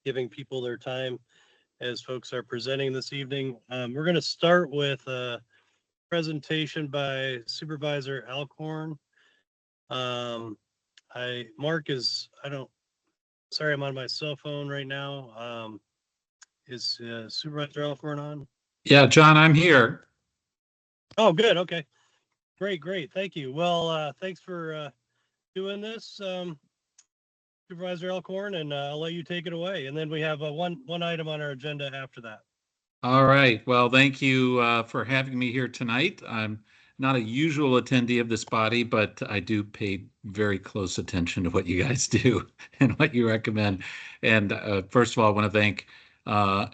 giving people their time as folks are presenting this evening. We're going to start with a presentation by Supervisor Alcorn. Mark is, sorry, I'm on my cell phone right now. Is Supervisor Alcorn on? Yeah, John, I'm here. Oh, good. Okay. Great. Thank you. Well, thanks for doing this, Supervisor Alcorn, and I'll let you take it away. And then we have one item on our agenda after that. All right. Well, thank you for having me here tonight. I'm not a usual attendee of this body, but I do pay very close attention to what you guys do and what you recommend. And first of all, I want to thank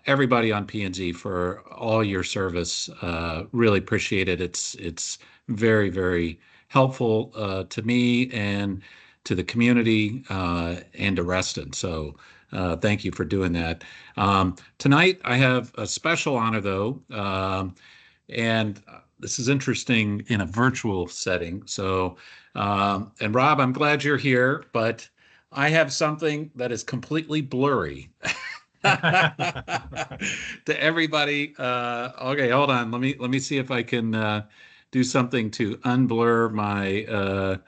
everybody on P&Z for all your service. Really appreciate it. It's very, very helpful to me and to the community and to Reston. So thank you for doing that. Tonight, I have a special honor, though, and this is interesting in a virtual setting. So, and Rob, I'm glad you're here, but I have something that is completely blurry. To everybody. Okay, hold on. Let me see if I can do something to unblur my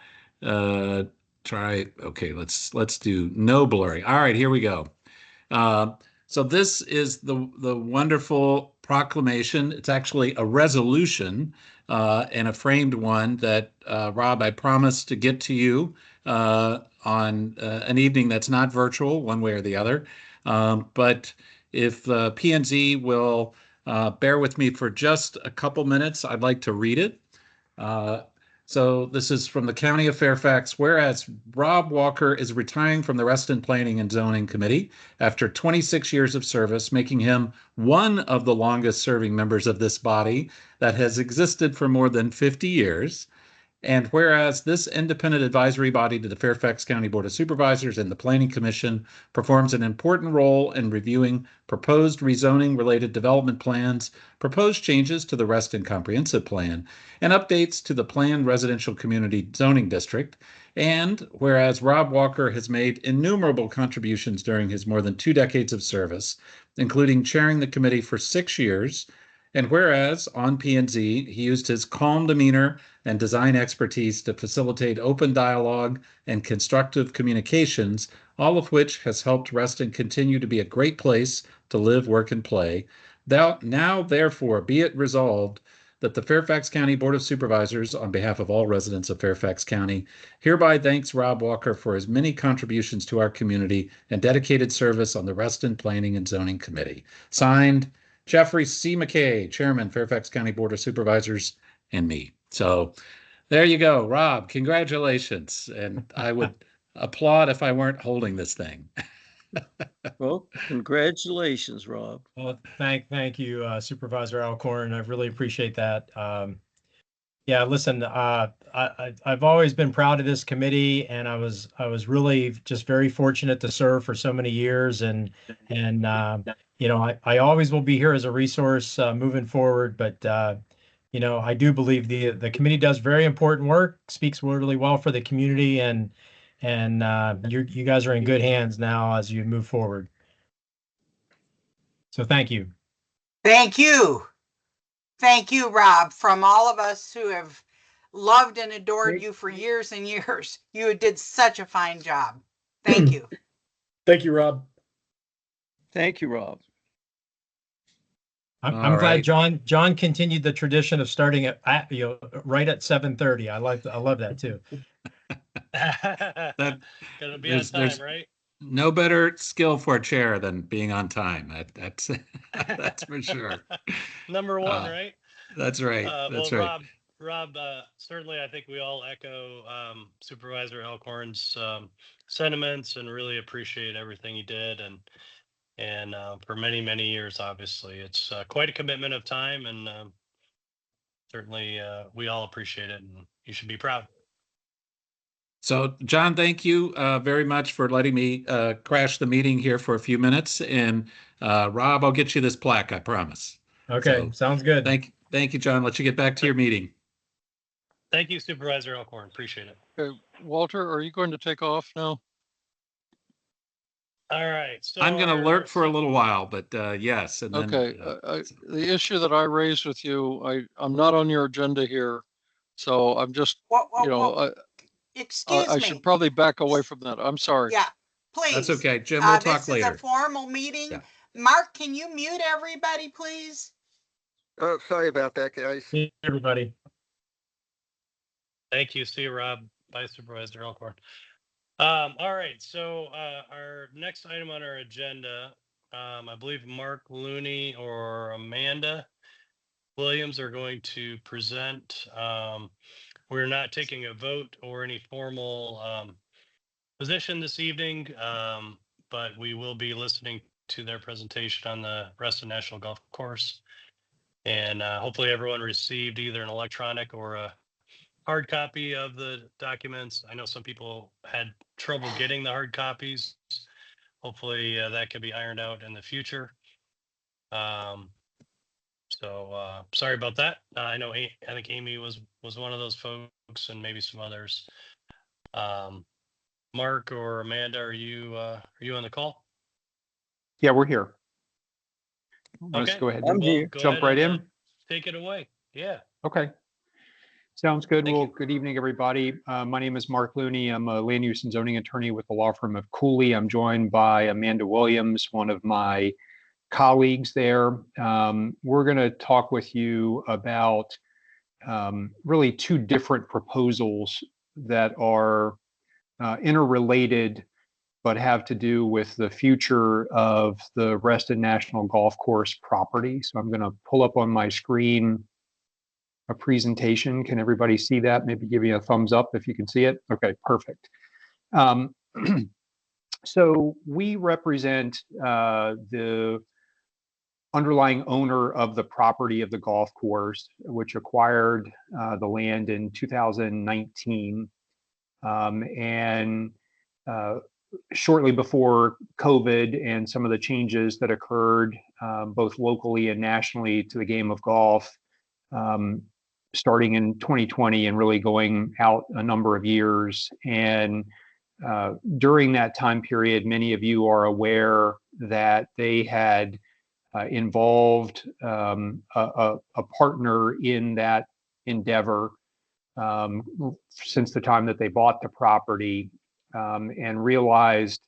try. Okay, let's do no blurring. All right, here we go. So this is the wonderful proclamation. It's actually a resolution and a framed one that Rob, I promised to get to you on an evening that's not virtual, one way or the other. But if P&Z will bear with me for just a couple minutes, I'd like to read it. So this is from the County of Fairfax. Whereas Rob Walker is retiring from the Reston Planning and Zoning Committee after 26 years of service, making him one of the longest serving members of this body that has existed for more than 50 years. And whereas this independent advisory body to the Fairfax County Board of Supervisors and the Planning Commission performs an important role in reviewing proposed rezoning related development plans, proposed changes to the Reston Comprehensive Plan, and updates to the planned residential community zoning district. And whereas Rob Walker has made innumerable contributions during his more than 2 decades of service, including chairing the committee for 6 years, and whereas on P&Z, he used his calm demeanor and design expertise to facilitate open dialogue and constructive communications, all of which has helped Reston continue to be a great place to live, work, and play. Now, therefore, be it resolved that the Fairfax County Board of Supervisors, on behalf of all residents of Fairfax County, hereby thanks Rob Walker for his many contributions to our community and dedicated service on the Reston Planning and Zoning Committee. Signed, Jeffrey C. McKay, Chairman, Fairfax County Board of Supervisors, and me. So there you go, Rob. Congratulations. And I would applaud if I weren't holding this thing. Well, congratulations, Rob. Well, thank you, Supervisor Alcorn. I really appreciate that. Yeah, listen, I've always been proud of this committee, and I was really just very fortunate to serve for so many years, and you know, I always will be here as a resource moving forward. But you know, I do believe the committee does very important work, speaks really well for the community, and you guys are in good hands now as you move forward. So thank you. Thank you. Thank you, Rob. From all of us who have loved and adored you for years and years, you did such a fine job. Thank you. Thank you, Rob. Thank you, Rob. I'm glad John continued the tradition of starting at right at 7:30. I love that too. Gonna be on time, right? No better skill for a chair than being on time. That's that's for sure. Number one, right? That's right. That's right. Rob, certainly I think we all echo Supervisor Alcorn's sentiments and really appreciate everything he did. And for many, many years, obviously, it's quite a commitment of time, and certainly we all appreciate it, and you should be proud. So, John, thank you very much for letting me crash the meeting here for a few minutes. And Rob, I'll get you this plaque, I promise. Okay, sounds good. Thank you, John. Let you get back to your meeting. Thank you, Supervisor Alcorn. Appreciate it. Okay, Walter, are you going to take off now? All right. So I'm going to our- lurk for a little while, but yes, and then Okay, the issue that I raised with you, I'm not on your agenda here, so I'm just, Whoa, whoa, you know, whoa. Excuse I me. should probably back away from that. I'm sorry. Yeah, please. that's okay. Jim, we'll talk This is a later. formal meeting. Yeah. Mark, can you mute everybody, please? Oh, sorry about that, guys. Hey, everybody. Thank you. See you, Rob. Bye, Supervisor Elkhorn. All right. So our next item on our agenda, I believe Mark Looney or Amanda Williams are going to present. We're not taking a vote or any formal position this evening, but we will be listening to their presentation on the Reston National Golf Course. And hopefully everyone received either an electronic or a hard copy of the documents. I know some people had trouble getting the hard copies. Hopefully that can be ironed out in the future. So sorry about that. I know I think Amy was one of those folks, and maybe some others. Mark or Amanda, are you on the call? Yeah, we're here. Let's Okay. go ahead I'm and here. Go jump ahead right and, in. take it away. Yeah. Okay. Sounds good. Thank Well, you. good evening, everybody. My name is Mark Looney. I'm a land use and zoning attorney with the law firm of Cooley. I'm joined by Amanda Williams, one of my colleagues there. We're going to talk with you about really two different proposals that are interrelated, but have to do with the future of the Reston National Golf Course property. So I'm going to pull up on my screen a presentation. Can everybody see that? Maybe give you a thumbs up if you can see it. Okay, perfect. So we represent the underlying owner of the property of the golf course, which acquired the land in 2019. And shortly before COVID and some of the changes that occurred both locally and nationally to the game of golf, starting in 2020 and really going out a number of years. And during that time period, many of you are aware that they had involved a partner in that endeavor since the time that they bought the property, and realized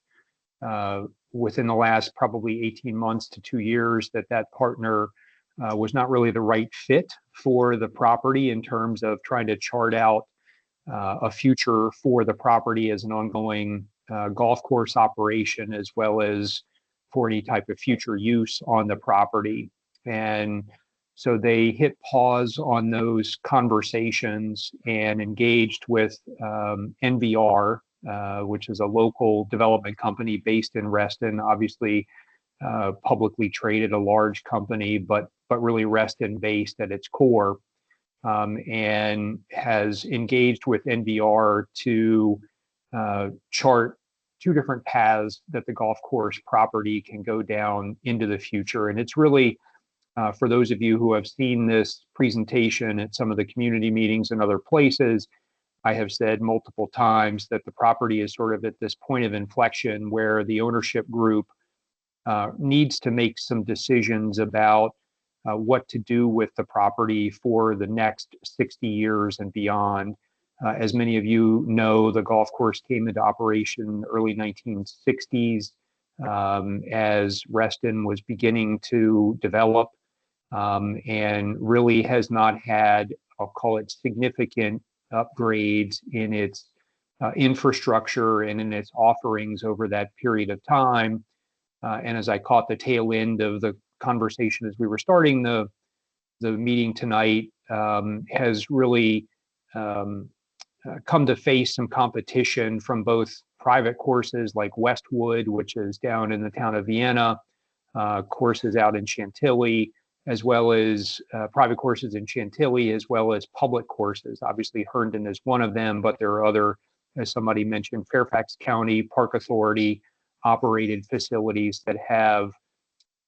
within the last probably 18 months to 2 years that that partner was not really the right fit for the property in terms of trying to chart out a future for the property as an ongoing golf course operation, as well as for any type of future use on the property. And so they hit pause on those conversations and engaged with NVR, which is a local development company based in Reston, obviously publicly traded, a large company, but really Reston based at its core, and has engaged with NVR to chart two different paths that the golf course property can go down into the future. And it's really, for those of you who have seen this presentation at some of the community meetings and other places, I have said multiple times that the property is sort of at this point of inflection where the ownership group needs to make some decisions about what to do with the property for the next 60 years and beyond. As many of you know, the golf course came into operation in the early 1960s as Reston was beginning to develop, and really has not had, I'll call it, significant upgrades in its infrastructure and in its offerings over that period of time. And as I caught the tail end of the conversation as we were starting the meeting tonight, has really come to face some competition from both private courses like Westwood, which is down in the town of Vienna, courses out in Chantilly, as well as private courses in Chantilly, as well as public courses. Obviously, Herndon is one of them, but there are other, as somebody mentioned, Fairfax County Park Authority operated facilities that have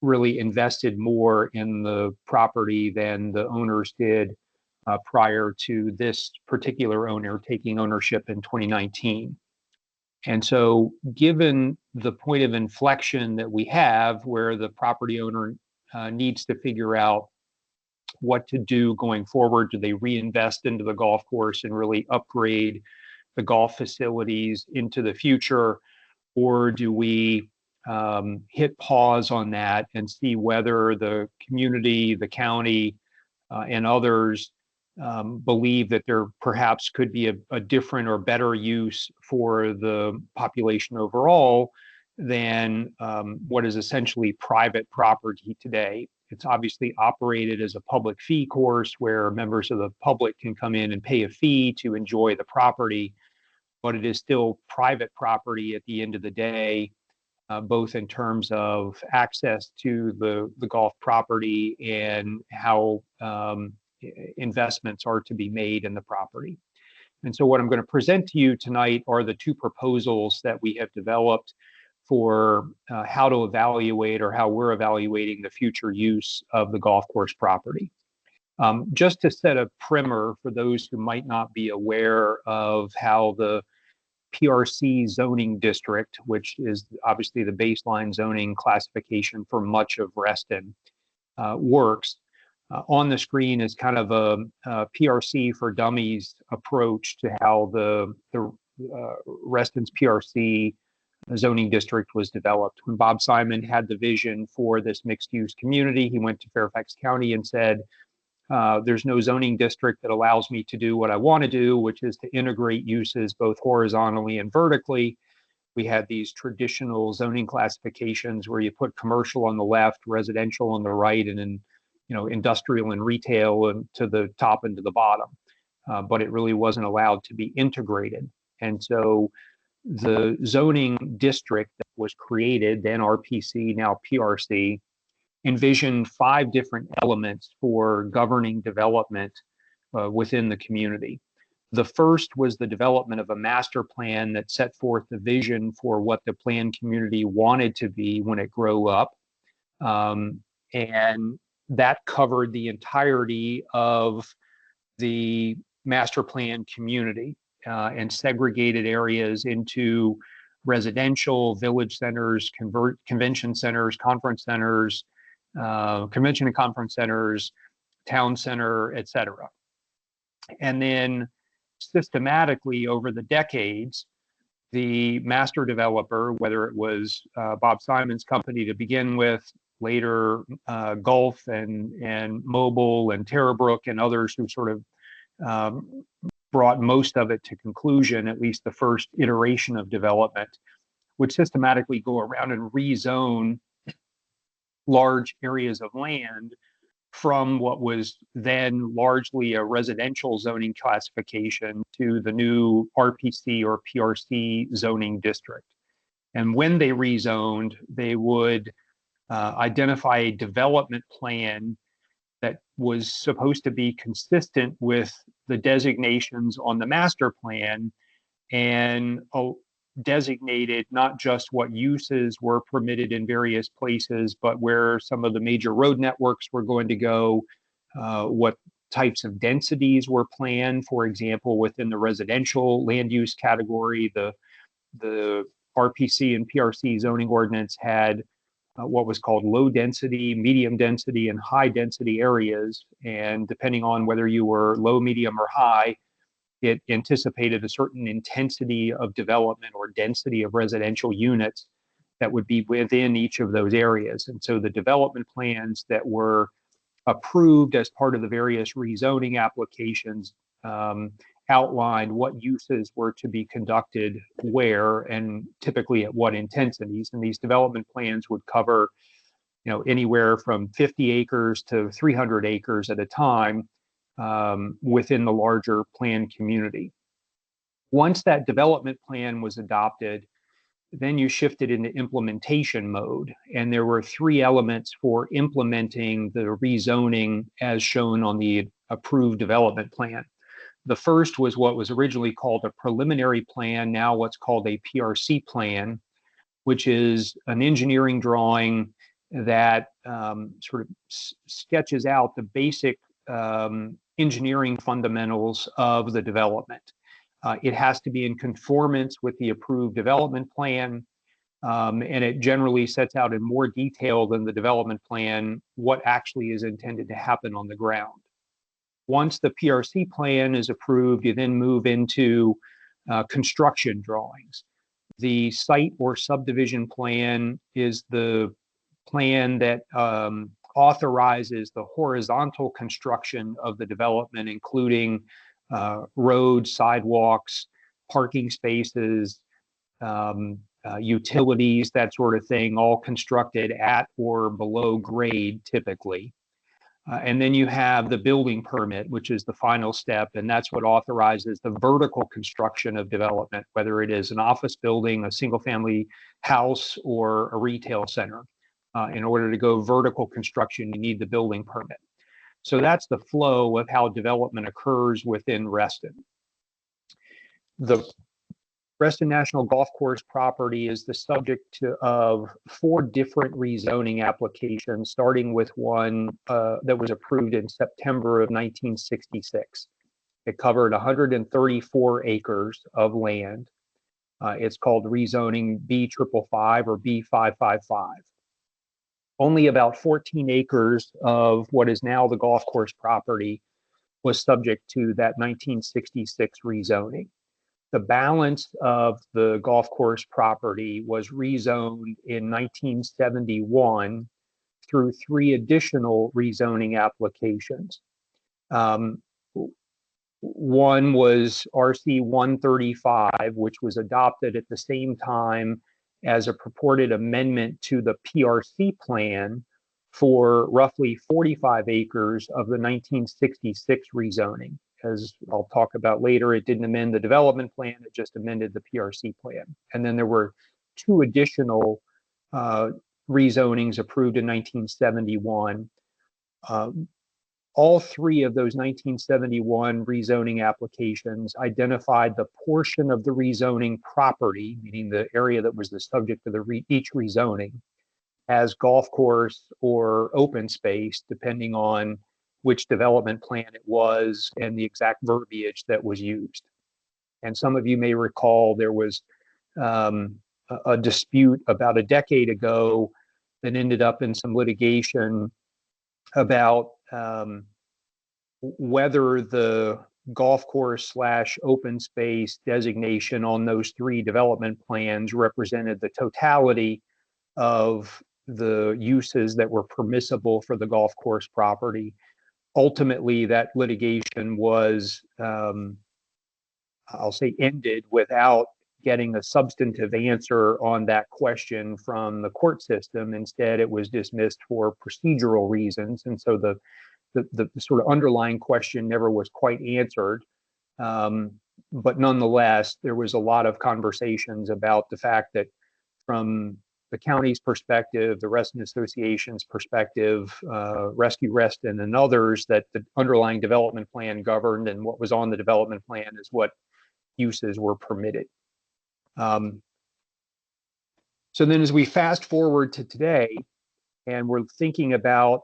really invested more in the property than the owners did prior to this particular owner taking ownership in 2019. And so given the point of inflection that we have where the property owner needs to figure out what to do going forward, do they reinvest into the golf course and really upgrade the golf facilities into the future, or do we hit pause on that and see whether the community, the county, and others believe that there perhaps could be a different or better use for the population overall than what is essentially private property today. It's obviously operated as a public fee course where members of the public can come in and pay a fee to enjoy the property, but it is still private property at the end of the day, both in terms of access to the golf property and how investments are to be made in the property. And so what I'm going to present to you tonight are the two proposals that we have developed for how to evaluate, or how we're evaluating, the future use of the golf course property. Just to set a primer for those who might not be aware of how the PRC zoning district, which is obviously the baseline zoning classification for much of Reston, works. On the screen is kind of a PRC for dummies approach to how the Reston's PRC zoning district was developed. When Bob Simon had the vision for this mixed use community, he went to Fairfax County and said, there's no zoning district that allows me to do what I want to do, which is to integrate uses both horizontally and vertically. We had these traditional zoning classifications where you put commercial on the left, residential on the right, and then industrial and retail and to the top and to the bottom. But it really wasn't allowed to be integrated. And so the zoning district that was created, then RPC, now PRC, envisioned 5 different elements for governing development within the community. The first was the development of a master plan that set forth the vision for what the planned community wanted to be when it grew up. And that covered the entirety of the master plan community and segregated areas into residential, village centers, convention centers, conference centers, convention and conference centers, town center, et cetera. And then systematically over the decades, the master developer, whether it was Bob Simon's company to begin with, later Gulf and Mobile and Terrabrook and others who sort of brought most of it to conclusion, at least the first iteration of development, would systematically go around and rezone large areas of land from what was then largely a residential zoning classification to the new RPC or PRC zoning district. And when they rezoned, they would identify a development plan that was supposed to be consistent with the designations on the master plan, and designated not just what uses were permitted in various places, but where some of the major road networks were going to go, what types of densities were planned. For example, within the residential land use category, the RPC and PRC zoning ordinance had what was called low density, medium density, and high density areas. And depending on whether you were low, medium, or high, it anticipated a certain intensity of development or density of residential units that would be within each of those areas. And so the development plans that were approved as part of the various rezoning applications outlined what uses were to be conducted where, and typically at what intensities. And these development plans would cover, anywhere from 50 acres to 300 acres at a time within the larger planned community. Once that development plan was adopted, then you shifted into implementation mode. And there were 3 elements for implementing the rezoning as shown on the approved development plan. The first was what was originally called a preliminary plan, now what's called a PRC plan, which is an engineering drawing that sort of sketches out the basic engineering fundamentals of the development. It has to be in conformance with the approved development plan. And it generally sets out in more detail than the development plan what actually is intended to happen on the ground. Once the PRC plan is approved, you then move into construction drawings. The site or subdivision plan is the plan that authorizes the horizontal construction of the development, including roads, sidewalks, parking spaces, utilities, that sort of thing, all constructed at or below grade typically. And then you have the building permit, which is the final step, and that's what authorizes the vertical construction of development, whether it is an office building, a single family house, or a retail center. In order to go vertical construction, you need the building permit. So that's the flow of how development occurs within Reston. The Reston National Golf Course property is the subject of 4 different rezoning applications, starting with one that was approved in September of 1966. It covered 134 acres of land. It's called rezoning B555 or B555. Only about 14 acres of what is now the golf course property was subject to that 1966 rezoning. The balance of the golf course property was rezoned in 1971 through 3 additional rezoning applications. One was RC 135, which was adopted at the same time as a purported amendment to the PRC plan for roughly 45 acres of the 1966 rezoning. As I'll talk about later, it didn't amend the development plan, it just amended the PRC plan. And then there were 2 additional rezonings approved in 1971. All 3 of those 1971 rezoning applications identified the portion of the rezoning property, meaning the area that was the subject of each rezoning, as golf course or open space, depending on which development plan it was and the exact verbiage that was used. And some of you may recall there was a dispute about a decade ago that ended up in some litigation about whether the golf course / open space designation on those 3 development plans represented the totality of the uses that were permissible for the golf course property. Ultimately, that litigation was, I'll say, ended without getting a substantive answer on that question from the court system. Instead, it was dismissed for procedural reasons. And so the sort of underlying question never was quite answered. But nonetheless, there was a lot of conversations about the fact that from the county's perspective, the Reston Association's perspective, Rescue Reston and others, that the underlying development plan governed, and what was on the development plan is what uses were permitted. So then as we fast forward to today, and we're thinking about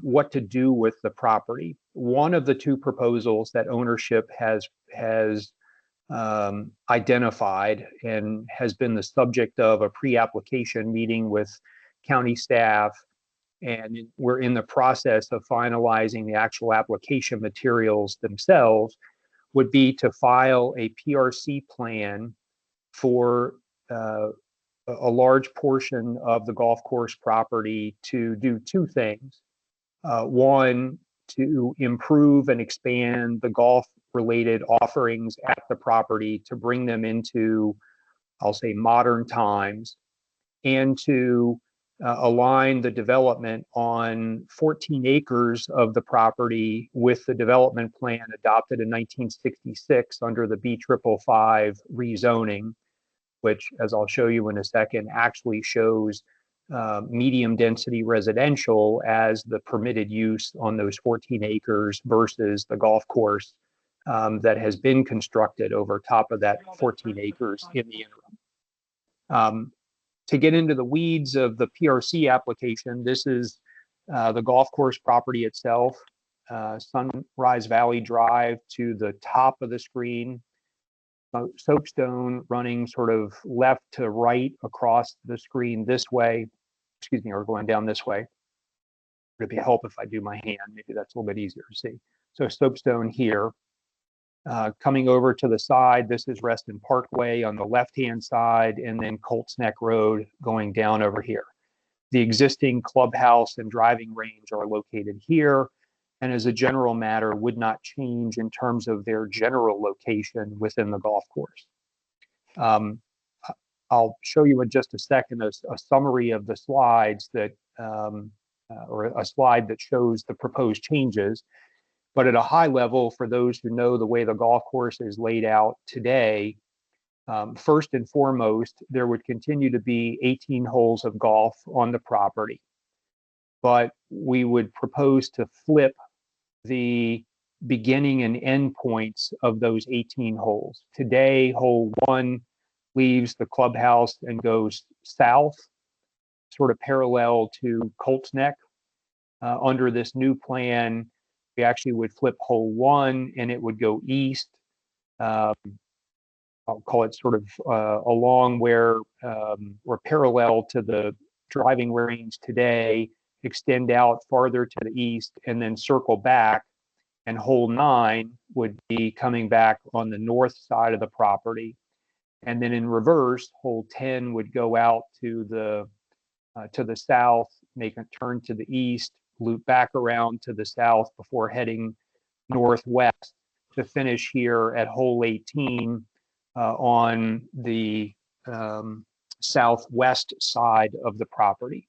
what to do with the property, one of the 2 proposals that ownership has identified and has been the subject of a pre-application meeting with county staff, and we're in the process of finalizing the actual application materials themselves, would be to file a PRC plan for a large portion of the golf course property to do 2 things. One, to improve and expand the golf related offerings at the property to bring them into, I'll say, modern times, and to align the development on 14 acres of the property with the development plan adopted in 1966 under the B555 rezoning, which, as I'll show you in a second, actually shows medium density residential as the permitted use on those 14 acres versus the golf course that has been constructed over top of that 14 acres in the interim. To get into the weeds of the PRC application, this is the golf course property itself, Sunrise Valley Drive to the top of the screen soapstone running sort of left to right across the screen this way, excuse me, or going down this way. It'd be help if I do my hand, maybe that's a little bit easier to see. So soapstone here. Coming over to the side, this is Reston Parkway on the left-hand side, and then Colts Neck Road going down over here. The existing clubhouse and driving range are located here, and as a general matter, would not change in terms of their general location within the golf course. I'll show you in just a second a summary of the slides that, or a slide that shows the proposed changes. But at a high level, for those who know the way the golf course is laid out today, first and foremost, there would continue to be 18 holes of golf on the property. But we would propose to flip the beginning and end points of those 18 holes. Today, hole 1 leaves the clubhouse and goes south, sort of parallel to Colts Neck. Under this new plan, we actually would flip hole 1 and it would go east. I'll call it sort of along where or parallel to the driving range today, extend out farther to the east and then circle back. And hole 9 would be coming back on the north side of the property. And then in reverse, hole 10 would go out to the south, make a turn to the east, loop back around to the south before heading northwest to finish here at hole 18 on the southwest side of the property.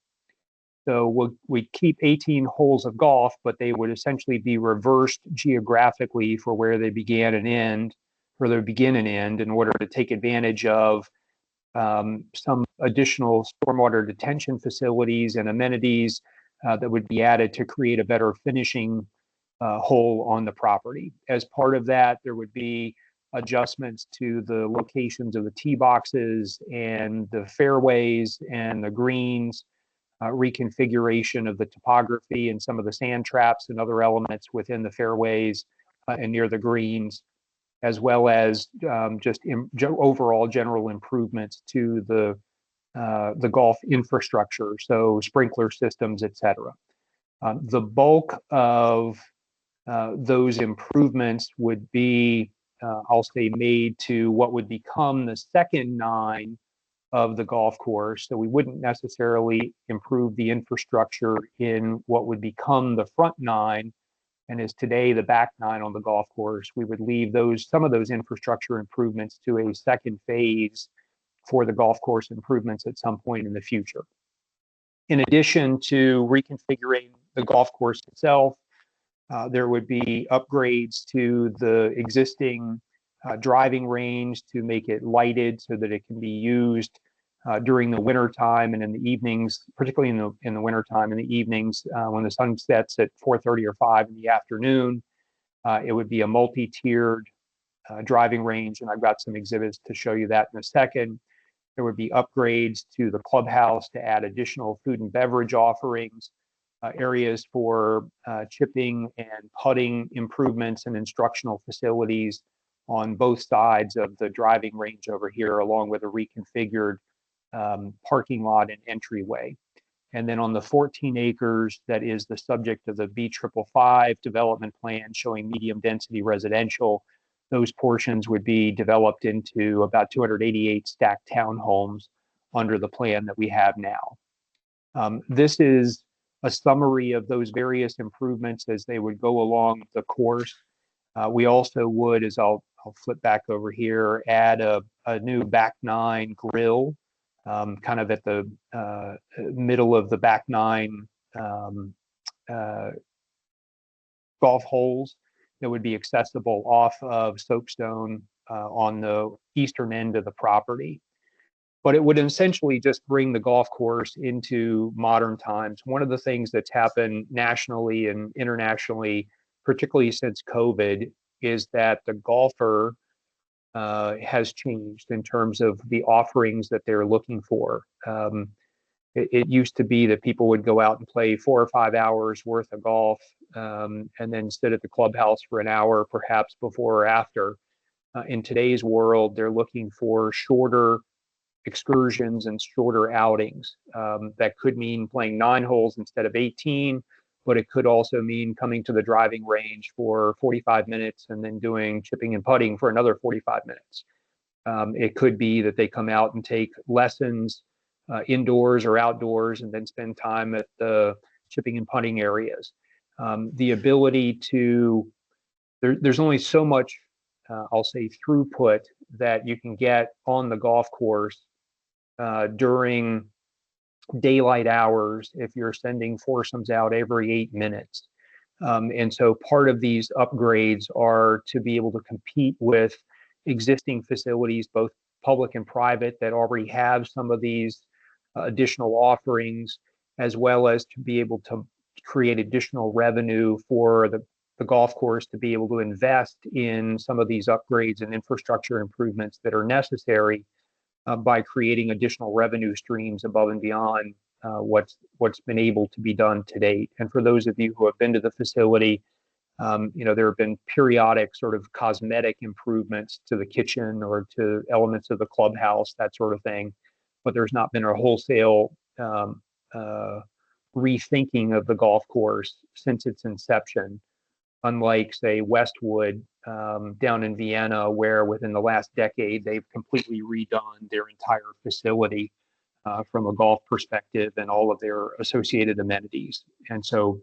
So we keep 18 holes of golf, but they would essentially be reversed geographically for where they began and end, or they begin and end, in order to take advantage of some additional stormwater detention facilities and amenities that would be added to create a better finishing hole on the property. As part of that, there would be adjustments to the locations of the tee boxes and the fairways and the greens, reconfiguration of the topography and some of the sand traps and other elements within the fairways and near the greens, as well as just overall general improvements to the golf infrastructure, so sprinkler systems, etc. The bulk of those improvements would be, I'll say, made to what would become the second 9 of the golf course. So we wouldn't necessarily improve the infrastructure in what would become the front 9 and is today the back 9 on the golf course. We would leave some of those infrastructure improvements to a second phase for the golf course improvements at some point in the future. In addition to reconfiguring the golf course itself, there would be upgrades to the existing driving range to make it lighted so that it can be used during the winter time and in the evenings, particularly in the winter time in the evenings when the sun sets at 4:30 or 5 in the afternoon. It would be a multi-tiered driving range, and I've got some exhibits to show you that in a second. There would be upgrades to the clubhouse to add additional food and beverage offerings, areas for chipping and putting improvements and instructional facilities on both sides of the driving range over here, along with a reconfigured parking lot and entryway. And then on the 14 acres that is the subject of the B555 development plan showing medium density residential, those portions would be developed into about 288 stacked townhomes under the plan that we have now. This is a summary of those various improvements as they would go along the course. We also would, as I'll flip back over here, add a new back 9 grill, kind of at the middle of the back 9 golf holes that would be accessible off of soapstone on the eastern end of the property. But it would essentially just bring the golf course into modern times. One of the things that's happened nationally and internationally, particularly since COVID, is that the golfer has changed in terms of the offerings that they're looking for. It used to be that people would go out and play 4 or 5 hours worth of golf and then sit at the clubhouse for an hour, perhaps before or after. in today's world, they're looking for shorter excursions and shorter outings. That could mean playing 9 holes instead of 18, but it could also mean coming to the driving range for 45 minutes and then doing chipping and putting for another 45 minutes. It could be that they come out and take lessons indoors or outdoors and then spend time at the chipping and putting areas. The ability to, there's only so much, I'll say, throughput that you can get on the golf course during daylight hours if you're sending foursomes out every 8 minutes. And so part of these upgrades are to be able to compete with existing facilities, both public and private, that already have some of these additional offerings, as well as to be able to create additional revenue for the golf course to be able to invest in some of these upgrades and infrastructure improvements that are necessary by creating additional revenue streams above and beyond what's been able to be done to date. And for those of you who have been to the facility, there have been periodic sort of cosmetic improvements to the kitchen or to elements of the clubhouse, that sort of thing. But there's not been a wholesale rethinking of the golf course since its inception, unlike, say, Westwood down in Vienna, where within the last decade, they've completely redone their entire facility from a golf perspective and all of their associated amenities. And so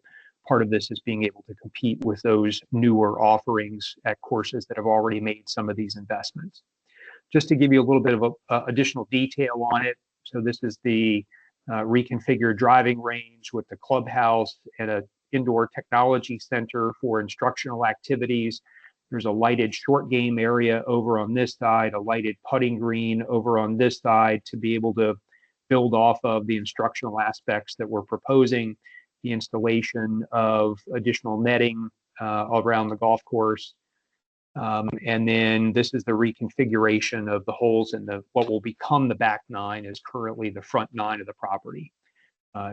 part of this is being able to compete with those newer offerings at courses that have already made some of these investments. Just to give you a little bit of additional detail on it. So this is the reconfigured driving range with the clubhouse and an indoor technology center for instructional activities. There's a lighted short game area over on this side, a lighted putting green over on this side to be able to build off of the instructional aspects that we're proposing, the installation of additional netting around the golf course. And then this is the reconfiguration of the holes in what will become the back 9 is currently the front 9 of the property.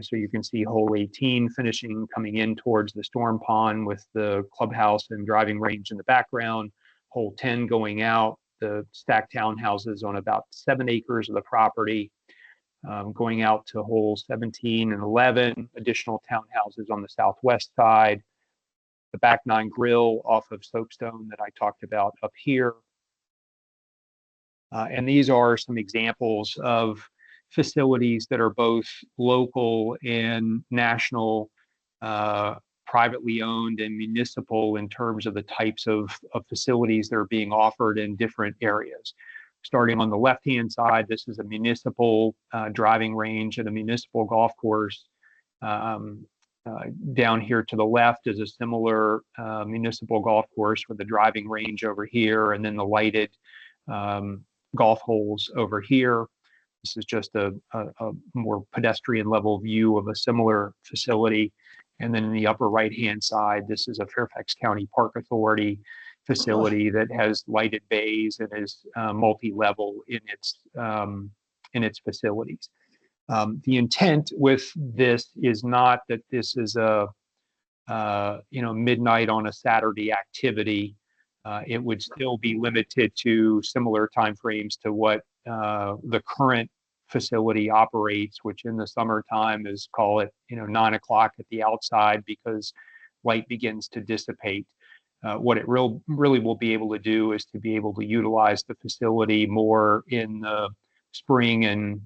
So you can see hole 18 finishing coming in towards the storm pond with the clubhouse and driving range in the background. Hole 10 going out, the stacked townhouses on about 7 acres of the property. Going out to holes 17 and 11, additional townhouses on the southwest side. The back 9 grill off of soapstone that I talked about up here. And these are some examples of facilities that are both local and national, privately owned and municipal in terms of the types of facilities that are being offered in different areas. Starting on the left-hand side, this is a municipal driving range and a municipal golf course. Down here to the left is a similar municipal golf course with the driving range over here, and then the lighted golf holes over here. This is just a more pedestrian level view of a similar facility. And then in the upper right-hand side, this is a Fairfax County Park Authority facility that has lighted bays and is multi-level in its facilities. The intent with this is not that this is a midnight on a Saturday activity. It would still be limited to similar timeframes to what the current facility operates, which in the summertime is, call it 9 o'clock at the outside because light begins to dissipate. What it really will be able to do is to be able to utilize the facility more in the spring and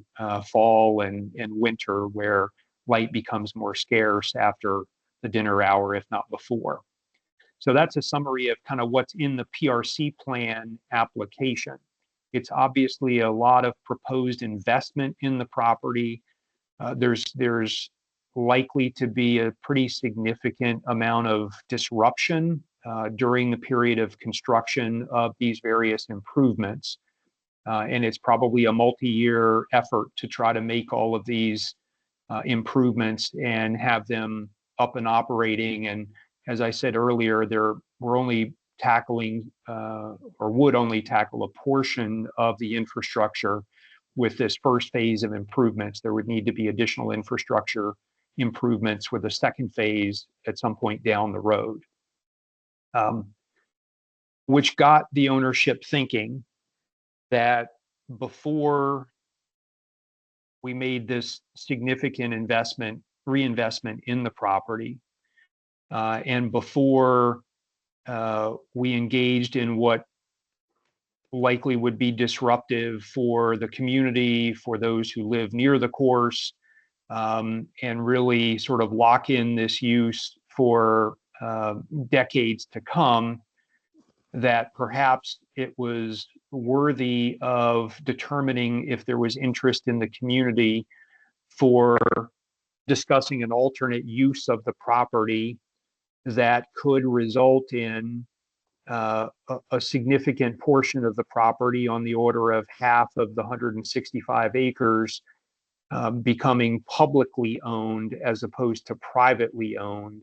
fall and winter, where light becomes more scarce after the dinner hour, if not before. So that's a summary of kind of what's in the PRC plan application. It's obviously a lot of proposed investment in the property. There's likely to be a pretty significant amount of disruption during the period of construction of these various improvements. And it's probably a multi-year effort to try to make all of these improvements and have them up and operating. And as I said earlier, we're only tackling or would only tackle a portion of the infrastructure with this first phase of improvements. There would need to be additional infrastructure improvements with a second phase at some point down the road. which got the ownership thinking that before we made this significant reinvestment in the property, and before we engaged in what likely would be disruptive for the community, for those who live near the course, and really sort of lock in this use for decades to come, that perhaps it was worthy of determining if there was interest in the community for discussing an alternate use of the property that could result in a significant portion of the property, on the order of half of the 165 acres, becoming publicly owned as opposed to privately owned,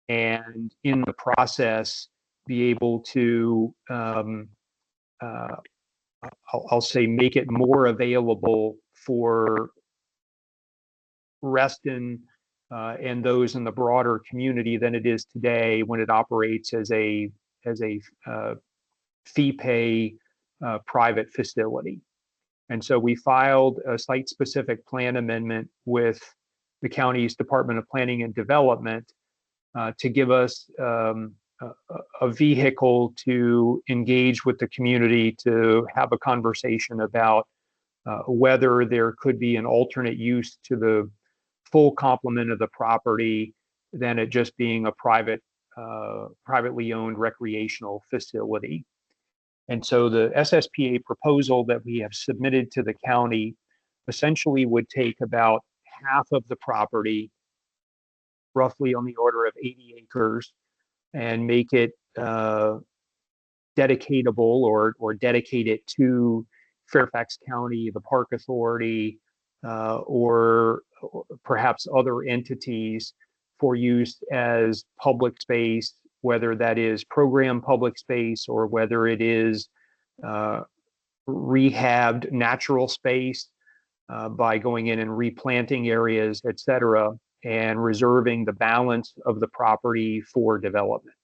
and in the process be able to, I'll say, make it more available for Reston and those in the broader community than it is today, when it operates as a fee pay private facility. And so we filed a site-specific plan amendment with the county's Department of Planning and Development to give us a vehicle to engage with the community, to have a conversation about whether there could be an alternate use to the full complement of the property than it just being a privately owned recreational facility. And so the SSPA proposal that we have submitted to the county essentially would take about half of the property, roughly on the order of 80 acres, and make it dedicatable or dedicate it to Fairfax County, the Park Authority, or perhaps other entities for use as public space, whether that is program public space or whether it is rehabbed natural space by going in and replanting areas, et cetera, and reserving the balance of the property for development.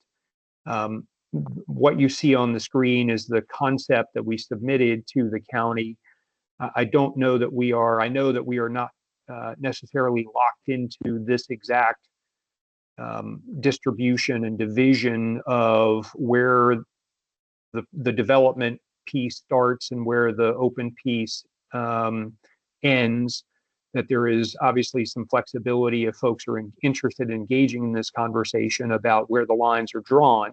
What you see on the screen is the concept that we submitted to the county. I don't know that we are, I know that we are not necessarily locked into this exact distribution and division of where the development piece starts and where the open piece ends, that there is obviously some flexibility if folks are interested in engaging in this conversation about where the lines are drawn.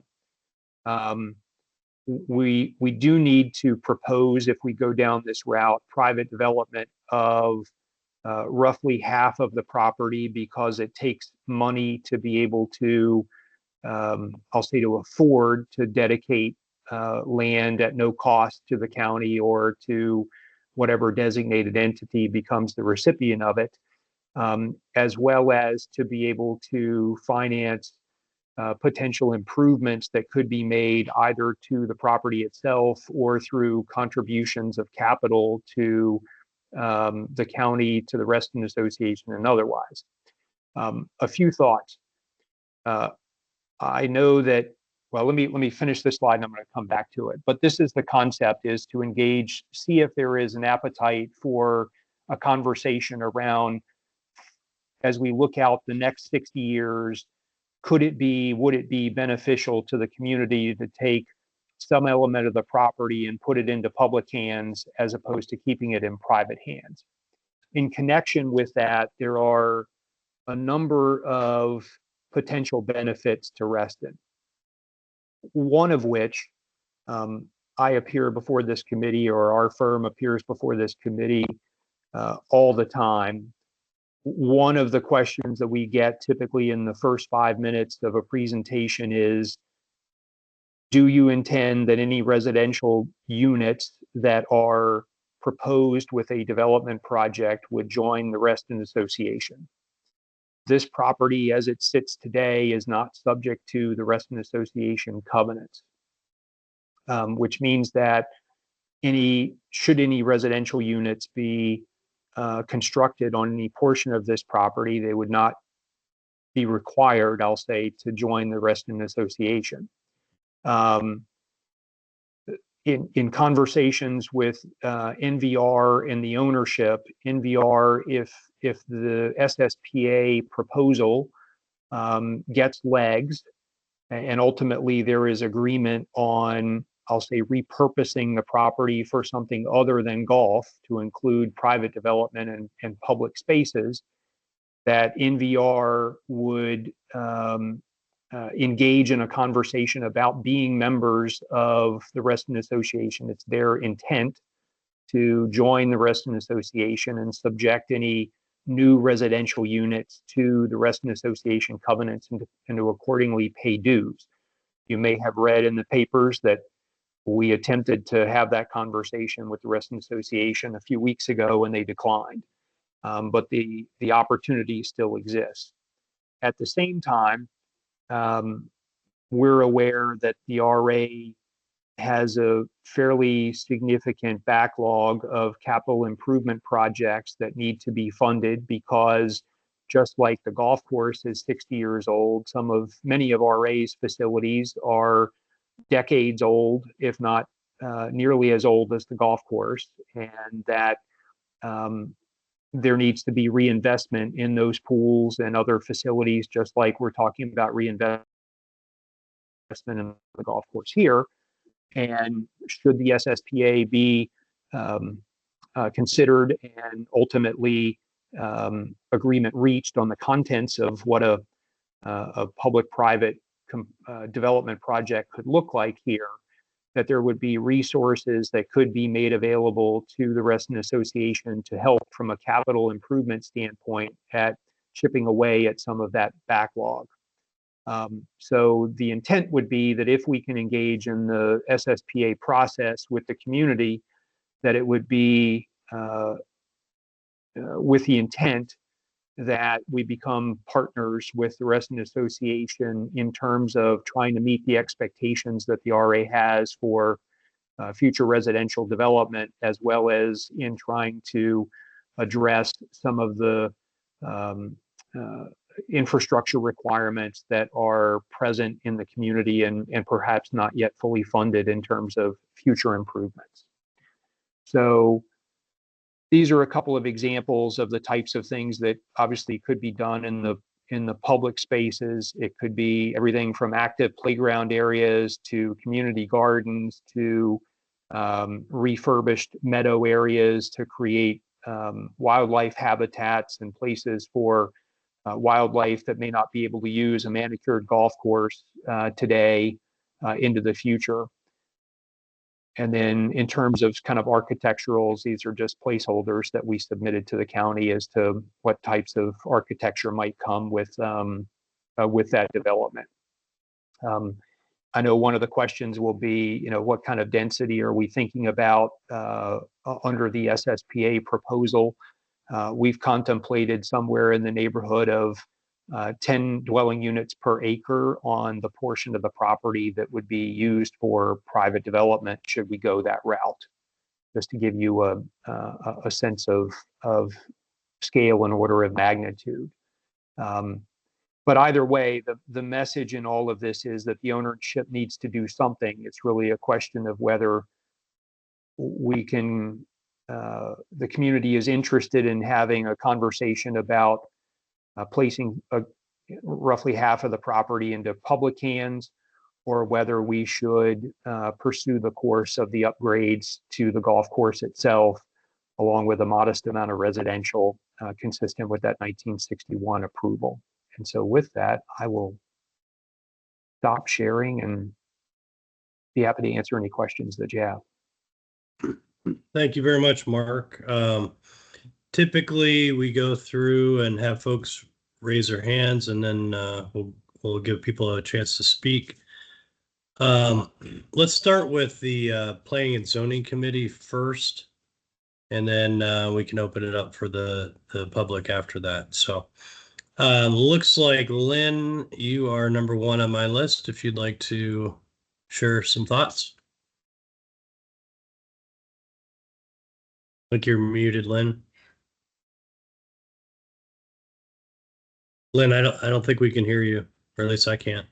We do need to propose, if we go down this route, private development of roughly half of the property, because it takes money to be able to, I'll say, to afford to dedicate land at no cost to the county or to whatever designated entity becomes the recipient of it, as well as to be able to finance potential improvements that could be made either to the property itself or through contributions of capital to the county, to the Reston Association, and otherwise. A few thoughts. I know that, well, let me finish this slide and I'm going to come back to it. But this is the concept, is to engage, see if there is an appetite for a conversation around, as we look out the next 60 years, would it be beneficial to the community to take some element of the property and put it into public hands as opposed to keeping it in private hands? In connection with that, there are a number of potential benefits to Reston. One of which I appear before this committee, or our firm appears before this committee all the time. One of the questions that we get typically in the first 5 minutes of a presentation is, do you intend that any residential units that are proposed with a development project would join the Reston Association? This property, as it sits today, is not subject to the Reston Association covenants, which means that should any residential units be constructed on any portion of this property, they would not be required, I'll say, to join the Reston Association. in conversations with NVR and the ownership, NVR, if the SSPA proposal gets legs, and ultimately there is agreement on, I'll say, repurposing the property for something other than golf to include private development and public spaces, that NVR would engage in a conversation about being members of the Reston Association. It's their intent to join the Reston Association and subject any new residential units to the Reston Association covenants and to accordingly pay dues. You may have read in the papers that we attempted to have that conversation with the Reston Association a few weeks ago and they declined. But the opportunity still exists. At the same time, we're aware that the RA has a fairly significant backlog of capital improvement projects that need to be funded, because just like the golf course is 60 years old, many of RA's facilities are decades old, if not nearly as old as the golf course, and that there needs to be reinvestment in those pools and other facilities, just like we're talking about reinvestment in the golf course here. And should the SSPA be considered and ultimately agreement reached on the contents of what a public-private development project could look like here, that there would be resources that could be made available to the Reston Association to help from a capital improvement standpoint at chipping away at some of that backlog. So the intent would be that if we can engage in the SSPA process with the community, that it would be with the intent that we become partners with the Reston Association in terms of trying to meet the expectations that the RA has for future residential development, as well as in trying to address some of the infrastructure requirements that are present in the community and perhaps not yet fully funded in terms of future improvements. So these are a couple of examples of the types of things that obviously could be done in the public spaces. It could be everything from active playground areas to community gardens to refurbished meadow areas to create wildlife habitats and places for wildlife that may not be able to use a manicured golf course today into the future. And then in terms of kind of architecturals, these are just placeholders that we submitted to the county as to what types of architecture might come with that development. I know one of the questions will be, what kind of density are we thinking about under the SSPA proposal? We've contemplated somewhere in the neighborhood of 10 dwelling units per acre on the portion of the property that would be used for private development should we go that route, just to give you a sense of scale and order of magnitude. But either way, the message in all of this is that the ownership needs to do something. It's really a question of whether we can, the community is interested in having a conversation about placing roughly half of the property into public hands, or whether we should pursue the course of the upgrades to the golf course itself, along with a modest amount of residential consistent with that 1961 approval. And so with that, I will stop sharing and be happy to answer any questions that you have. Thank you very much, Mark. Typically, we go through and have folks raise their hands, and then we'll give people a chance to speak. Let's start with the Planning and Zoning Committee first, and then we can open it up for the public after that. So looks like, Lynn, you are number one on my list, if you'd like to share some thoughts. I think you're muted, Lynn. Lynn, I don't think we can hear you, or at least I can't.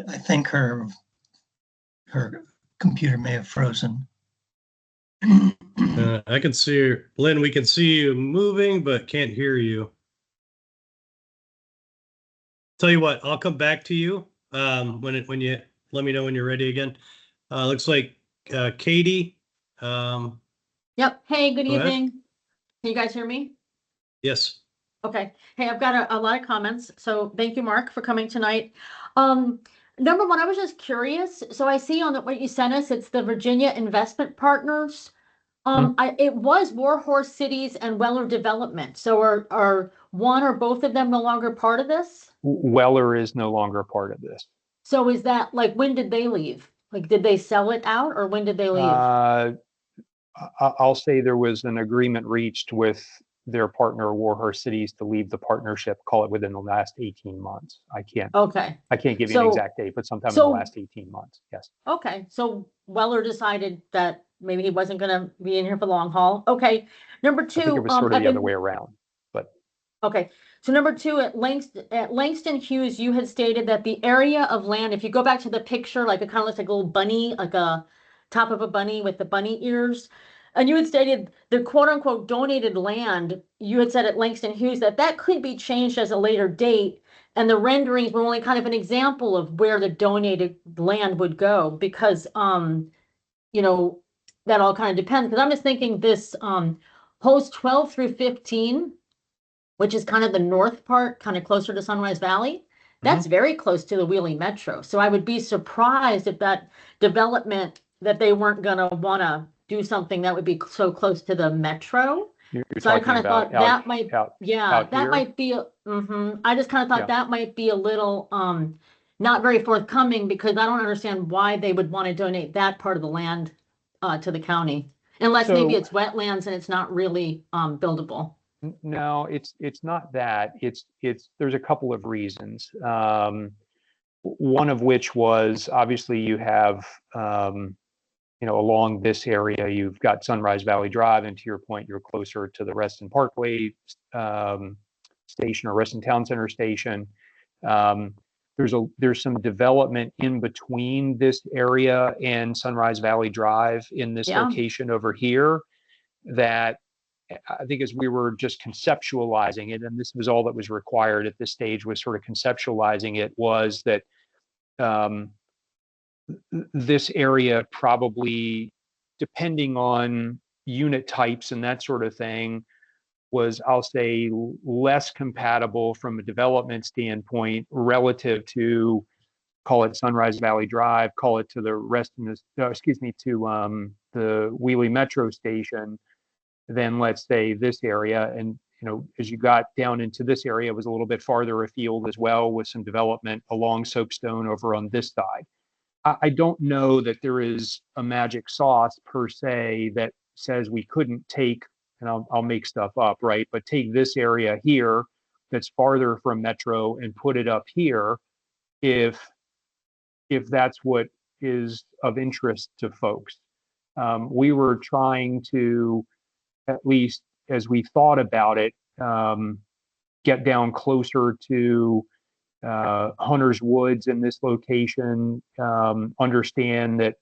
I think her computer may have frozen. I can see her. Lynn, we can see you moving, but can't hear you. Tell you what, I'll come back to you when you let me know when you're ready again. Looks like Katie. Yep. Hey, good Go ahead. evening. Can you guys hear me? Yes. Okay. Hey, I've got a lot of comments. So thank you, Mark, for coming tonight. Number one, I was just curious. So I see on what you sent us, it's the Virginia Investment Partners. It was Warhorse Cities and Weller Development. So are one or both of them no longer part of this? Weller is no longer a part of this. So is that like, when did they leave? Like, did they sell it out or when did they leave? I'll say there was an agreement reached with their partner Warhorse Cities to leave the partnership, call it within the last 18 months. I can't Okay. give you an exact date, but sometime in the last 18 months. Yes. Okay, so Weller decided that maybe he wasn't gonna be in here for the long haul. Okay, number I think two, it was sort of I've the other been, way around, but okay, so number two, at Langston Hughes, you had stated that the area of land, if you go back to the picture, like it kind of looks like a little bunny, like a top of a bunny with the bunny ears. And you had stated the quote unquote donated land, you had said at Langston Hughes that that could be changed as a later date. And the renderings were only kind of an example of where the donated land would go because, you know, that all kind of depends. Because I'm just thinking this, holes 12 through 15, which is kind of the north part, kind of closer to Sunrise Valley. That's very close to the Wheeling Metro. So I would be surprised if that development that they weren't gonna wanna do something that would be so close to the metro. you're So I talking kind of about thought that might, yeah, out that here? might be, I just kind of thought Yeah. that might be a little, not very forthcoming because I don't understand why they would want to donate that part of the land, to the county. Unless maybe So- it's wetlands and it's not really, buildable. No, it's not that. It's there's a couple of reasons. One of which was obviously you have along this area you've got Sunrise Valley Drive, and to your point, you're closer to the Reston Parkway station or Reston Town Center station. There's some development in between this area and Sunrise Valley Drive in this location over here that I think as we were just conceptualizing it, and this was all that was required at this stage, was sort of conceptualizing it, was that this area probably, depending on unit types and that sort of thing, was, I'll say, less compatible from a development standpoint relative to, call it Sunrise Valley Drive, call it to the rest of this, to the Wheeling Metro Station, than let's say this area. And as you got down into this area, it was a little bit farther afield as well, with some development along Soapstone over on this side. I don't know that there is a magic sauce per se that says we couldn't take, and I'll make stuff up, right? But take this area here that's farther from Metro and put it up here if that's what is of interest to folks. We were trying to, at least as we thought about it, get down closer to Hunter's Woods in this location, understand that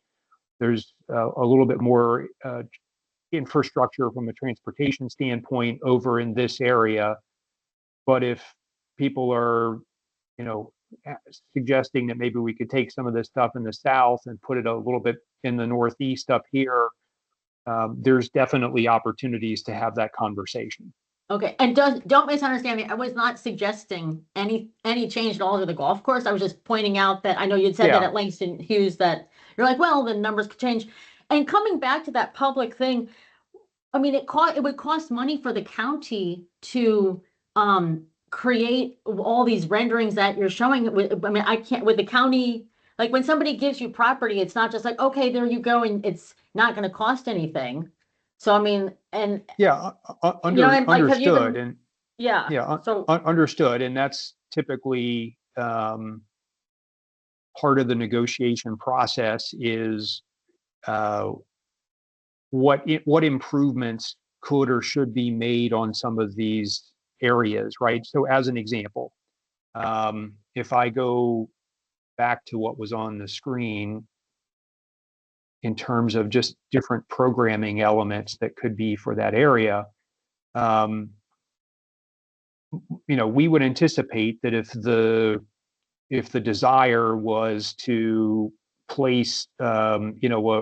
there's a little bit more infrastructure from a transportation standpoint over in this area. But if people are, suggesting that maybe we could take some of this stuff in the south and put it a little bit in the northeast up here, there's definitely opportunities to have that conversation. Okay, and don't misunderstand me. I was not suggesting any change at all to the golf course. I was just pointing out that I know you'd said that at Langston Hughes that you're like, well, the numbers could change. And coming back to that public thing, I mean, it would cost money for the county to create all these renderings that you're showing. I mean, I can't with the county. Like when somebody gives you property, it's not just like, okay, there you go, and it's not going to cost anything. So I mean, and understood, and so understood, and that's typically part of the negotiation process is what improvements could or should be made on some of these areas, right? So as an example, if I go back to what was on the screen in terms of just different programming elements that could be for that area, we would anticipate that if the desire was to place, a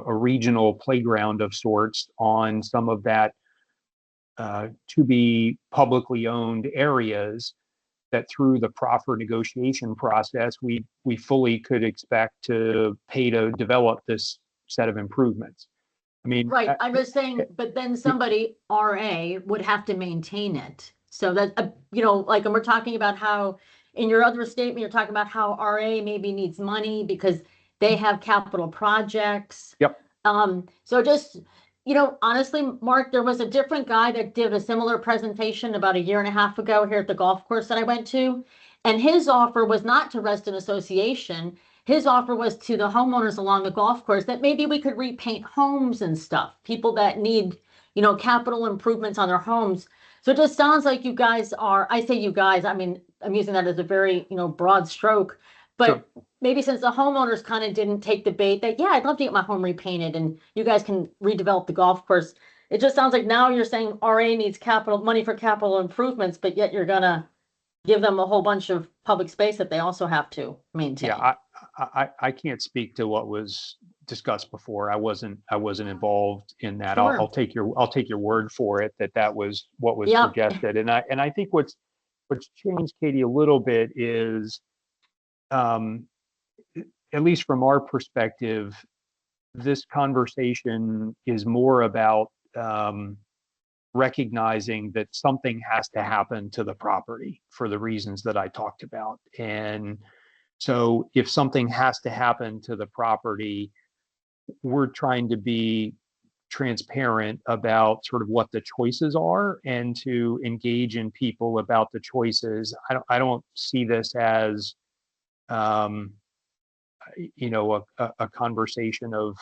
regional playground of sorts on some of that to be publicly owned areas, that through the proper negotiation process, we fully could expect to pay to develop this set of improvements. I mean, Right, I'm just saying, but then somebody, RA, would have to maintain it. So that, like, and we're talking about how, in your other statement, you're talking about how RA maybe needs money because they have capital projects. Yep. So just, honestly, Mark, there was a different guy that did a similar presentation about a year and a half ago here at the golf course that I went to. And his offer was not to Reston Association. His offer was to the homeowners along the golf course that maybe we could repaint homes and stuff, people that need, capital improvements on their homes. So it just sounds like you guys are, I say you guys, I mean, I'm using that as a very, broad stroke, but maybe since the homeowners kind of didn't take the bait that, yeah, I'd love to get my home repainted and you guys can redevelop the golf course. It just sounds like now you're saying RA needs money for capital improvements, but yet you're gonna give them a whole bunch of public space that they also have to maintain. Yeah, I can't speak to what was discussed before. I wasn't involved in that. Sure. I'll take your word for it that was what was Yep. suggested. And I think what's changed, Katie, a little bit is, at least from our perspective, this conversation is more about recognizing that something has to happen to the property for the reasons that I talked about. And so if something has to happen to the property, we're trying to be transparent about sort of what the choices are and to engage in people about the choices. I don't see this as, a conversation of,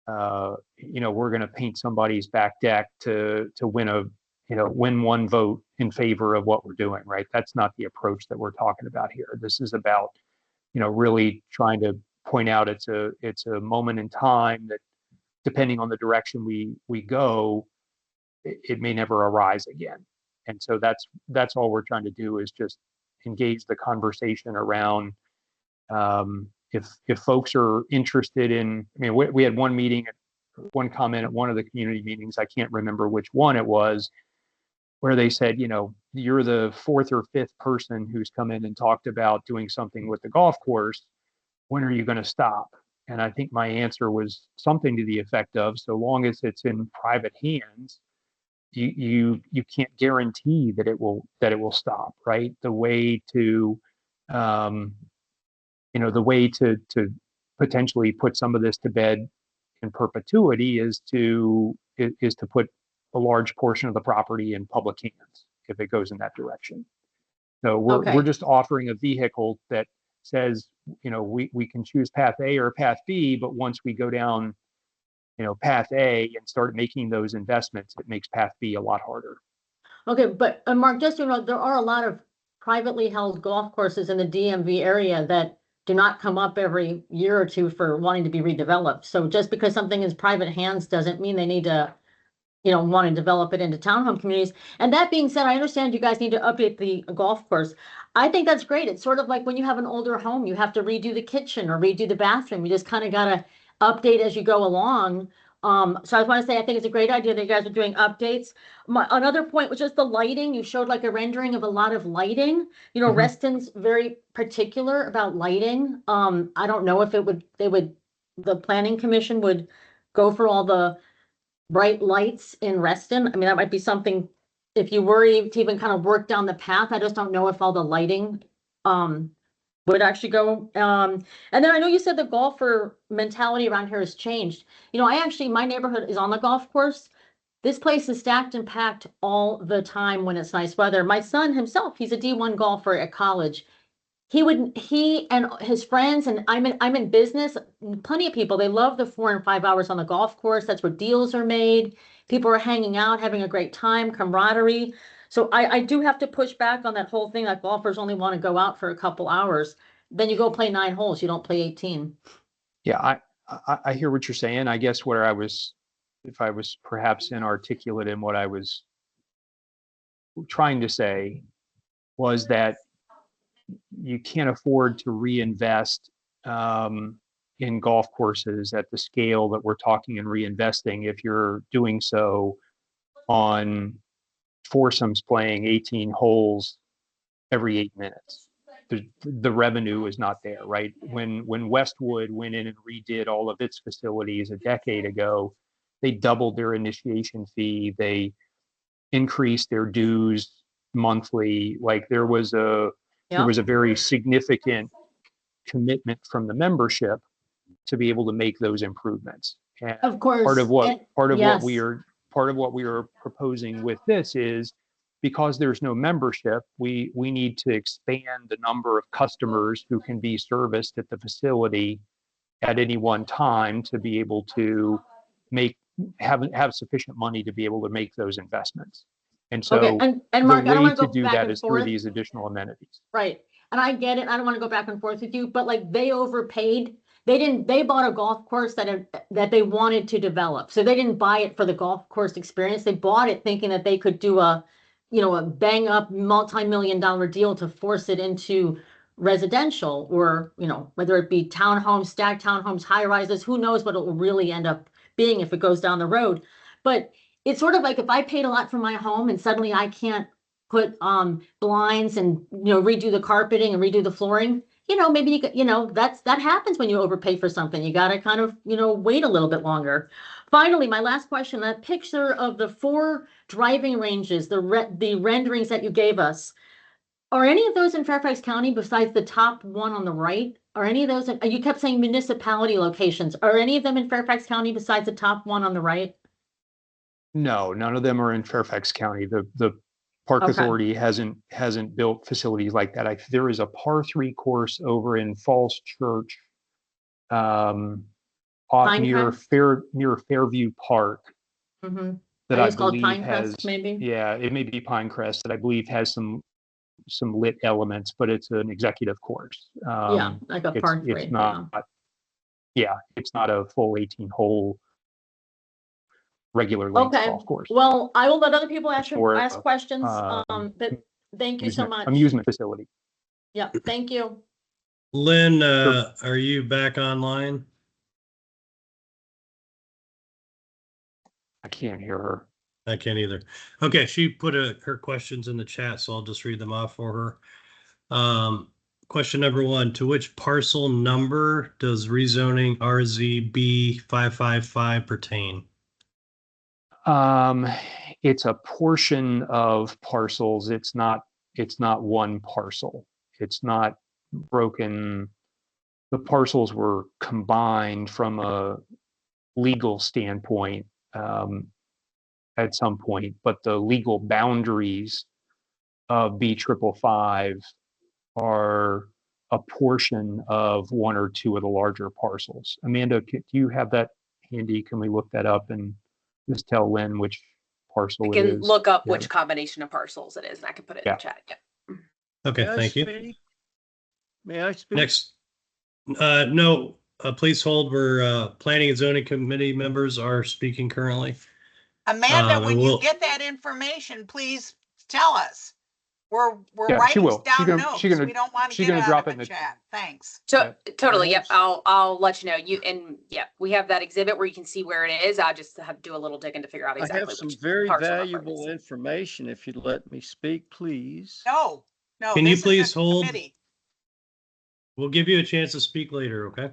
we're going to paint somebody's back deck to win one vote in favor of what we're doing, right? That's not the approach that we're talking about here. This is about, really trying to point out it's a moment in time that, depending on the direction we go, it may never arise again. And so that's all we're trying to do, is just engage the conversation around, if folks are interested in, I mean, we had one comment at one of the community meetings, I can't remember which one it was, where they said, you're the fourth or fifth person who's come in and talked about doing something with the golf course. When are you going to stop? And I think my answer was something to the effect of, so long as it's in private hands, you can't guarantee that it will stop, right? The way to potentially put some of this to bed in perpetuity is to put a large portion of the property in public hands if it goes in that direction. So we're just offering a vehicle that says, we can choose path A or path B, but once we go down, path A and start making those investments, it makes path B a lot harder. Okay, but Mark, just there are a lot of privately held golf courses in the DMV area that do not come up every year or two for wanting to be redeveloped. So just because something is private hands doesn't mean they need to, want to develop it into townhome communities. And that being said, I understand you guys need to update the golf course. I think that's great. It's sort of like when you have an older home, you have to redo the kitchen or redo the bathroom. You just kind of got to update as you go along. So I want to say, I think it's a great idea that you guys are doing updates. Another point was just the lighting. You showed like a rendering of a lot of lighting. Reston's very particular about lighting. I don't know if the planning commission would go for all the bright lights in Reston. I mean, that might be something, if you were to even kind of work down the path. I just don't know if all the lighting would actually go. And then I know you said the golfer mentality around here has changed. My neighborhood is on the golf course. This place is stacked and packed all the time when it's nice weather. My son himself, he's a D1 golfer at college. He and his friends, and I'm in business, plenty of people, they love the 4 and 5 hours on the golf course. That's where deals are made. People are hanging out, having a great time, camaraderie. So I do have to push back on that whole thing that golfers only want to go out for a couple hours. then you go play 9 holes. You don't play 18. Yeah, I hear what you're saying. I guess where I was, if I was perhaps inarticulate in what I was trying to say, was that you can't afford to reinvest in golf courses at the scale that we're talking and reinvesting if you're doing so on foursomes playing 18 holes every 8 minutes. The revenue is not there, right? When Westwood went in and redid all of its facilities a decade ago, they doubled their initiation fee. They increased their dues monthly. Like there was a very significant commitment from the membership to be able to make those improvements. And Of course. part of what yes. what we are proposing with this is, because there's no membership, we need to expand the number of customers who can be serviced at the facility at any one time to be able to have sufficient money to be able to make those investments. And so Okay, and Mark, I the don't way want to to go do back that and is through forth. these additional amenities. Right. And I get it. I don't want to go back and forth with you, but like they overpaid. They bought a golf course that they wanted to develop. So they didn't buy it for the golf course experience. They bought it thinking that they could do a bang up multi-million-dollar deal to force it into residential, or, whether it be townhomes, stacked townhomes, high rises, who knows what it will really end up being if it goes down the road. But it's sort of like if I paid a lot for my home and suddenly I can't put blinds and redo the carpeting and redo the flooring, maybe that happens when you overpay for something. You got to kind of wait a little bit longer. Finally, my last question: that picture of the 4 driving ranges, the renderings that you gave us, are any of those in Fairfax County besides the top one on the right? Are any of those you kept saying municipality locations, are any of them in Fairfax County besides the top one on the right? No, none of them are in Fairfax County. The Park Okay. Authority hasn't built facilities like that. There is a par 3 course over in Falls Church, near Fairview Park, Mm-hmm. that I I just called believe Pinecrest, has, maybe. yeah, it may be Pinecrest, that I believe has some lit elements, but it's an executive course. Yeah, like a par 3. It's not, it's not a full 18-hole regular length Okay, golf course. well, I will let other people It's more ask of questions, a, but thank you so much. amusement facility. Yeah, thank you. Lynn, Sure. are you back online? I can't hear her. I can't either. Okay, she put her questions in the chat, so I'll just read them off for her. Question number 1: to which parcel number does rezoning RZB 555 pertain? It's a portion of parcels. It's not one parcel. It's not broken. The parcels were combined from a legal standpoint at some point, but the legal boundaries of B555 are a portion of 1 or 2 of the larger parcels. Amanda, do you have that handy? Can we look that up and just tell Lynn which parcel I it can is? look up Yeah. which combination of parcels it is, and I can put it in Yeah. the chat. Yeah. Okay, May I thank you. speak? May I speak? Next, no, please hold. We're planning and zoning committee members are speaking currently. Amanda, and when we'll- you get that information, please tell us. We're Yeah, she writing will. down She's gonna- notes. she's gonna- We don't want to she's get gonna out drop of it in the the- chat. Thanks. Totally. Yeah. Yep. I'll let you know. We have that exhibit where you can see where it is. I'll just have to do a little digging to figure out I exactly have some which very parcel number it valuable is. information if you'd let me speak, please. No. Can you this please isn't hold? committee. We'll give you a chance to speak later, okay?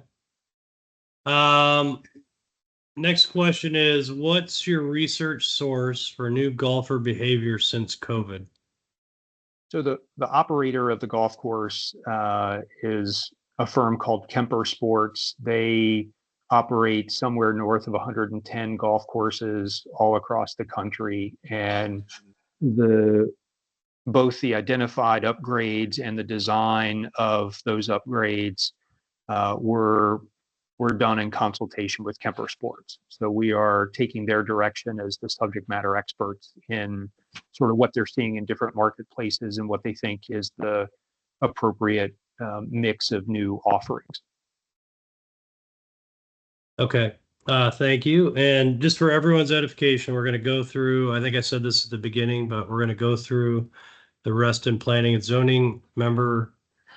Next question is, what's your research source for new golfer behavior since COVID? So the operator of the golf course is a firm called Kemper Sports. They operate somewhere north of 110 golf courses all across the country, and both the identified upgrades and the design of those upgrades were done in consultation with Kemper Sports. So we are taking their direction as the subject matter experts in sort of what they're seeing in different marketplaces and what they think is the appropriate mix of new offerings. Okay. Thank you. And just for everyone's edification, we're going to go through, I think I said this at the beginning, but we're going to go through the Reston Planning and Zoning member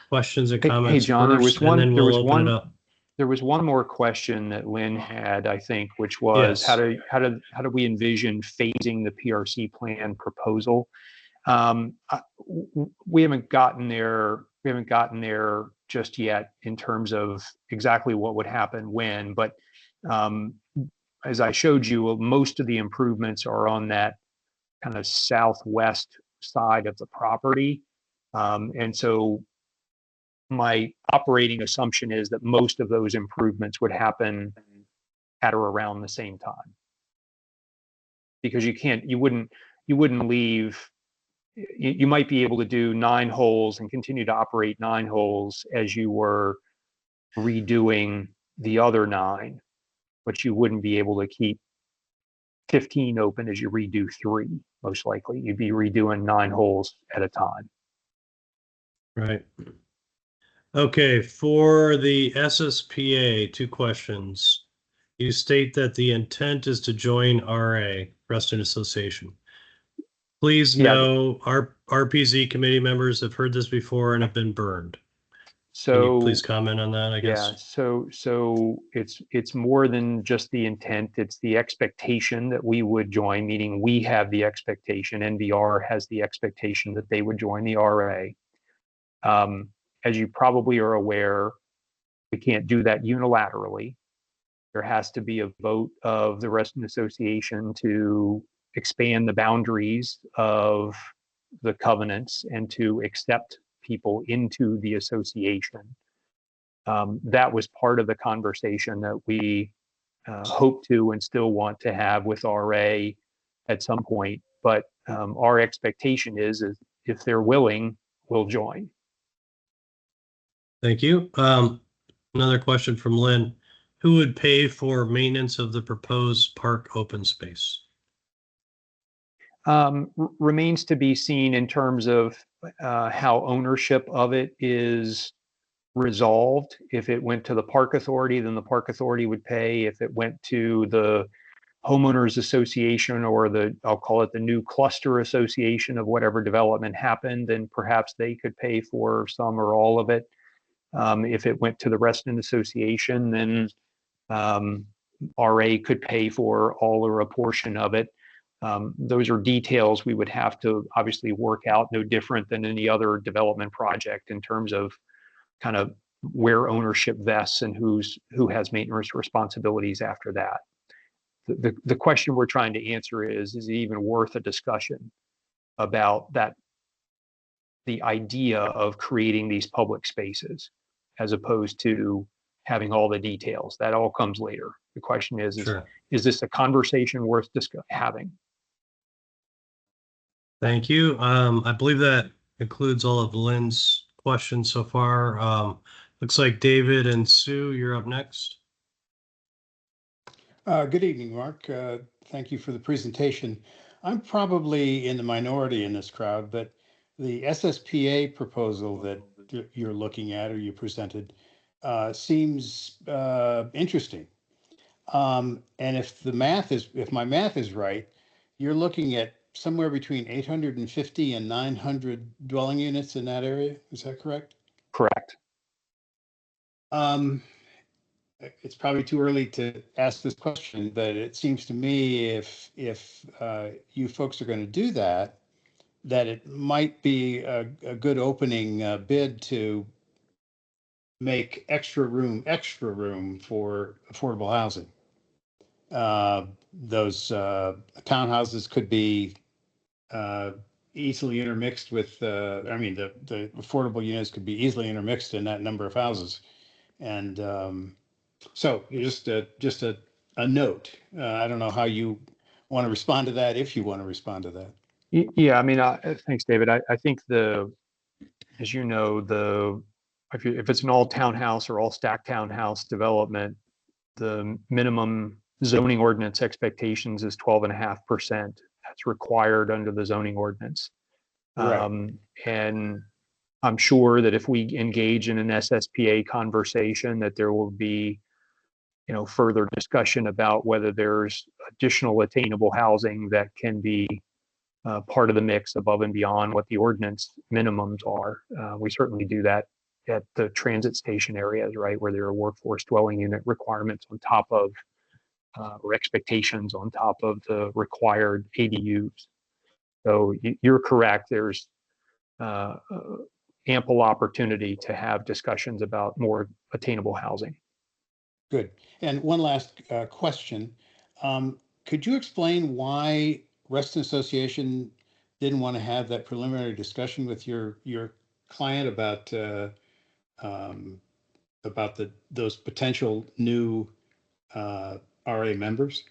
questions and Hey, comments John, first, and then we'll open it up. There was one more question that Lynn had, I think, which was Yes. how do we envision phasing the PRC plan proposal? We haven't gotten there. We haven't gotten there just yet in terms of exactly what would happen when. But as I showed you, most of the improvements are on that kind of southwest side of the property, and so my operating assumption is that most of those improvements would happen at or around the same time, because you wouldn't leave. You might be able to do 9 holes and continue to operate 9 holes as you were redoing the other 9, but you wouldn't be able to keep 15 open as you redo 3. Most likely, you'd be redoing 9 holes at a time. Right. Okay, for the SSPA, 2 questions. You state that the intent is to join RA, Reston Association. Please know our RPZ committee members have heard this before and have been burned. So can you please comment on that, I guess? Yeah, so it's more than just the intent, it's the expectation that we would join, meaning we have the expectation, NVR has the expectation that they would join the RA. As you probably are aware, we can't do that unilaterally. There has to be a vote of the Reston Association to expand the boundaries of the covenants and to accept people into the association. That was part of the conversation that we hope to and still want to have with RA at some point. But our expectation is if they're willing, we'll join. Thank you. Another question from Lynn. Who would pay for maintenance of the proposed park open space? Remains to be seen in terms of how ownership of it is resolved. If it went to the park authority, then the park authority would pay. If it went to the homeowners association or I'll call it the new cluster association of whatever development happened, then perhaps they could pay for some or all of it. If it went to the Reston Association, then RA could pay for all or a portion of it. Those are details we would have to obviously work out, no different than any other development project in terms of kind of where ownership vests and who has maintenance responsibilities after that. The question we're trying to answer is it even worth a discussion about that, the idea of creating these public spaces as opposed to having all the details? That all comes later. The question is, Sure. Is this a conversation worth having? Thank you. I believe that concludes all of Lynn's questions so far. Looks like David and Sue, you're up next. Good evening, Mark. Thank you for the presentation. I'm probably in the minority in this crowd, but the SSPA proposal that you're looking at or you presented seems interesting. And if my math is right, you're looking at somewhere between 850 and 900 dwelling units in that area. Is that correct? Correct. It's probably too early to ask this question, but it seems to me if you folks are going to do that, that it might be a good opening bid to make extra room for affordable housing. Those townhouses could be easily intermixed with, the affordable units could be easily intermixed in that number of houses. And so just a note. I don't know how you want to respond to that, if you want to respond to that. Yeah, I mean, thanks, David. I think as you know, if it's an all townhouse or all stacked townhouse development, the minimum zoning ordinance expectations is 12.5%. That's required under the zoning ordinance. Right. And I'm sure that if we engage in an SSPA conversation, that there will be, further discussion about whether there's additional attainable housing that can be part of the mix above and beyond what the ordinance minimums are. We certainly do that at the transit station areas, right, where there are workforce dwelling unit requirements on top of, or expectations on top of the required ADUs. So you're correct. There's ample opportunity to have discussions about more attainable housing. Good. And one last question. Could you explain why Reston Association didn't want to have that preliminary discussion with your client about those potential new RA members?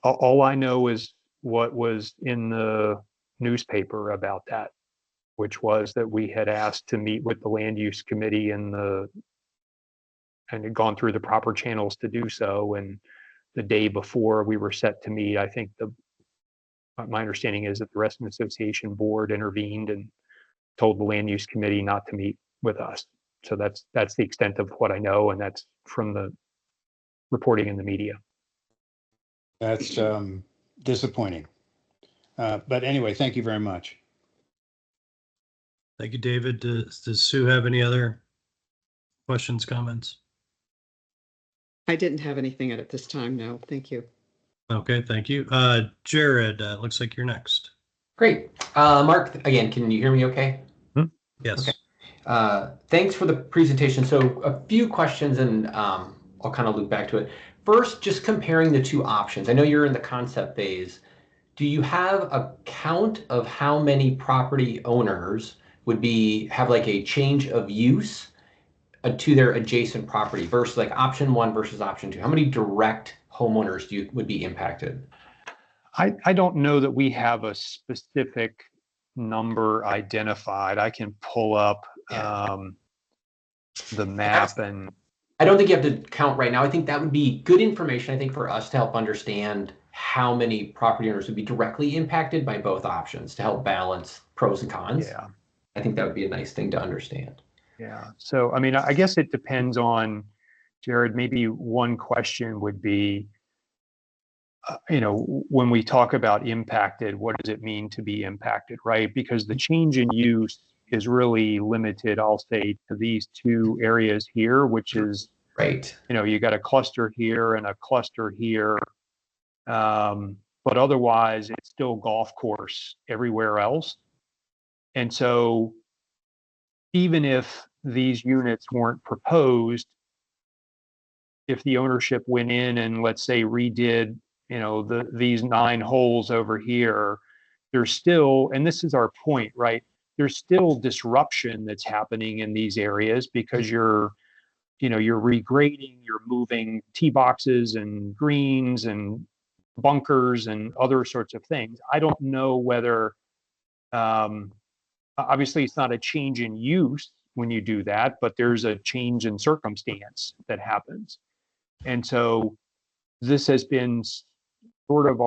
All I know is what was in the newspaper about that, which was that we had asked to meet with the land use committee and had gone through the proper channels to do so. And the day before we were set to meet, I think my understanding is that the Reston Association board intervened and told the land use committee not to meet with us. So that's the extent of what I know, and that's from the reporting in the media. That's disappointing. But anyway, thank you very much. Thank you, David. Does Sue have any other questions, comments? I didn't have anything at this time. No, thank you. Okay, thank you. Jared, looks like you're next. Great. Mark, again, can you hear me okay? Yes. Okay. Thanks for the presentation. So a few questions, and I'll kind of loop back to it. First, just comparing the two options. I know you're in the concept phase. Do you have a count of how many property owners would have like a change of use to their adjacent property versus like option 1 versus option 2? How many direct homeowners would be impacted? I don't know that we have a specific number identified. I can pull up the map, and I don't think you have to count right now. I think that would be good information, I think, for us to help understand how many property owners would be directly impacted by both options to help balance pros and cons. Yeah. I think that would be a nice thing to understand. Yeah. So, I mean, I guess it depends on, Jared, maybe one question would be, when we talk about impacted, what does it mean to be impacted, right? Because the change in use is really limited, I'll say, to these two areas here, which is, right. You got a cluster here and a cluster here. But otherwise, it's still golf course everywhere else. And so even if these units weren't proposed, if the ownership went in and, let's say, redid, these 9 holes over here, there's still, and this is our point, right? There's still disruption that's happening in these areas because you're regrading, you're moving tee boxes and greens and bunkers and other sorts of things. I don't know whether, obviously it's not a change in use when you do that, but there's a change in circumstance that happens. And so this has been sort of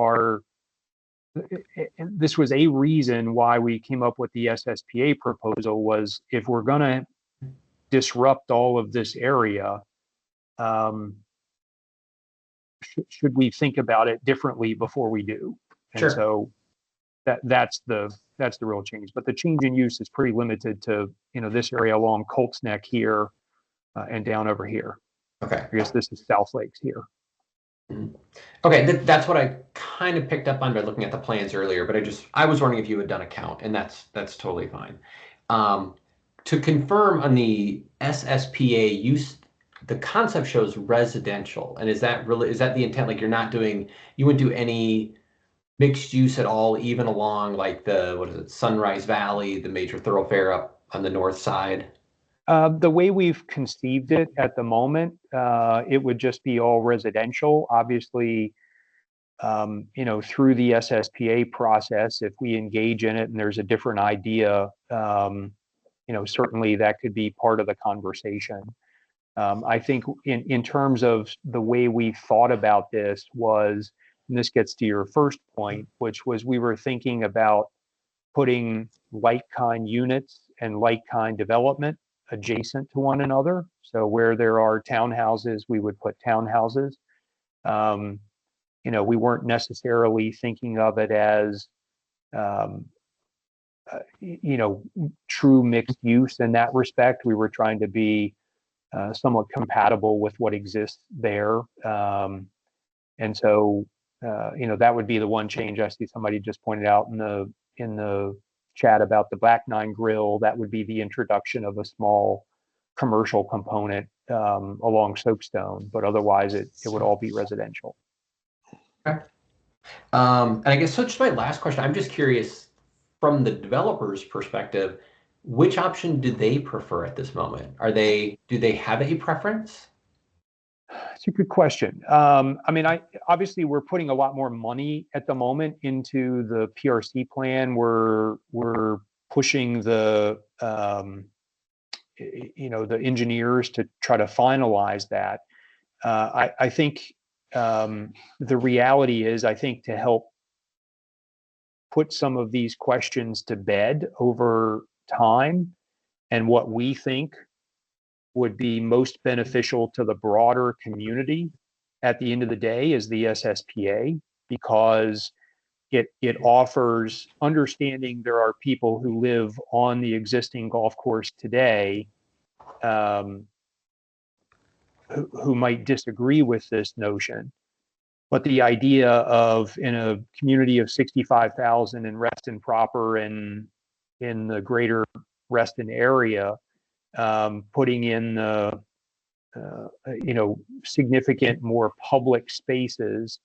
this was a reason why we came up with the SSPA proposal, was if we're going to disrupt all of this area, should we think about it differently before we do? And sure. So that's the real change. But the change in use is pretty limited to, this area along Colts Neck here and down over here. Okay. I guess this is South Lakes here. Okay, that's what I kind of picked up on by looking at the plans earlier, but I was wondering if you had done a count, and that's totally fine. To confirm on the SSPA use, the concept shows residential, and is that the intent? Like you wouldn't do any mixed use at all, even along like Sunrise Valley, the major thoroughfare up on the north side? The way we've conceived it at the moment, it would just be all residential. Obviously, through the SSPA process, if we engage in it and there's a different idea, certainly that could be part of the conversation. I think in terms of the way we thought about this was, and this gets to your first point, which was we were thinking about putting like-kind units and like-kind development adjacent to one another. So where there are townhouses, we would put townhouses. We weren't necessarily thinking of it as, true mixed use in that respect. We were trying to be somewhat compatible with what exists there. And so, that would be the one change. I see somebody just pointed out in the chat about the Black 9 grill. That would be the introduction of a small commercial component along Soapstone, but otherwise it would all be residential. Okay. And I guess so just my last question, I'm just curious from the developer's perspective, which option do they prefer at this moment? Do they have a preference? It's a good question. Obviously we're putting a lot more money at the moment into the PRC plan. We're pushing the engineers to try to finalize that. I think the reality is, I think to help put some of these questions to bed over time, and what we think would be most beneficial to the broader community at the end of the day is the SSPA, because it offers understanding there are people who live on the existing golf course today who might disagree with this notion. But the idea of, in a community of 65,000 in Reston proper and in the greater Reston area, putting in significant more public spaces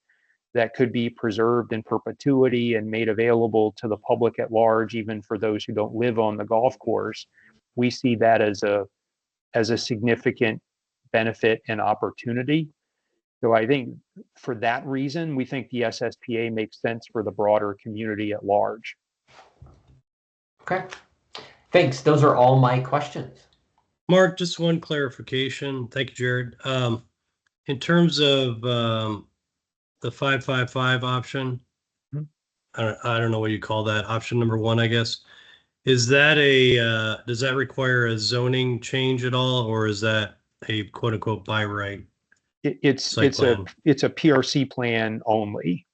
that could be preserved in perpetuity and made available to the public at large, even for those who don't live on the golf course, we see that as a significant benefit and opportunity. So I think for that reason, we think the SSPA makes sense for the broader community at large. Okay, thanks. Those are all my questions. Mark, just one clarification. Thank you, Jared. In terms of the 555 option, I don't know what you call that. Option number 1, I guess. Is that does that require a zoning change at all, or is that a quote unquote by right? It's a PRC plan only.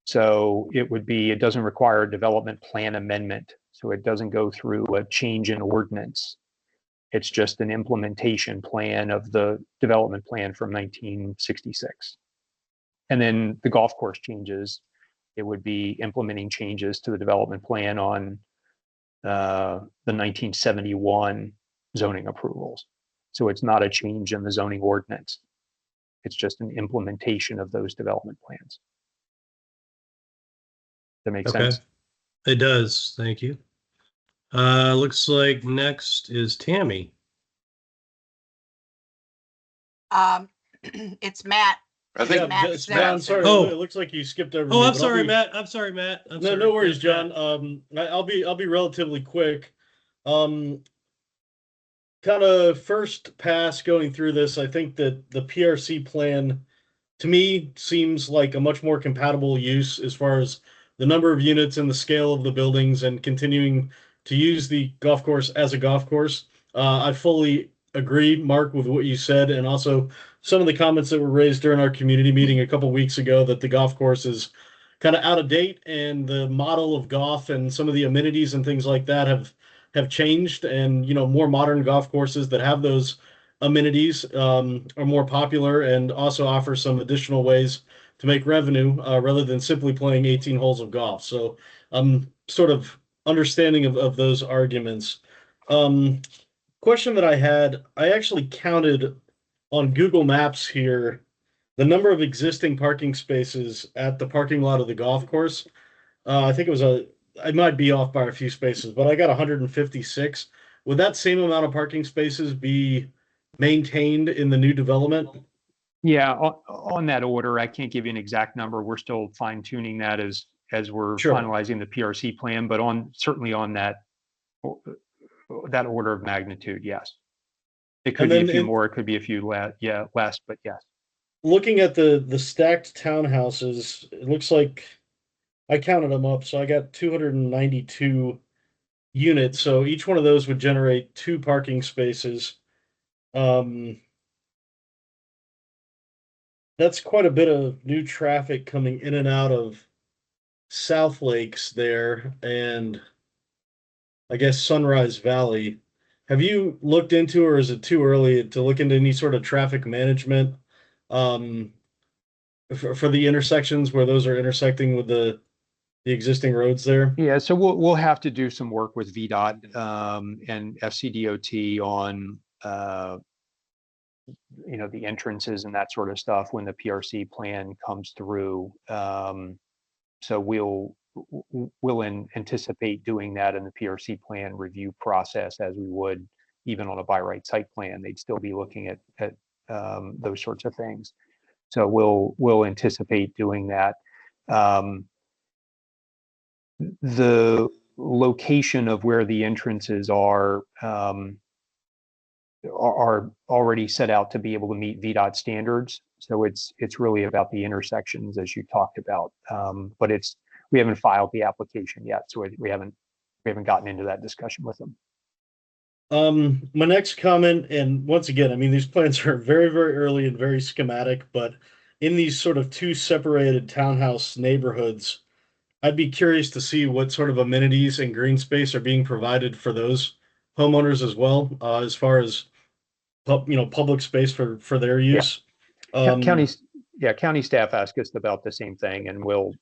So it doesn't require a development plan amendment. So it doesn't go through a change in ordinance. It's just an implementation plan of the development plan from 1966. And then the golf course changes. It would be implementing changes to the development plan on the 1971 zoning approvals. So it's not a change in the zoning ordinance. It's just an implementation of those development plans. That makes sense? It does. Thank you. Looks like next is Tammy. It's Matt. I think Matt John, sorry, Oh. it looks like you skipped over Oh, me. I'm but sorry, Matt. I'm sorry, Matt. No worries, John. I'll be relatively quick. Kind of first pass going through this, I think that the PRC plan to me seems like a much more compatible use as far as the number of units and the scale of the buildings and continuing to use the golf course as a golf course. I fully agree, Mark, with what you said, and also some of the comments that were raised during our community meeting a couple weeks ago that the golf course is kind of out of date and the model of golf and some of the amenities and things like that have changed, and more modern golf courses that have those amenities are more popular and also offer some additional ways to make revenue rather than simply playing 18 holes of golf. So I'm sort of understanding of those arguments. Question that I had, I actually counted on Google Maps here the number of existing parking spaces at the parking lot of the golf course. I think I might be off by a few spaces, but I got 156. Would that same amount of parking spaces be maintained in the new development? Yeah, on that order, I can't give you an exact number. We're still fine tuning that as we're finalizing the PRC plan, but certainly on that order of magnitude, yes. It could be a few more, it could be a few less, but yes. Looking at the stacked townhouses, it looks like I counted them up, so I got 292 unit. So each one of those would generate 2 parking spaces. That's quite a bit of new traffic coming in and out of South Lakes there, and I guess Sunrise Valley. Have you looked into, or is it too early to look into any sort of traffic management um, for the intersections where those are intersecting with the existing roads there? Yeah, so we'll have to do some work with VDOT and FCDOT on the entrances and that sort of stuff when the PRC plan comes through. So we'll anticipate doing that in the PRC plan review process as we would even on a by right site plan. They'd still be looking at those sorts of things. So we'll anticipate doing that. The location of where the entrances are already set out to be able to meet VDOT standards. So it's really about the intersections as you talked about. But we haven't filed the application yet, so we haven't gotten into that discussion with them. My next comment, and once again, I mean, these plans are very, very early and very schematic, but in these sort of 2 separated townhouse neighborhoods, I'd be curious to see what sort of amenities and green space are being provided for those homeowners as well, as far as public space for their use. County staff asked us about the same thing, and we'll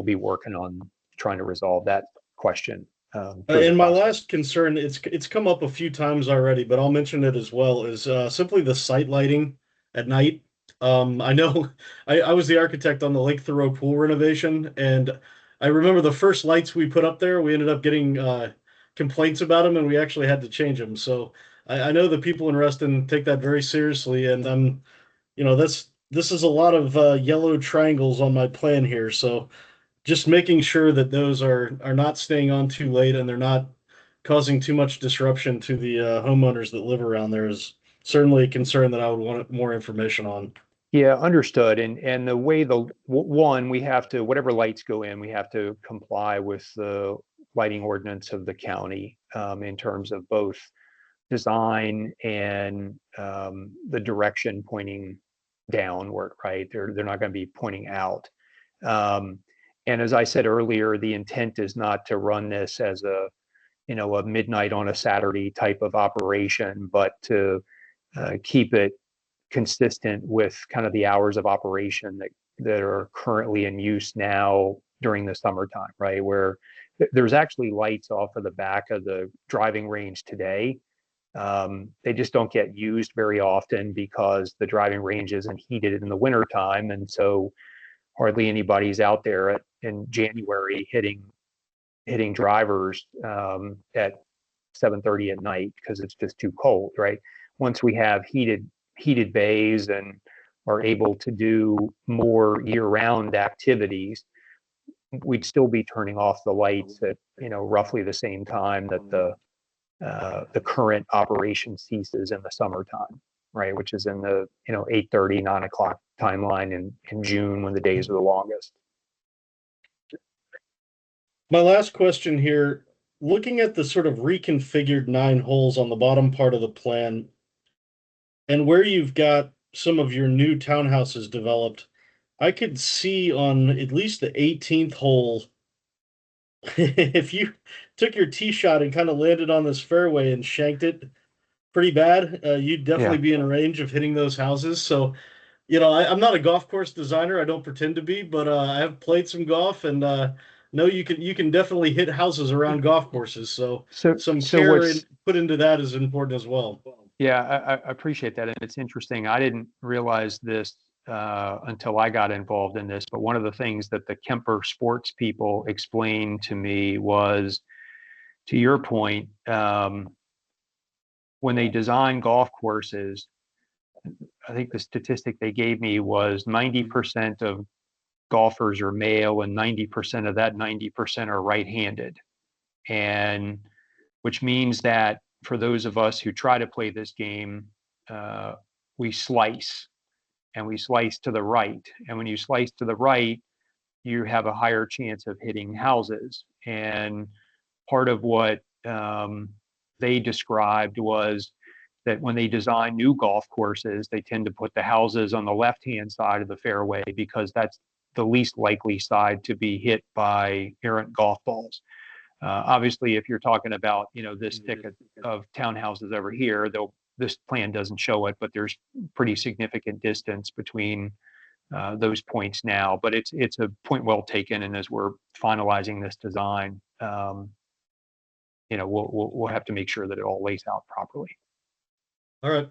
be working on trying to resolve that question. And my last concern, it's come up a few times already, but I'll mention it as well, is simply the site lighting at night. I know I was the architect on the Lake Thoreau pool renovation, and I remember the first lights we put up there, we ended up getting complaints about them, and we actually had to change them. So I know the people in Reston take that very seriously, and this is a lot of yellow triangles on my plan here. So just making sure that those are not staying on too late and they're not causing too much disruption to the homeowners that live around there is certainly a concern that I would want more information on. Yeah, understood. And the way we have to, whatever lights go in, we have to comply with the lighting ordinance of the county in terms of both design and the direction pointing downward, right? They're not going to be pointing out. And as I said earlier, the intent is not to run this as a midnight on a Saturday type of operation, but to keep it consistent with kind of the hours of operation that are currently in use now during the summertime, right? Where there's actually lights off of the back of the driving range today. They just don't get used very often because the driving range isn't heated in the wintertime. And so hardly anybody's out there in January hitting drivers at 7:30 at night because it's just too cold, right? Once we have heated bays and are able to do more year-round activities, we'd still be turning off the lights at roughly the same time that the current operation ceases in the summertime, right? Which is in the 8:30, 9 o'clock timeline in June when the days are the longest. My last question here, looking at the sort of reconfigured 9 holes on the bottom part of the plan, and where you've got some of your new townhouses developed, I could see on at least the 18th hole, if you took your tee shot and kind of landed on this fairway and shanked it pretty bad, you'd definitely be in range of hitting those houses. So, I'm not a golf course designer. I don't pretend to be, but I have played some golf and know you can definitely hit houses around golf courses. So some care put into that is important as well. Yeah, I appreciate that. And it's interesting. I didn't realize this until I got involved in this. But one of the things that the Kemper sports people explained to me was, to your point, when they design golf courses, I think the statistic they gave me was 90% of golfers are male and 90% of that 90% are right-handed. And which means that for those of us who try to play this game, we slice and we slice to the right. And when you slice to the right, you have a higher chance of hitting houses. And part of what they described was that when they design new golf courses, they tend to put the houses on the left-hand side of the fairway because that's the least likely side to be hit by errant golf balls. Obviously, if you're talking about, this thicket of townhouses over here, this plan doesn't show it, but there's pretty significant distance between those points now. But it's a point well taken, and as we're finalizing this design, we'll have to make sure that it all lays out properly. All right.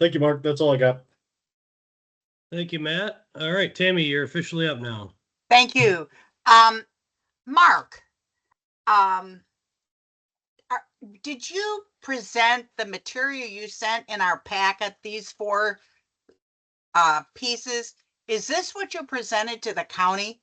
Thank you, Mark. That's all I got. Thank you, Matt. All right, Tammy, you're officially up now. Thank you. Mark, did you present the material you sent in our packet, these 4 pieces? Is this what you presented to the county?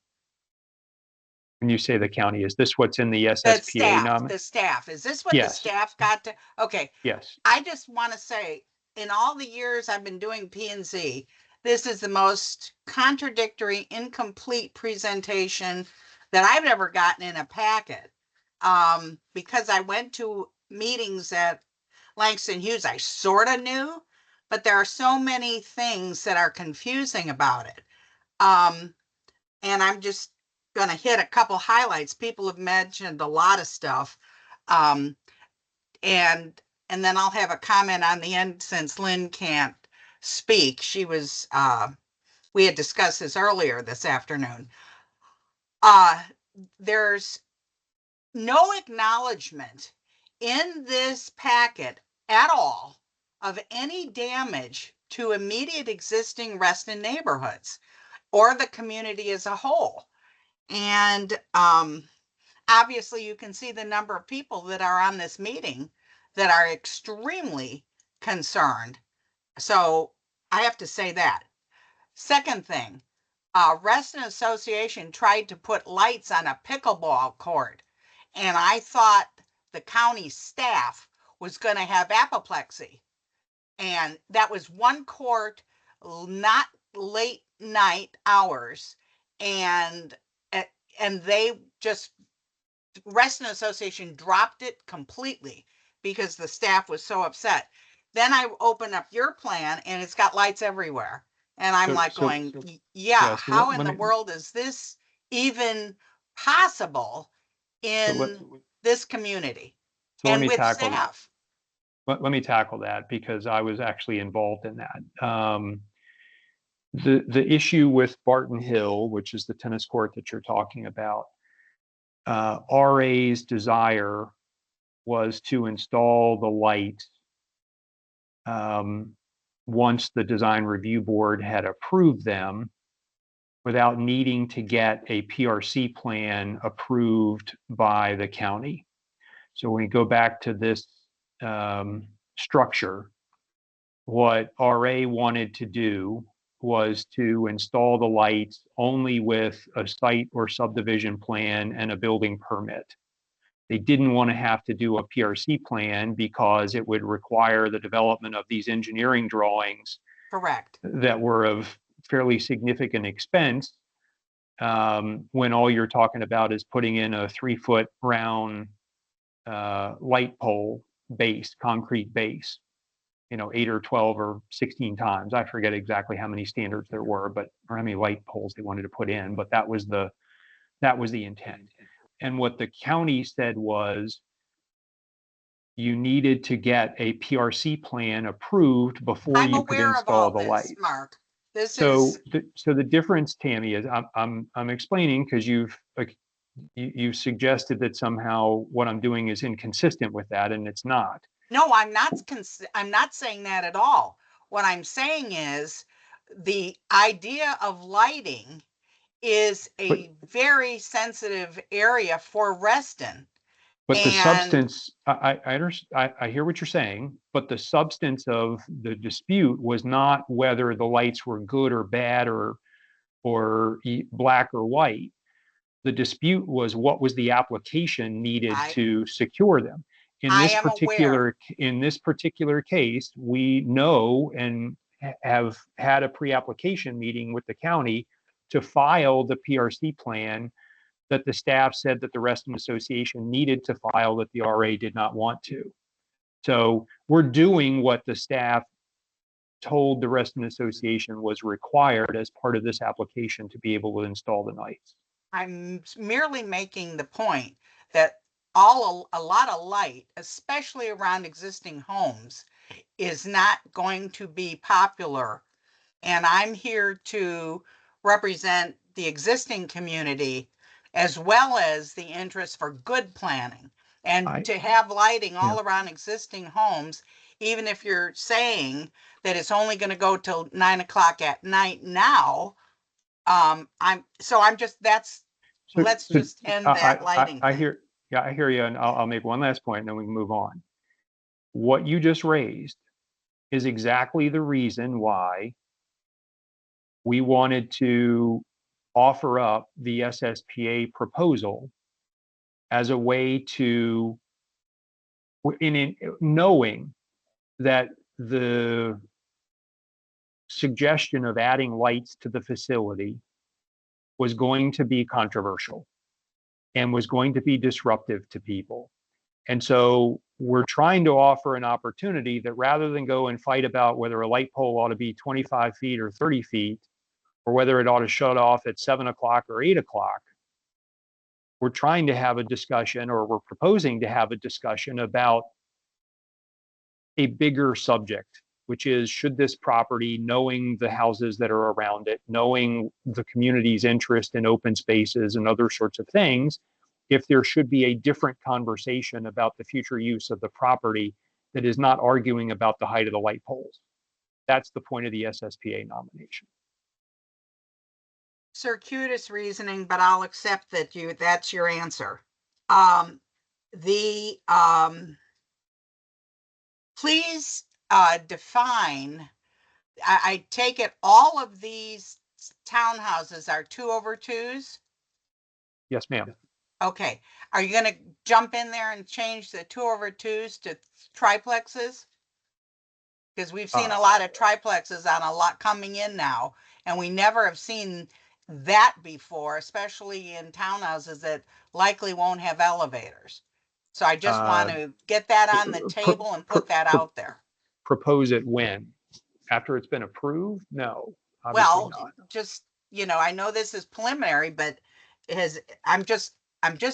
When you say the county, is this what's in the The SSPA staff. Is this what the Yes. staff got to? Okay. Yes. I just want to say, in all the years I've been doing P&Z, this is the most contradictory, incomplete presentation that I've ever gotten in a packet. Because I went to meetings at Langston Hughes, I sort of knew, but there are so many things that are confusing about it. And I'm just going to hit a couple highlights. People have mentioned a lot of stuff. And then I'll have a comment on the end since Lynn can't speak. She was, we had discussed this earlier this afternoon. There's no acknowledgement in this packet at all of any damage to immediate existing Reston neighborhoods or the community as a whole. And obviously you can see the number of people that are on this meeting that are extremely concerned. So I have to say that. Second thing, Reston Association tried to put lights on a pickleball court, and I thought the county staff was going to have apoplexy. And that was one court, not late night hours, and they just, Reston Association dropped it completely because the staff was so upset. Then I open up your plan and it's got lights everywhere. And I'm how in the world is this even possible in this community and with staff? Let me tackle that because I was actually involved in that. The issue with Barton Hill, which is the tennis court that you're talking about, RA's desire was to install the lights once the design review board had approved them without needing to get a PRC plan approved by the county. So when we go back to this structure, what RA wanted to do was to install the lights only with a site or subdivision plan and a building permit. They didn't want to have to do a PRC plan because it would require the development of these engineering drawings. Correct. That were of fairly significant expense when all you're talking about is putting in a 3-foot round light pole base, concrete base, 8 or 12 or 16 times. I forget exactly how many standards there were, or how many light poles they wanted to put in, but that was the intent. And what the county said was you needed to get a PRC plan approved before you could install the lights. Mark. So the difference, Tammy, is I'm explaining because you've suggested that somehow what I'm doing is inconsistent with that, and it's not. No, I'm not saying that at all. What I'm saying is the idea of lighting is a very sensitive area for Reston. But the substance, I hear what you're saying, but the substance of the dispute was not whether the lights were good or bad or black or white. The dispute was what was the application needed to secure them. In this particular case, we know and have had a pre-application meeting with the county to file the PRC plan that the staff said that the Reston Association needed to file that the RA did not want to. So we're doing what the staff told the Reston Association was required as part of this application to be able to install the lights. I'm merely making the point that a lot of light, especially around existing homes, is not going to be popular. And I'm here to represent the existing community as well as the interest for good planning. And to have lighting all around existing homes, even if you're saying that it's only going to go till 9 o'clock at night now, let's just end that lighting I thing. hear you, and I'll make one last point, and then we can move on. What you just raised is exactly the reason why we wanted to offer up the SSPA proposal as a way to, in knowing that the suggestion of adding lights to the facility was going to be controversial and was going to be disruptive to people. And so we're trying to offer an opportunity that rather than go and fight about whether a light pole ought to be 25 feet or 30 feet, or whether it ought to shut off at 7 o'clock or 8 o'clock, we're trying to have a discussion, or we're proposing to have a discussion about a bigger subject, which is, should this property, knowing the houses that are around it, knowing the community's interest in open spaces and other sorts of things, if there should be a different conversation about the future use of the property that is not arguing about the height of the light poles. That's the point of the SSPA nomination. Circuitous reasoning, but I'll accept that that's your answer. Please define, I take it all of these townhouses are 2/2s? Yes, ma'am. Okay. Are you going to jump in there and change the 2/2s to triplexes? Because we've seen a lot of triplexes on a lot coming in now, and we never have seen that before, especially in townhouses that likely won't have elevators. So I just want to get that on the table and put that out there. Propose it when? After it's been approved? No, obviously Well, not. just, I know this is preliminary, but I'm just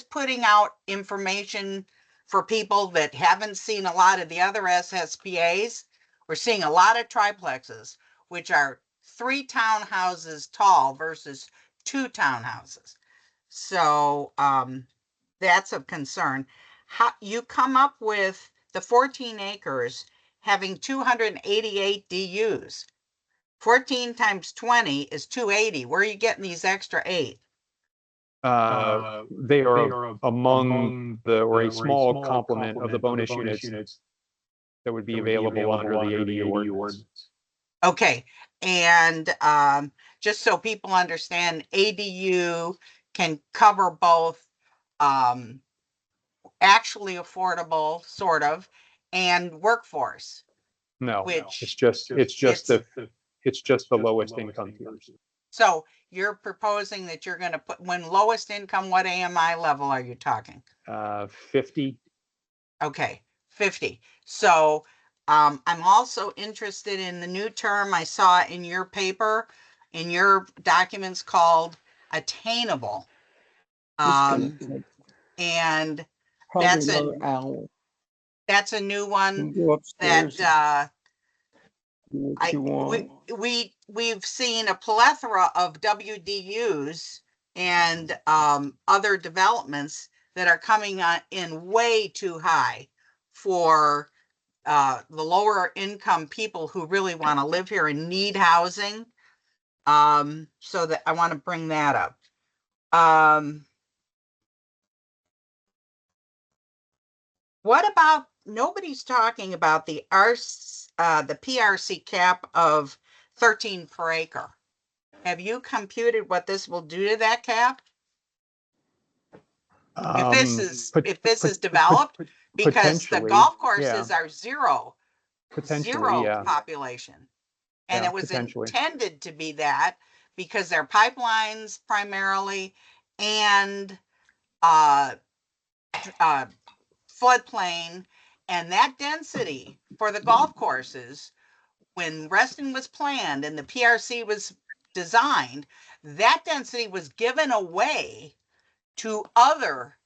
putting out information for people that haven't seen a lot of the other SSPAs. We're seeing a lot of triplexes, which are 3 townhouses tall versus 2 townhouses. So that's of concern. How you come up with the 14 acres having 288 DUs. 14 times 20 is 280. Where are you getting these extra 8? They are among the, or a small complement of the bonus units that would be available under the ADU ordinance. Okay, and just so people understand, ADU can cover both actually affordable, sort of, and workforce. No, which it's just the lowest income tiers. So you're proposing that you're going to put, when lowest income, what AMI level are you talking? 50. Okay, 50. So I'm also interested in the new term I saw in your paper, in your documents, called attainable. And that's a new one that we've seen a plethora of WDUs and other developments that are coming in way too high for the lower income people who really want to live here and need housing. So that I want to bring that up. What about, nobody's talking about the PRC cap of 13 per acre. Have you computed what this will do to that cap? If this is developed, because the golf courses are zero population. And it was intended to be that because they're pipelines primarily, and floodplain, and that density for the golf courses, when Reston was planned and the PRC was designed, that density was given away to other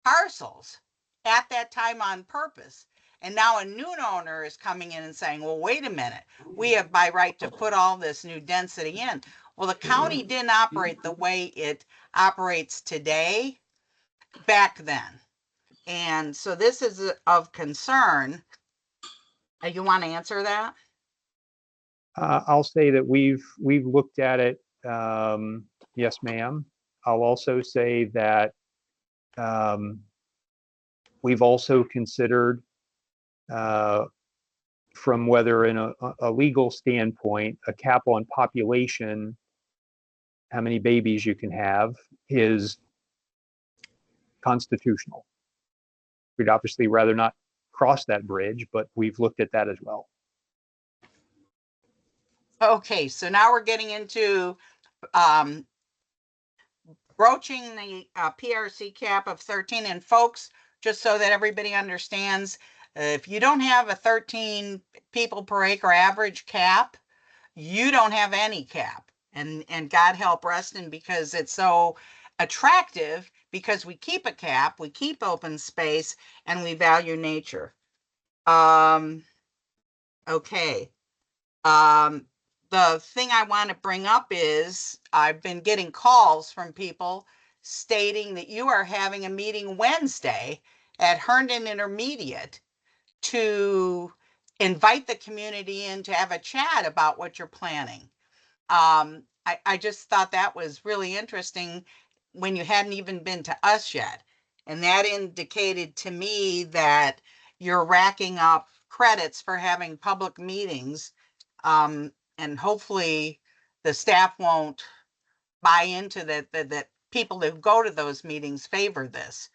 parcels at that time on purpose. And now a new owner is coming in and saying, well, wait a minute, we have by right to put all this new density in. Well, the county didn't operate the way it operates today back then. And so this is of concern. You want to answer that? I'll say that we've looked at it. Yes, ma'am. I'll also say that we've also considered, from whether in a legal standpoint, a cap on population, how many babies you can have, is constitutional. We'd obviously rather not cross that bridge, but we've looked at that as well. Okay, so now we're getting into broaching the PRC cap of 13. And folks, just so that everybody understands, if you don't have a 13 people per acre average cap, you don't have any cap. And God help Reston, because it's so attractive, because we keep a cap, we keep open space, and we value nature. Okay. The thing I want to bring up is I've been getting calls from people stating that you are having a meeting Wednesday at Herndon Intermediate to invite the community in to have a chat about what you're planning. I just thought that was really interesting when you hadn't even been to us yet. And that indicated to me that you're racking up credits for having public meetings. And hopefully the staff won't buy into that people that go to those meetings favor this.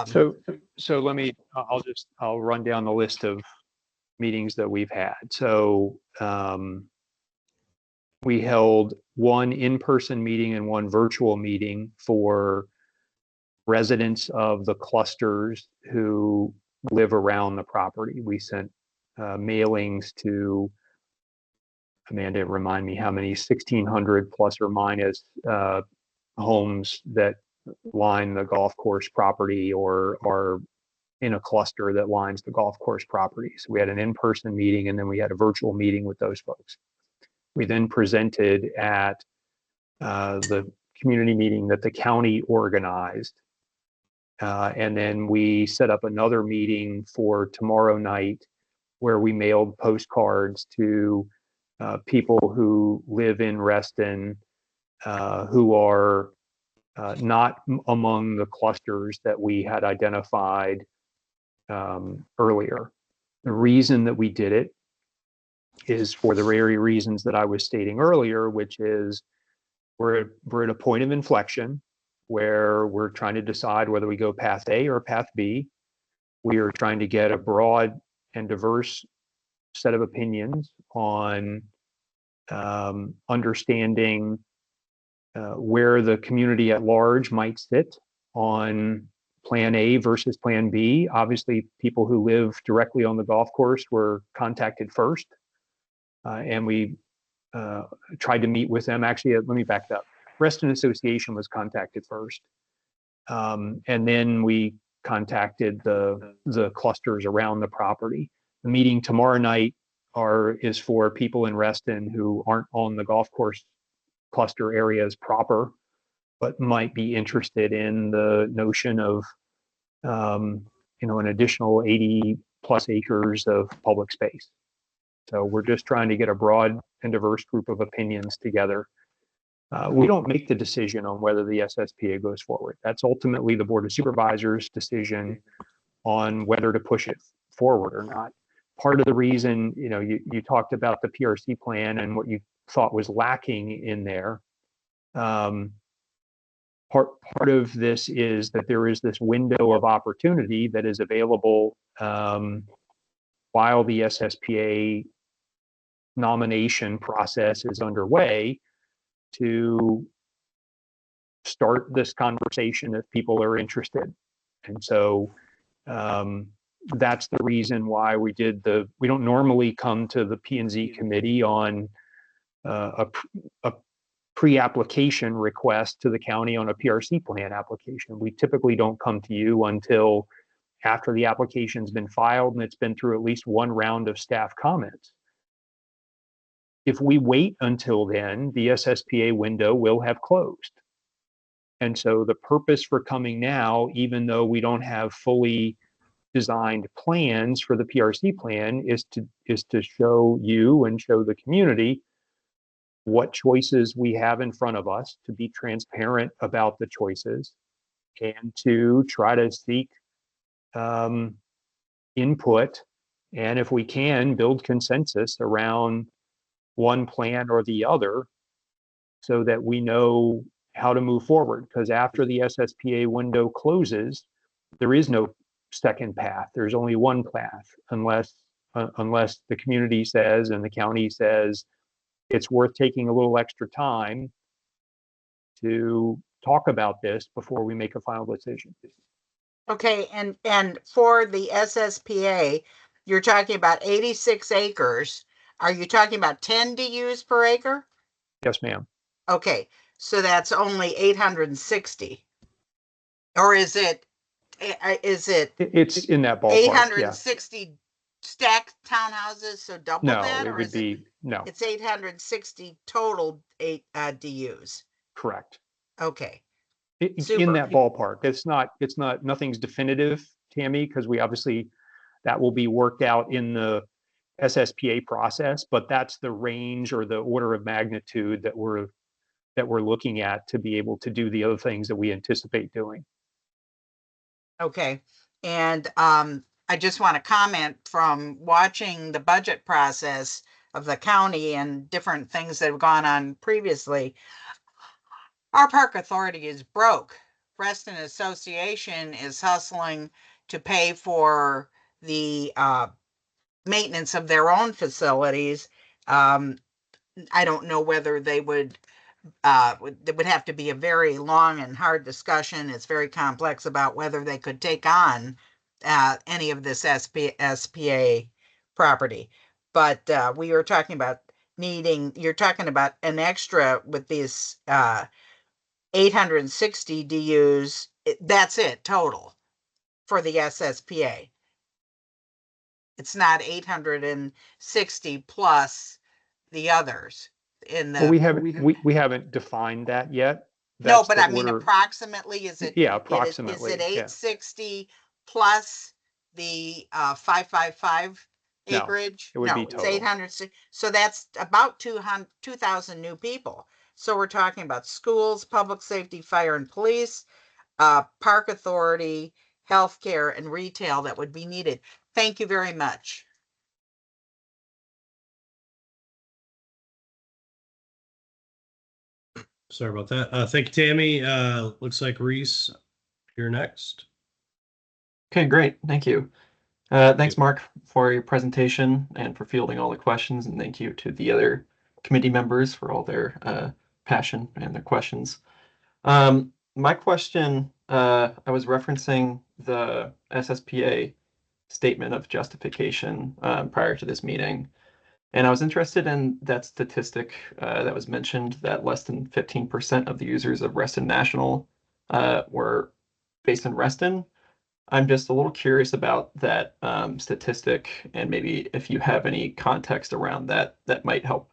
So let me, I'll run down the list of meetings that we've had. So we held one in-person meeting and one virtual meeting for residents of the clusters who live around the property. We sent mailings to, Amanda, remind me how many, 1,600 plus or minus homes that line the golf course property or are in a cluster that lines the golf course property. So we had an in-person meeting and then we had a virtual meeting with those folks. We then presented at the community meeting that the county organized. And then we set up another meeting for tomorrow night where we mailed postcards to people who live in Reston who are not among the clusters that we had identified earlier. The reason that we did it is for the very reasons that I was stating earlier, which is we're at a point of inflection where we're trying to decide whether we go path A or path B. We are trying to get a broad and diverse set of opinions on understanding where the community at large might sit on plan A versus plan B. Obviously, people who live directly on the golf course were contacted first, and we tried to meet with them. Actually, let me back up. Reston Association was contacted first, and then we contacted the clusters around the property. The meeting tomorrow night is for people in Reston who aren't on the golf course cluster areas proper, but might be interested in the notion of an additional 80 plus acres of public space. So we're just trying to get a broad and diverse group of opinions together. We don't make the decision on whether the SSPA goes forward. That's ultimately the Board of Supervisors' decision on whether to push it forward or not. Part of the reason, you talked about the PRC plan and what you thought was lacking in there. Part of this is that there is this window of opportunity that is available while the SSPA nomination process is underway to start this conversation if people are interested. And so that's the reason why we don't normally come to the P&Z committee on a pre-application request to the county on a PRC plan application. We typically don't come to you until after the application's been filed and it's been through at least one round of staff comments. If we wait until then, the SSPA window will have closed. And so the purpose for coming now, even though we don't have fully designed plans for the PRC plan, is to show you and show the community what choices we have in front of us, to be transparent about the choices, and to try to seek input, and if we can, build consensus around one plan or the other so that we know how to move forward. Because after the SSPA window closes, there is no second path. There's only one path, unless the community says and the county says it's worth taking a little extra time to talk about this before we make a final decision. Okay, and for the SSPA, you're talking about 86 acres. Are you talking about 10 DUs per acre? Yes, ma'am. Okay, so that's only 860. Or is it It's in that ballpark, yeah. 860 stacked townhouses, so double No, that? it Or would is be, no, it's 860 total DUs. correct. Okay. In Super. that ballpark. It's not, nothing's definitive, Tammy, because we obviously, that will be worked out in the SSPA process, but that's the range or the order of magnitude that we're looking at to be able to do the other things that we anticipate doing. Okay. And I just want to comment from watching the budget process of the county and different things that have gone on previously. Our park authority is broke. Reston Association is hustling to pay for the maintenance of their own facilities. I don't know whether they would it would have to be a very long and hard discussion. It's very complex about whether they could take on any of this SPA property. But we were talking about you're talking about an extra with these 860 DUs. That's it total for the SSPA. It's not 860 plus the others in the. Well, we haven't defined that yet. No, but I mean, approximately, is it? Yeah, Is approximately. it 860 plus the 555 No, acreage? it would be It's total. 800. So that's about 2,000 new people. So we're talking about schools, public safety, fire and police, park authority, healthcare, and retail that would be needed. Thank you very much. Sorry about that. Thank you, Tammy. Looks like Reese, you're next. Okay, great. Thank you. Thanks, Mark, for your presentation and for fielding all the questions. And thank you to the other committee members for all their passion and their questions. My question, I was referencing the SSPA statement of justification prior to this meeting. And I was interested in that statistic that was mentioned that less than 15% of the users of Reston National were based in Reston. I'm just a little curious about that statistic, and maybe if you have any context around that that might help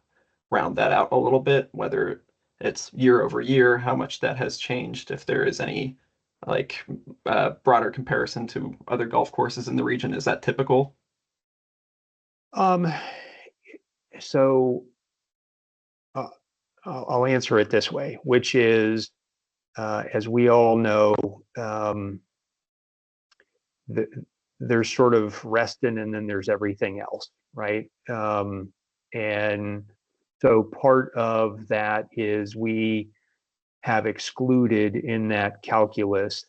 round that out a little bit, whether it's year over year, how much that has changed, if there is any like broader comparison to other golf courses in the region. Is that typical? So I'll answer it this way, which is, as we all know, there's sort of Reston and then there's everything else, right? And so part of that is we have excluded in that calculus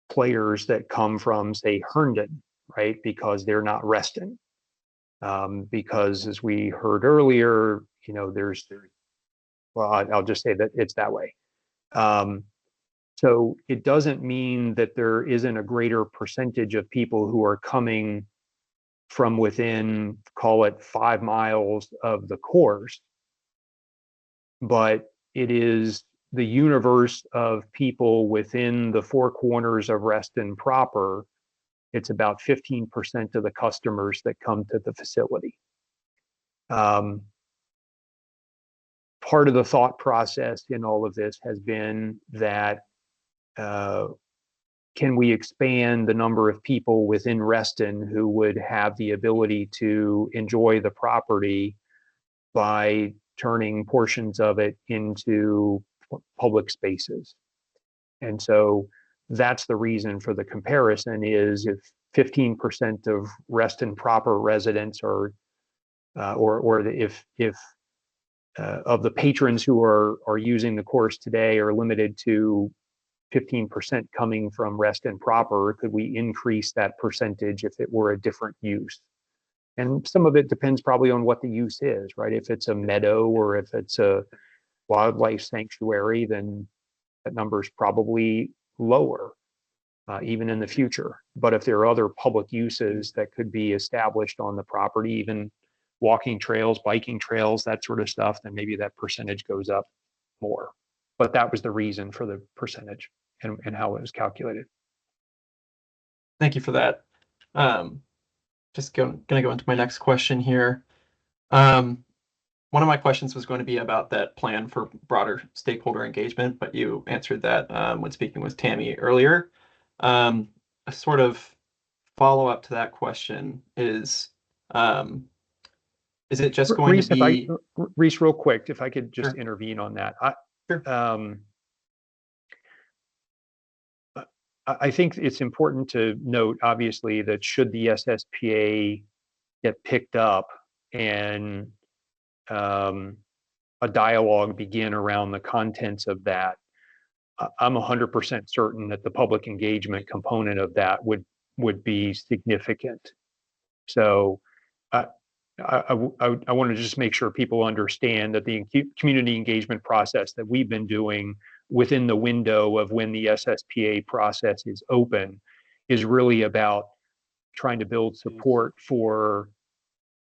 players that come from, say, Herndon, right? Because they're not Reston. Because as we heard earlier, you know, well, I'll just say that it's that way. So it doesn't mean that there isn't a greater percentage of people who are coming from within, call it 5 miles of the course, but it is the universe of people within the four corners of Reston proper. It's about 15% of the customers that come to the facility. Part of the thought process in all of this has been that can we expand the number of people within Reston who would have the ability to enjoy the property by turning portions of it into public spaces? And so that's the reason for the comparison is if 15% of Reston proper residents are, if of the patrons who are using the course today are limited to 15% coming from Reston proper, could we increase that percentage if it were a different use? And some of it depends probably on what the use is, right? If it's a meadow or if it's a wildlife sanctuary, then that number is probably lower, even in the future. But if there are other public uses that could be established on the property, even walking trails, biking trails, that sort of stuff, then maybe that percentage goes up more. But that was the reason for the percentage and how it was calculated. Thank you for that. Just gonna go into my next question here. One of my questions was going to be about that plan for broader stakeholder engagement, but you answered that when speaking with Tammy earlier. A sort of follow-up to that question is it just going Reese, to be... Reese, real quick, if I could just Sure. intervene on that. Sure. I think it's important to note, obviously, that should the SSPA get picked up and a dialogue begin around the contents of that, I'm 100% certain that the public engagement component of that would be significant. So I want to just make sure people understand that the community engagement process that we've been doing within the window of when the SSPA process is open is really about trying to build support for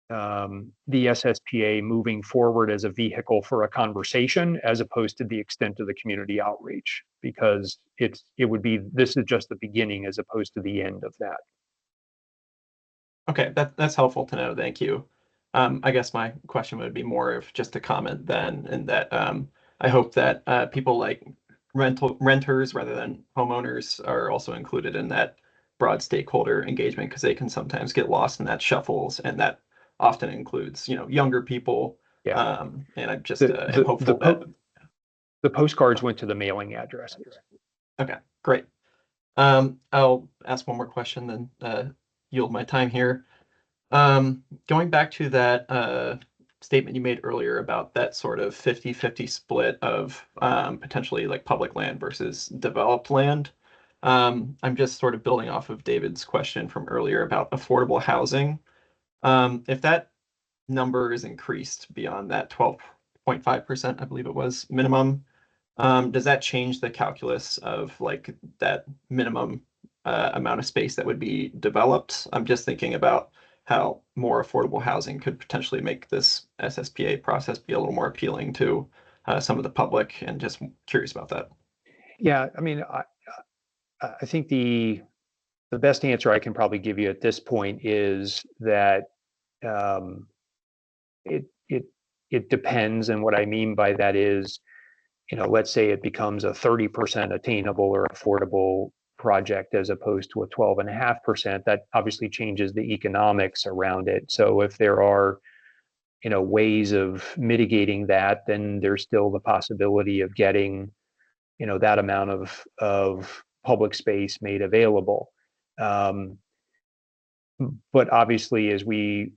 the SSPA moving forward as a vehicle for a conversation, as opposed to the extent of the community outreach, because this is just the beginning as opposed to the end of that. Okay, that's helpful to know. Thank you. I guess my question would be more of just a comment then, and that I hope that people like renters rather than homeowners are also included in that broad stakeholder engagement, because they can sometimes get lost in that shuffles, and that often includes, younger people. Yeah. And I'm just am hopeful that the postcards went to the mailing addresses. Okay, great. I'll ask one more question, then yield my time here. Going back to that statement you made earlier about that sort of 50-50 split of potentially like public land versus developed land. I'm just sort of building off of David's question from earlier about affordable housing. If that number is increased beyond that 12.5%, I believe it was, minimum, does that change the calculus of like that minimum amount of space that would be developed? I'm just thinking about how more affordable housing could potentially make this SSPA process be a little more appealing to some of the public, and just curious about that. Yeah, I mean, I think the best answer I can probably give you at this point is that it depends, and what I mean by that is, let's say it becomes a 30% attainable or affordable project as opposed to a 12.5%, that obviously changes the economics around it. So if there are, ways of mitigating that, then there's still the possibility of getting, that amount of public space made available. But obviously, as we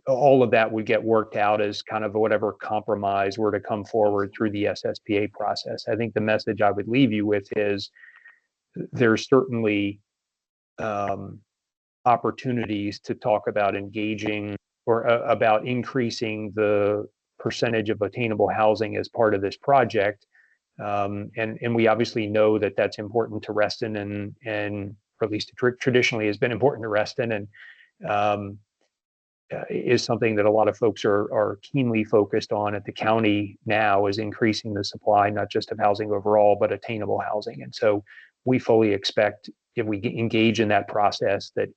all of that would get worked out as kind of whatever compromise were to come forward through the SSPA process. I think the message I would leave you with is there's certainly opportunities to talk about engaging or about increasing the percentage of attainable housing as part of this project. And we obviously know that that's important to Reston, and or at least traditionally has been important to Reston, and is something that a lot of folks are keenly focused on at the county now, is increasing the supply, not just of housing overall, but attainable housing. And so we fully expect, if we engage in that process, that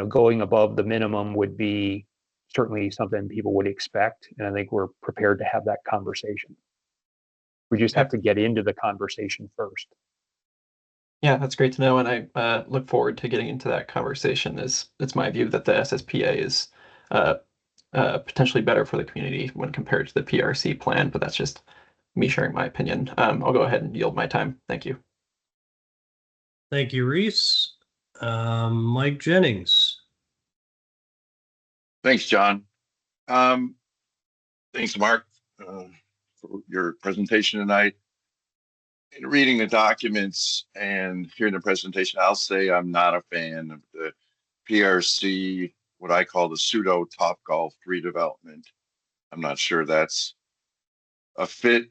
going above the minimum would be certainly something people would expect. And I think we're prepared to have that conversation. We just have to get into the conversation first. Yeah, that's great to know, and I look forward to getting into that conversation. It's my view that the SSPA is potentially better for the community when compared to the PRC plan, but that's just me sharing my opinion. I'll go ahead and yield my time. Thank you. Thank you, Reese. Mike Jennings. Thanks, John. Thanks, Mark, for your presentation tonight. In reading the documents and hearing the presentation, I'll say I'm not a fan of the PRC, what I call the pseudo Topgolf redevelopment. I'm not sure that's a fit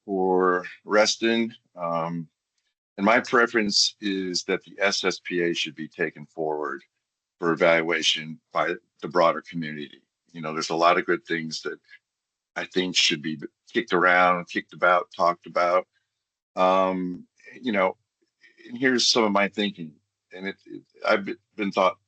for Reston. And my preference is that the SSPA should be taken forward for evaluation by the broader community. There's a lot of good things that I think should be kicked around, kicked about, talked about. And here's some of my thinking, and I've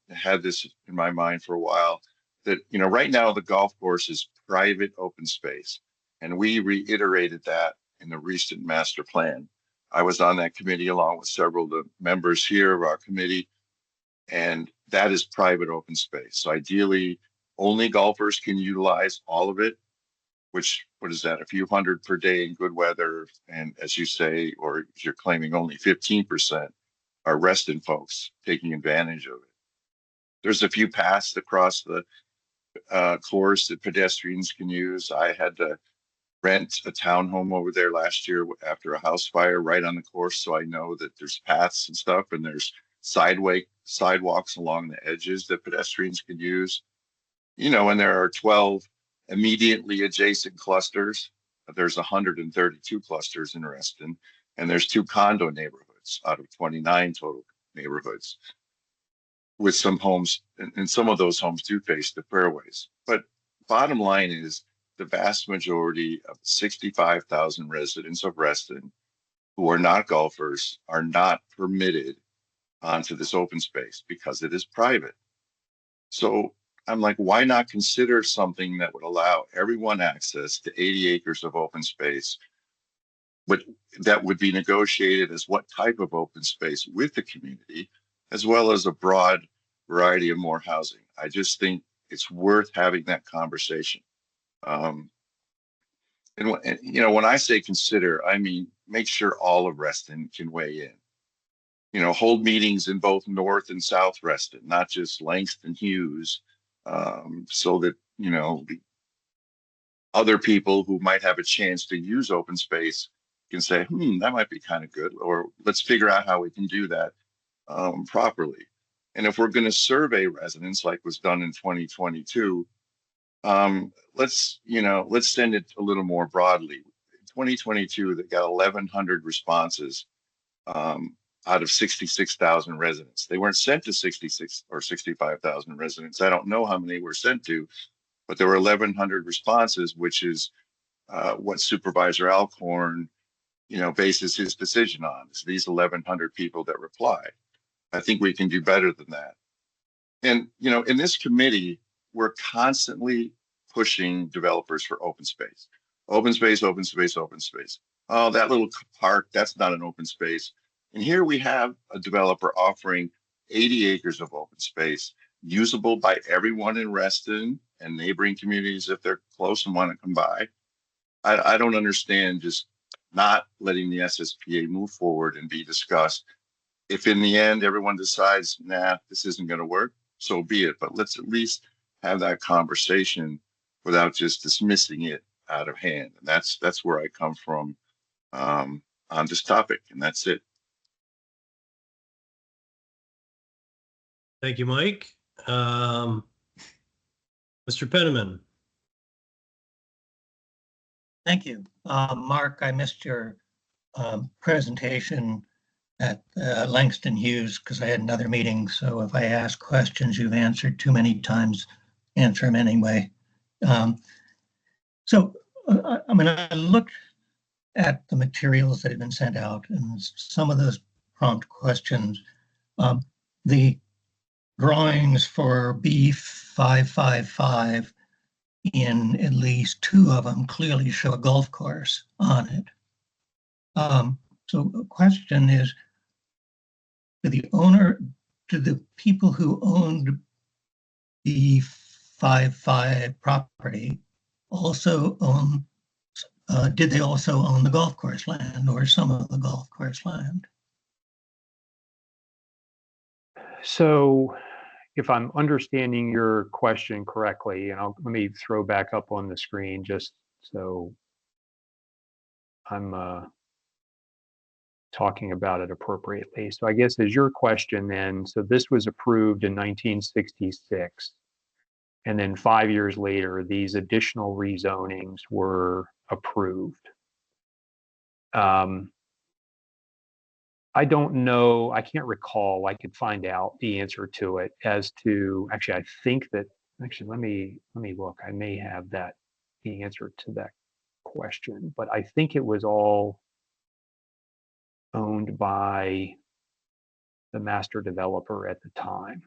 had this in my mind for a while, that right now the golf course is private open space, and we reiterated that in the recent master plan. I was on that committee along with several of the members here of our committee, and that is private open space. So ideally, only golfers can utilize all of it, which, what is that, a few hundred per day in good weather. And as you say, or you're claiming, only 15% are Reston folks taking advantage of it. There's a few paths across the course that pedestrians can use. I had to rent a townhome over there last year after a house fire right on the course, so I know that there's paths and stuff, and there's sidewalks along the edges that pedestrians can use. And there are 12 immediately adjacent clusters. There's 132 clusters in Reston, and there's 2 condo neighborhoods out of 29 total neighborhoods, with some homes, and some of those homes do face the fairways. But bottom line is, the vast majority of 65,000 residents of Reston who are not golfers are not permitted onto this open space because it is private. So I'm like, why not consider something that would allow everyone access to 80 acres of open space, but that would be negotiated as what type of open space with the community, as well as a broad variety of more housing. I just think it's worth having that conversation. And when I say consider, I mean, make sure all of Reston can weigh in. Hold meetings in both North and South Reston, not just Langston Hughes, so that, the other people who might have a chance to use open space can say, that might be kind of good, or let's figure out how we can do that properly. And if we're going to survey residents like was done in 2022, let's send it a little more broadly. In 2022, they got 1,100 responses out of 66,000 residents. They weren't sent to 66 or 65,000 residents. I don't know how many were sent to, but there were 1,100 responses, which is what Supervisor Alcorn, bases his decision on. It's these 1,100 people that reply. I think we can do better than that. And, in this committee, we're constantly pushing developers for open space. Open space, open space, open space. Oh, that little park, that's not an open space. And here we have a developer offering 80 acres of open space, usable by everyone in Reston and neighboring communities if they're close and want to come by. I don't understand just not letting the SSPA move forward and be discussed. If in the end everyone decides, nah, this isn't going to work, so be it. But let's at least have that conversation without just dismissing it out of hand. And that's where I come from on this topic, and that's it. Thank you, Mike. Mr. Penniman. Thank you. Mark, I missed your presentation at Langston Hughes because I had another meeting. So if I ask questions you've answered too many times, answer them anyway. So I mean, I looked at the materials that have been sent out, and some of those prompt questions. The drawings for B555 in at least two of them clearly show a golf course on it. So the question is, do the people who owned B55 property also own, did they also own the golf course land or some of the golf course land? So if I'm understanding your question correctly, and let me throw back up on the screen just so I'm talking about it appropriately. So I guess is your question then, so this was approved in 1966, and then 5 years later, these additional rezonings were approved. I don't know, I can't recall, I could find out the answer to it as to, actually, I think that, actually, let me look, I may have the answer to that question, but I think it was all owned by the master developer at the time.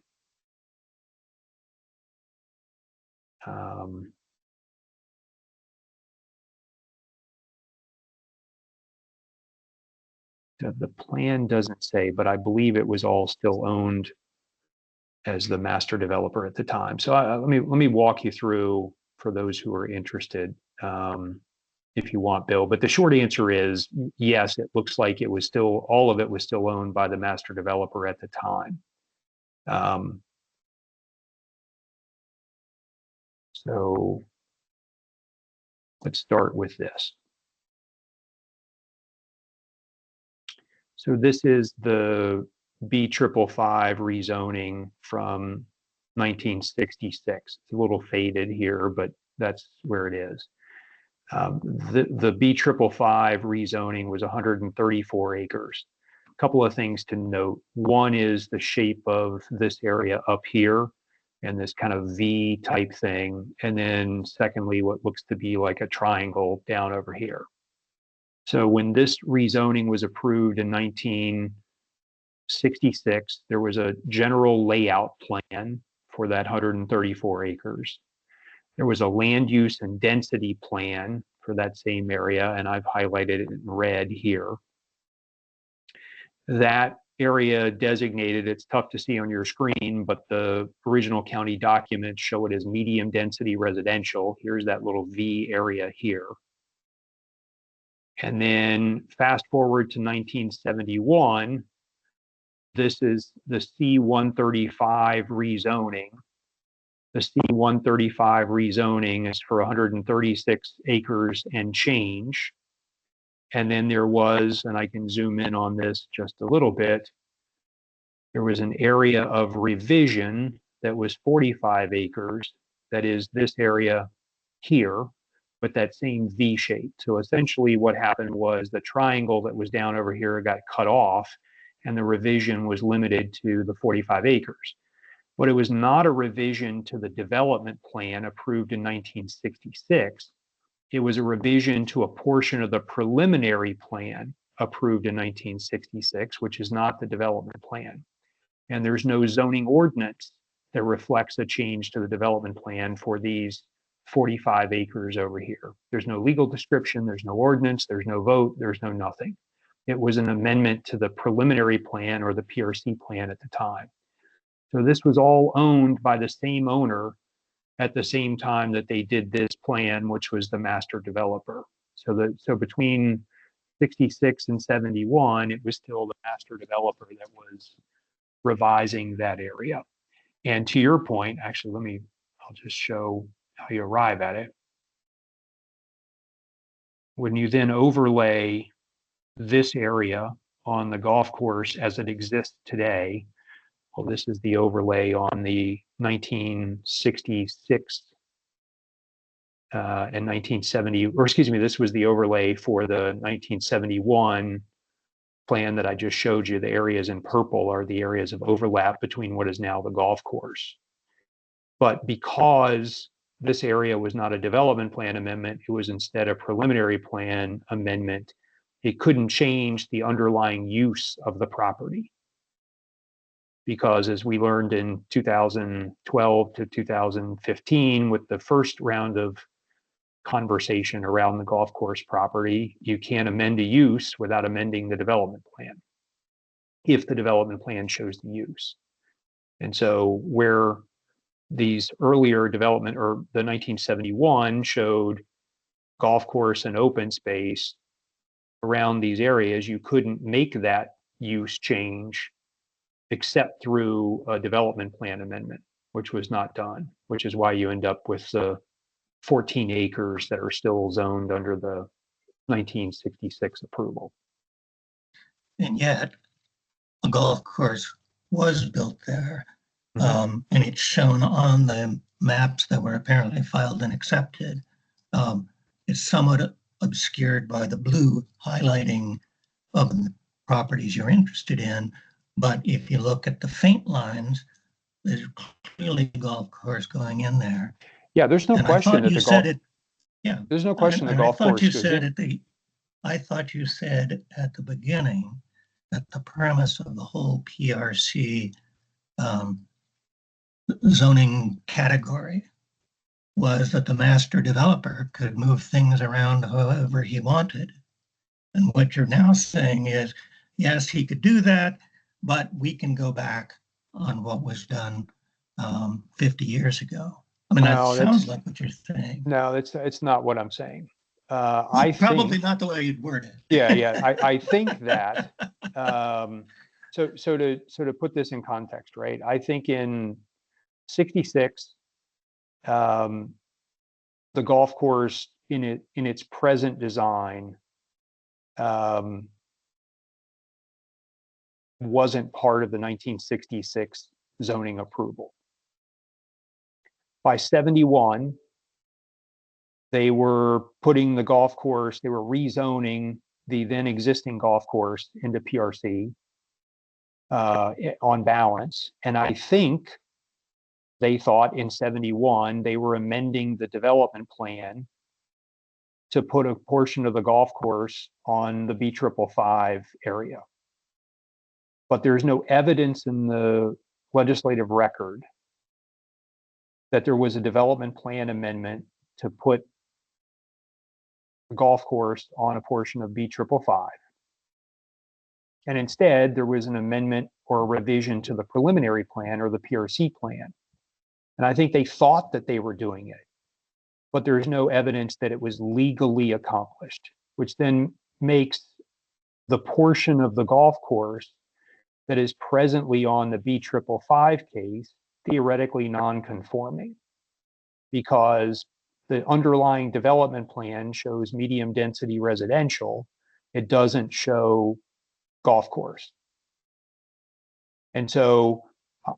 The plan doesn't say, but I believe it was all still owned as the master developer at the time. So let me walk you through for those who are interested, if you want, Bill. But the short answer is yes. It looks like it was still, all of it was still owned by the master developer at the time. So let's start with this. So this is the B555 rezoning from 1966. It's a little faded here, but that's where it is. The B555 rezoning was 134 acres. A couple of things to note. One is the shape of this area up here and this kind of V type thing. And then secondly, what looks to be like a triangle down over here. So when this rezoning was approved in 1966, there was a general layout plan for that 134 acres. There was a land use and density plan for that same area, and I've highlighted it in red here. That area designated, it's tough to see on your screen, but the original county documents show it as medium density residential. Here's that little V area here. And then fast forward to 1971, this is the C135 rezoning. The C135 rezoning is for 136 acres and change. And then there was, and I can zoom in on this just a little bit, there was an area of revision that was 45 acres. That is this area here, but that same V shape. So essentially what happened was the triangle that was down over here got cut off and the revision was limited to the 45 acres. But it was not a revision to the development plan approved in 1966. It was a revision to a portion of the preliminary plan approved in 1966, which is not the development plan. And there's no zoning ordinance that reflects a change to the development plan for these 45 acres over here. There's no legal description, there's no ordinance, there's no vote, there's no nothing. It was an amendment to the preliminary plan or the PRC plan at the time. So this was all owned by the same owner at the same time that they did this plan, which was the master developer. So between 66 and 71, it was still the master developer that was revising that area. And to your point, actually, I'll just show how you arrive at it. When you then overlay this area on the golf course as it exists today, well, this is the overlay on the 1966 in 1970, or excuse me, this was the overlay for the 1971 plan that I just showed you. The areas in purple are the areas of overlap between what is now the golf course. But because this area was not a development plan amendment, it was instead a preliminary plan amendment, it couldn't change the underlying use of the property. Because as we learned in 2012 to 2015 with the first round of conversation around the golf course property, you can't amend a use without amending the development plan, if the development plan shows the use. And so where these earlier development, or the 1971 showed golf course and open space around these areas, you couldn't make that use change except through a development plan amendment, which was not done, which is why you end up with the 14 acres that are still zoned under the 1966 approval. And yet, a golf course was built there, and it's shown on the maps that were apparently filed and accepted. It's somewhat obscured by the blue highlighting of the properties you're interested in. But if you look at the faint lines, there's clearly a golf course going in there. Yeah, there's no question that the golf. Yeah, there's no question the golf course goes in. I thought you said at the beginning that the premise of the whole PRC zoning category was that the master developer could move things around however he wanted. And what you're now saying is, yes, he could do that, but we can go back on what was done 50 years ago. I mean, No, that sounds like what you're saying. No, it's not what I'm saying. I probably not the way you'd word it. Yeah. I think that. So to put this in context, right? I think in '66, the golf course in its present design wasn't part of the 1966 zoning approval. By '71, they were putting the golf course, they were rezoning the then existing golf course into PRC on balance. And I think they thought in '71, they were amending the development plan to put a portion of the golf course on the B555 area. But there's no evidence in the legislative record that there was a development plan amendment to put a golf course on a portion of B555. And instead, there was an amendment or a revision to the preliminary plan or the PRC plan. And I think they thought that they were doing it, but there's no evidence that it was legally accomplished, which then makes the portion of the golf course that is presently on the B555 case theoretically non-conforming, because the underlying development plan shows medium density residential. It doesn't show golf course. And so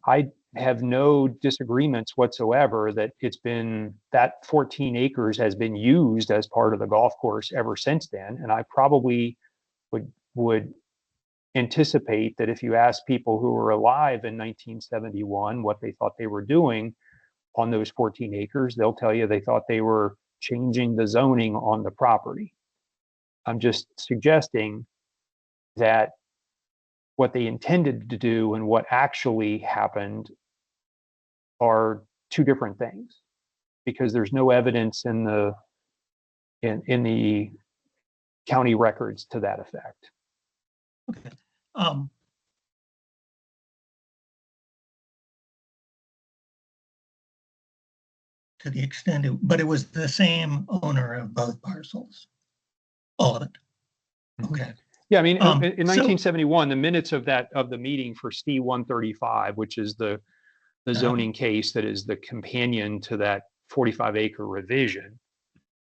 I have no disagreements whatsoever that that 14 acres has been used as part of the golf course ever since then. And I probably would anticipate that if you ask people who were alive in 1971 what they thought they were doing on those 14 acres, they'll tell you they thought they were changing the zoning on the property. I'm just suggesting that what they intended to do and what actually happened are two different things, because there's no evidence in the county records to that effect. Okay. To the extent but it was the same owner of both parcels, all of it. Okay. Yeah, I mean, in 1971, the minutes of the meeting for ST 135, which is the zoning case that is the companion to that 45-acre revision,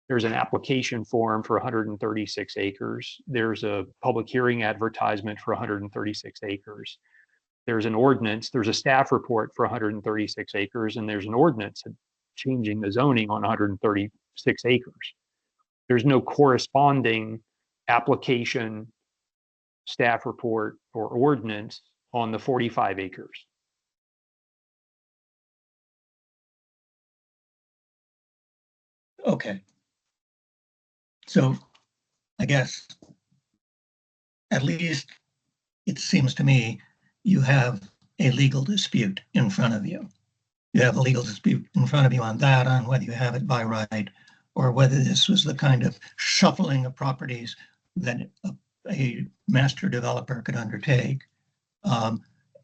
there's an application form for 136 acres. There's a public hearing advertisement for 136 acres. There's an ordinance, there's a staff report for 136 acres, and there's an ordinance changing the zoning on 136 6 acres. There's no corresponding application, staff report, or ordinance on the 45 acres. Okay. So I guess at least it seems to me you have a legal dispute in front of you. You have a legal dispute in front of you on that, on whether you have it by right, or whether this was the kind of shuffling of properties that a master developer could undertake,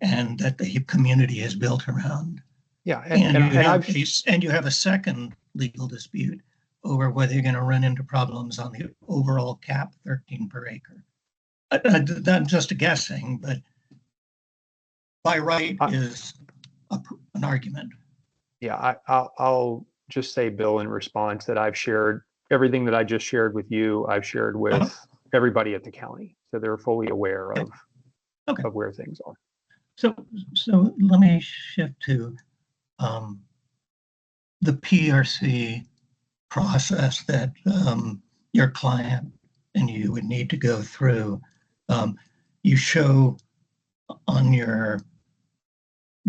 and that the community is built around. Yeah, and you have a second legal dispute over whether you're going to run into problems on the overall cap, 13 per acre. I'm just guessing, but by right is an argument. Yeah, I'll just say, Bill, in response, that I've shared everything that I just shared with you. I've shared with everybody at the county, so they're fully aware of where things are. So let me shift to the PRC process that your client and you would need to go through. You show on your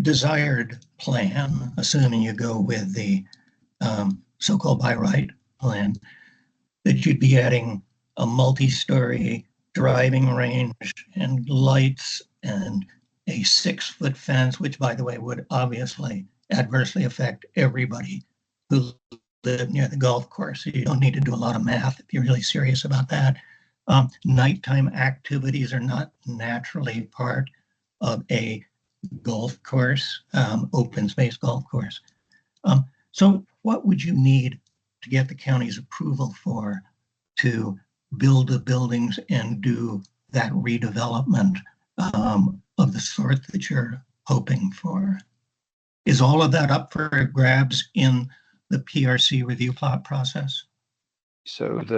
desired plan, assuming you go with the so-called by right plan, that you'd be adding a multi-story driving range and lights and a 6-foot fence, which, by the way, would obviously adversely affect everybody who live near the golf course. So you don't need to do a lot of math if you're really serious about that. Nighttime activities are not naturally part of a golf course, open space golf course. So what would you need to get the county's approval for to build the buildings and do that redevelopment of the sort that you're hoping for? Is all of that up for grabs in the PRC review plot process? So let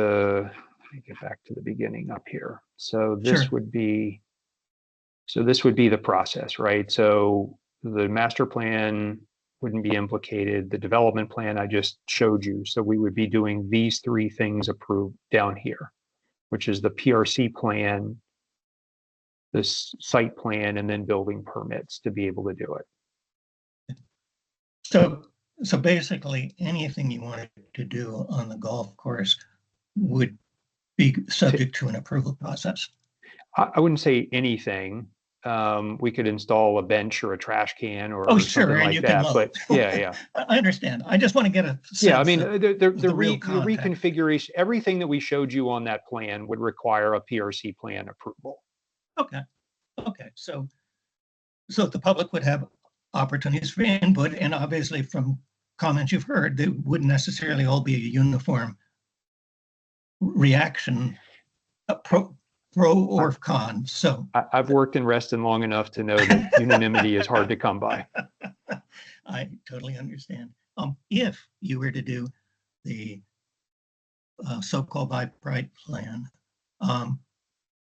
me get back to the beginning up here. So this would be the process, right? So the master plan wouldn't be implicated. The development plan I just showed you. So we would be doing these 3 things approved down here, which is the PRC plan, this site plan, and then building permits to be able to do it. So basically anything you wanted to do on the golf course would be subject to an approval process. I wouldn't say anything. We could install a bench or a trash can or something like that. But yeah. I understand. I just want to get a sense. Yeah, I mean, the reconfiguration, everything that we showed you on that plan would require a PRC plan approval. Okay. So the public would have opportunities for input, and obviously from comments you've heard, they wouldn't necessarily all be a uniform reaction, pro or con. So I've worked in Reston long enough to know that unanimity is hard to come by. I totally understand. If you were to do the so-called by right plan,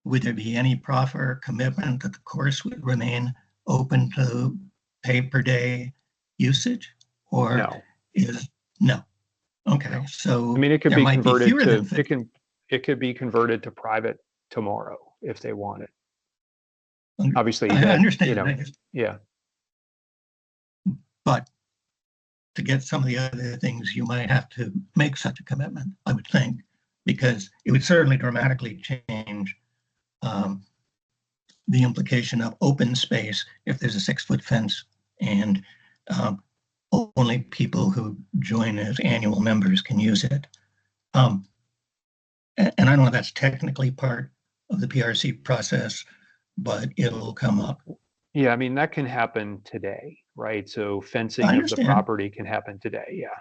would there be any proffer commitment that the course would remain open to pay per day usage? Or no? Okay, so I mean, it could be converted to it could be converted to private tomorrow if they want it. Obviously, I understand. Yeah. But to get some of the other things, you might have to make such a commitment, I would think, because it would certainly dramatically change the implication of open space if there's a 6-foot fence and only people who join as annual members can use it. And I don't know if that's technically part of the PRC process, but it'll come up. Yeah, I mean, that can happen today, right? So fencing of the property can happen today, yeah.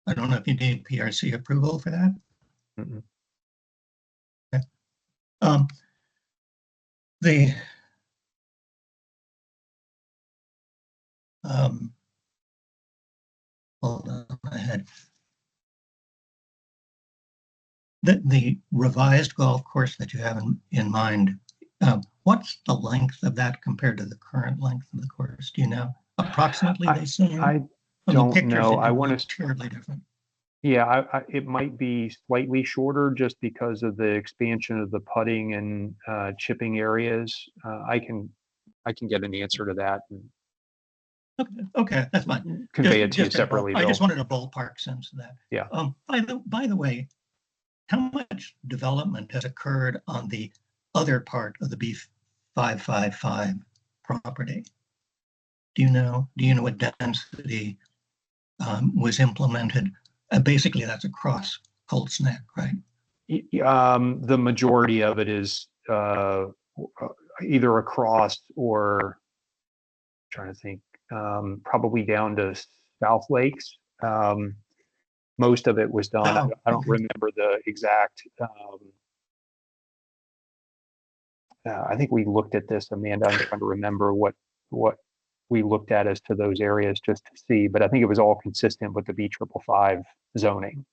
I don't know if you need PRC approval for that. Mm-mm. Okay. Hold on, I had the revised golf course that you have in mind. What's the length of that compared to the current length of the course? Do you know approximately? I don't know. I want to terribly different. Yeah, it might be slightly shorter just because of the expansion of the putting and chipping areas. I can get an answer to that and Okay, that's fine. convey it to you Just a ball- separately, I just Bill. wanted a ballpark sense of that. Yeah. By the way, how much development has occurred on the other part of the B555 property? Do you know what density was implemented? Basically, that's across Colts Neck, right? The majority of it is either across or trying to think, probably down to South Lakes. Most of it was done. Oh, I don't okay. remember the exact. I think we looked at this, Amanda. I'm trying to remember what we looked at as to those areas just to see, but I think it was all consistent with the B555 zoning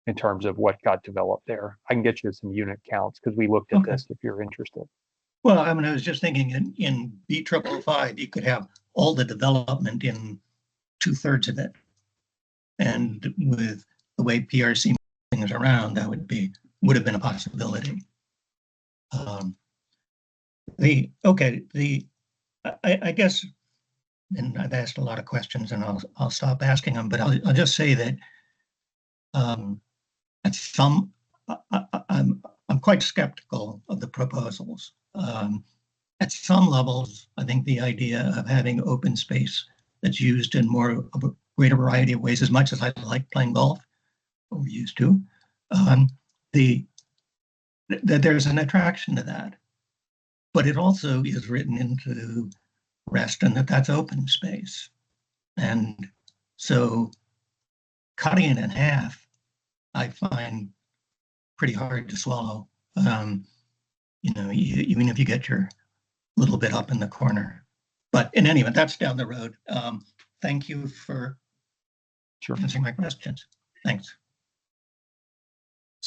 in terms of what got developed there. I can get you some unit counts because we looked at Okay. this if you're interested. Well, I mean, I was just thinking in B555, you could have all the development in 2/3 of it. And with the way PRC moves things around, that would have been a possibility. I guess, and I've asked a lot of questions, and I'll stop asking them, but I'll just say that at some, I'm quite skeptical of the proposals. At some levels, I think the idea of having open space that's used in more of a greater variety of ways, as much as I like playing golf, or we used to, that there's an attraction to that. But it also is written into Reston that that's open space. And so cutting it in half, I find pretty hard to swallow. Even if you get your little bit up in the corner. But in any event, that's down the road. Thank you for answering my questions. Thanks.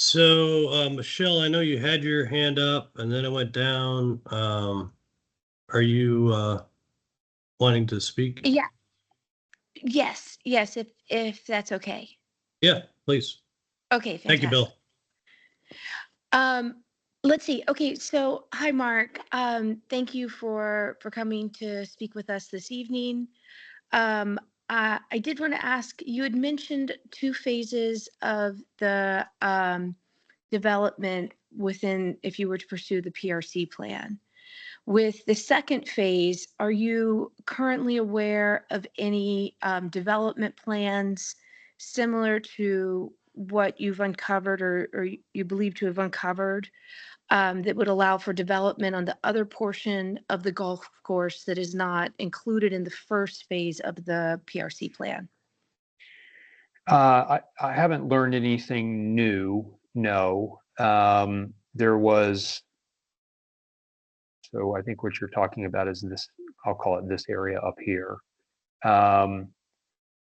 So, Michelle, I know you had your hand up and then it went down. Are you wanting to speak? Yeah. Yes. If that's okay. Yeah, please. Okay. Fantastic. Thank you, Bill. Let's see. Okay. So, hi, Mark. Thank you for coming to speak with us this evening. I did want to ask, you had mentioned 2 phases of the development within, if you were to pursue the PRC plan. With the second phase, are you currently aware of any development plans similar to what you've uncovered or you believe to have uncovered that would allow for development on the other portion of the golf course that is not included in the first phase of the PRC plan? I haven't learned anything new. No. There was, so I think what you're talking about is this, I'll call it this area up here.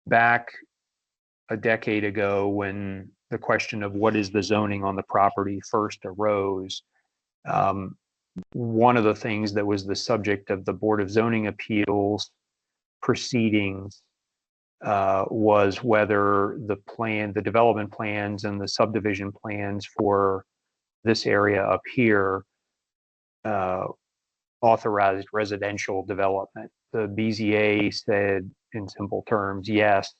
Back a decade ago, when the question of what is the zoning on the property first arose, one of the things that was the subject of the Board of Zoning Appeals proceedings was whether the development plans and the subdivision plans for this area up here authorized residential development. The BZA said in simple terms, yes.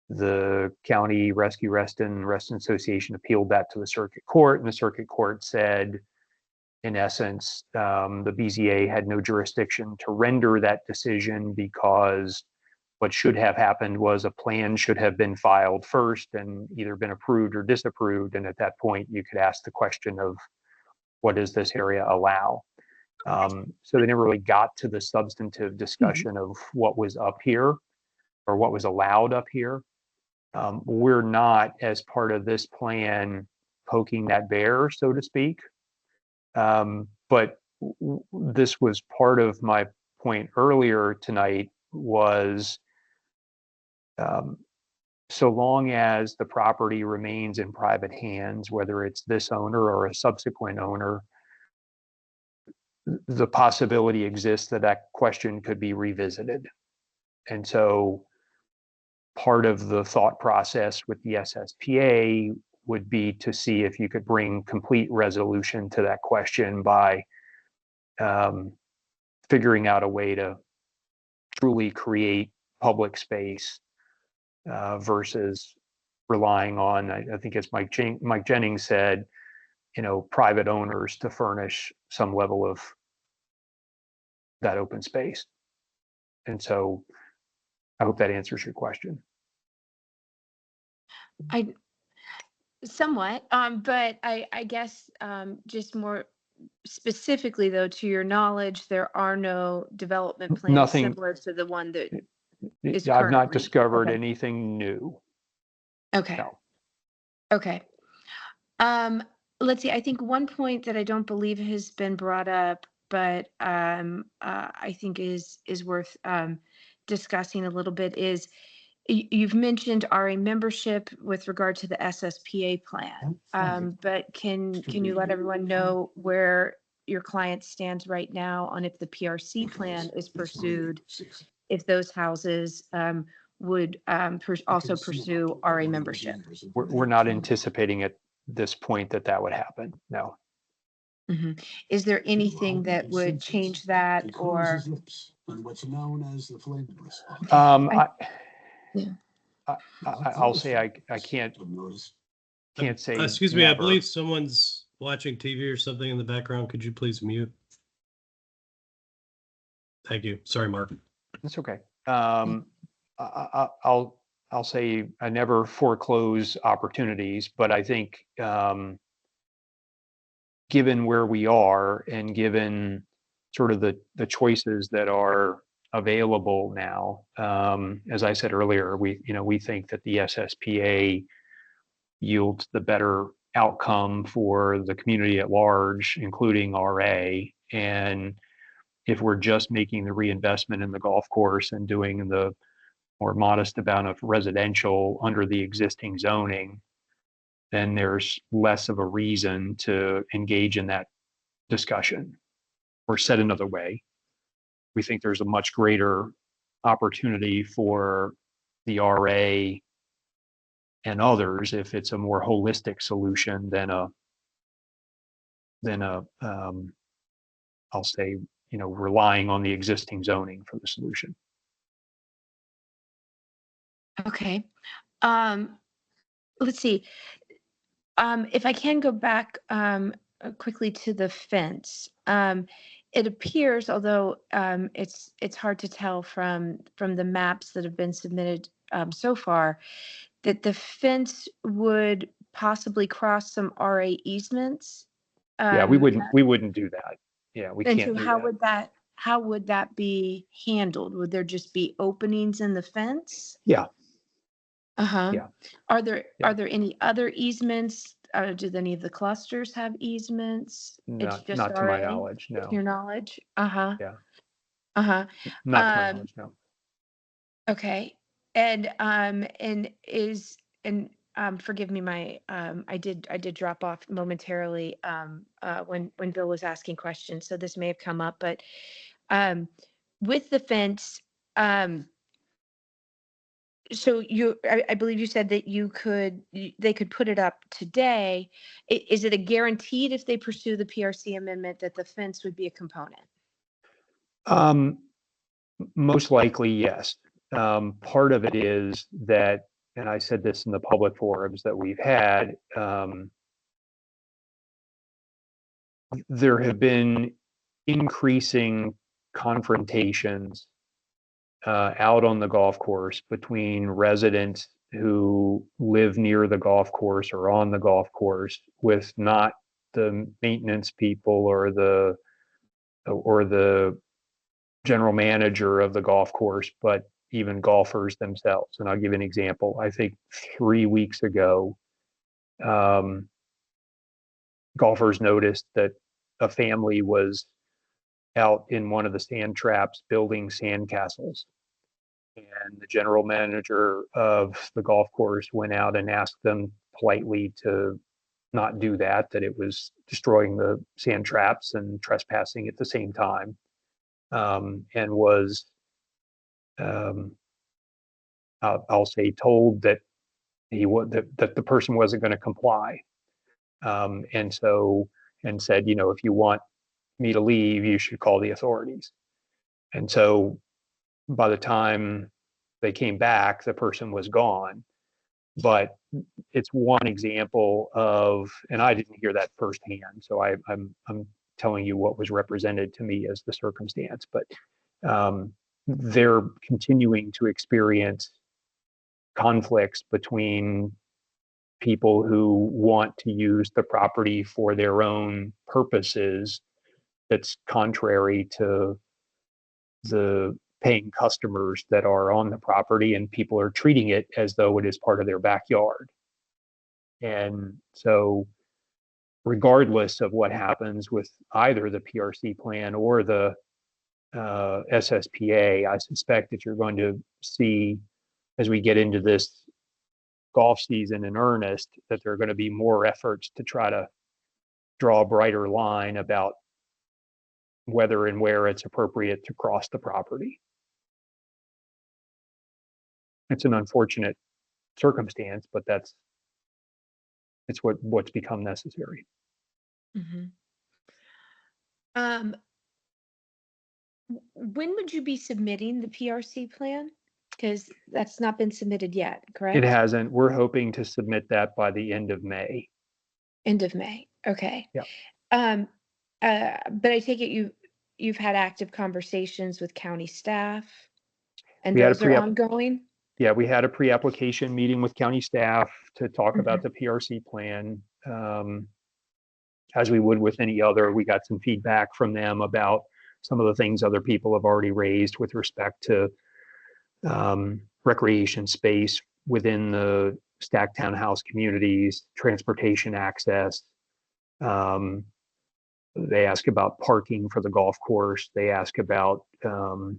The County Rescue Reston Association appealed that to the circuit court, and the circuit court said, in essence, the BZA had no jurisdiction to render that decision because what should have happened was a plan should have been filed first and either been approved or disapproved. And at that point, you could ask the question of what does this area allow? So they never really got to the substantive discussion of what was up here or what was allowed up here. We're not, as part of this plan, poking that bear, so to speak. But this was part of my point earlier tonight was so long as the property remains in private hands, whether it's this owner or a subsequent owner, the possibility exists that that question could be revisited. And so part of the thought process with the SSPA would be to see if you could bring complete resolution to that question by figuring out a way to truly create public space versus relying on, I think as Mike Jennings said, private owners to furnish some level of that open space. And so I hope that answers your question. Somewhat, but I guess just more specifically though, to your knowledge, there are no development plans Nothing. similar to the one that is I've not currently. discovered Okay. anything new. Okay. No. Okay. Let's see. I think one point that I don't believe has been brought up, but I think is worth discussing a little bit is you've mentioned RA membership with regard to the SSPA plan, but can you let everyone know where your client stands right now on if the PRC plan is pursued, if those houses would also pursue RA membership? We're not anticipating at this point that would happen. No. Mm-hmm. Is there anything that would change that, or? I'll say I can't say. Excuse me, never. I believe someone's watching TV or something in the background. Could you please mute? Thank you. Sorry, Mark. That's okay. I'll say I never foreclose opportunities, but I think given where we are and given sort of the choices that are available now, as I said earlier, we think that the SSPA yields the better outcome for the community at large, including RA. And if we're just making the reinvestment in the golf course and doing the more modest amount of residential under the existing zoning, then there's less of a reason to engage in that discussion. Or said another way, we think there's a much greater opportunity for the RA and others if it's a more holistic solution than a I'll say, relying on the existing zoning for the solution. Okay. Let's see. If I can go back quickly to the fence, it appears, although it's hard to tell from the maps that have been submitted so far, that the fence would possibly cross some RA easements. Yeah, we wouldn't do that. Yeah, we And can't so do how would that be handled? Would there just be openings in the fence? Yeah. Uh-huh. Yeah. Are there any other easements? Do any of the clusters have easements? It's just Not to my RA, knowledge, no. your knowledge? Uh-huh. Yeah. Uh-huh. Not to my knowledge, no. Okay. And forgive me, I did drop off momentarily when Bill was asking questions, so this may have come up, but with the fence, so I believe you said that they could put it up today. Is it a guaranteed if they pursue the PRC amendment that the fence would be a component? Most likely, yes. Part of it is that, and I said this in the public forums that we've had, there have been increasing confrontations out on the golf course between residents who live near the golf course or on the golf course with not the maintenance people or the general manager of the golf course, but even golfers themselves. And I'll give you an example. I think 3 weeks ago, golfers noticed that a family was out in one of the sand traps building sand castles. And the general manager of the golf course went out and asked them politely to not do that it was destroying the sand traps and trespassing at the same time, and was I'll say, told that that the person wasn't going to comply, and said, if you want me to leave, you should call the authorities. And so by the time they came back, the person was gone. But it's one example of, and I didn't hear that firsthand, so I'm telling you what was represented to me as the circumstance. But they're continuing to experience conflicts between people who want to use the property for their own purposes that's contrary to the paying customers that are on the property, and people are treating it as though it is part of their backyard. And so regardless of what happens with either the PRC plan or the SSPA, I suspect that you're going to see, as we get into this golf season in earnest, that there are going to be more efforts to try to draw a brighter line about whether and where it's appropriate to cross the property. It's an unfortunate circumstance, but it's what's become necessary. Mhm. When would you be submitting the PRC plan? Because that's not been submitted yet, It correct? hasn't. We're hoping to submit that by the end of May. End of May. Okay. Yeah. But I take it you've had active conversations with county staff, and We had a those are ongoing? Yeah, we had a pre-application meeting with county staff to talk about Okay. the PRC plan. As we would with any other, we got some feedback from them about some of the things other people have already raised with respect to recreation space within the stacked townhouse communities, transportation access. They ask about parking for the golf course. They ask about number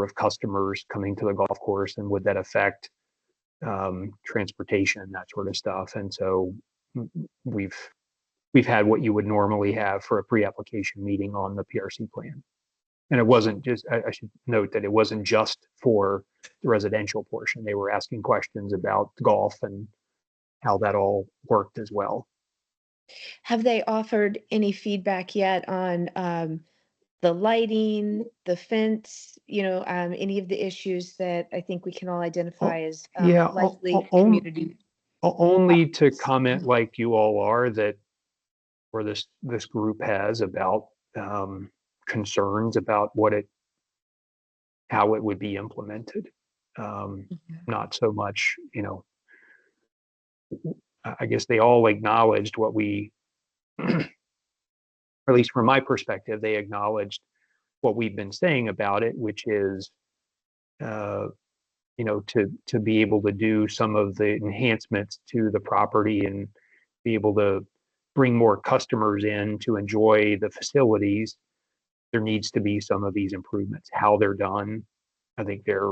of customers coming to the golf course, and would that affect transportation, that sort of stuff. And so we've had what you would normally have for a pre-application meeting on the PRC plan. And it wasn't just, I should note that it wasn't just for the residential portion. They were asking questions about golf and how that all worked as well. Have they offered any feedback yet on the lighting, the fence, any of the issues that I think we can all identify as Yeah, likely community? only to comment like you all are, that, or this group has, about concerns about how it would be implemented. Not so much, I guess they all acknowledged what we, or at least from my perspective, they acknowledged what we've been saying about it, which is, to be able to do some of the enhancements to the property and be able to bring more customers in to enjoy the facilities, there needs to be some of these improvements. How they're done, I think they're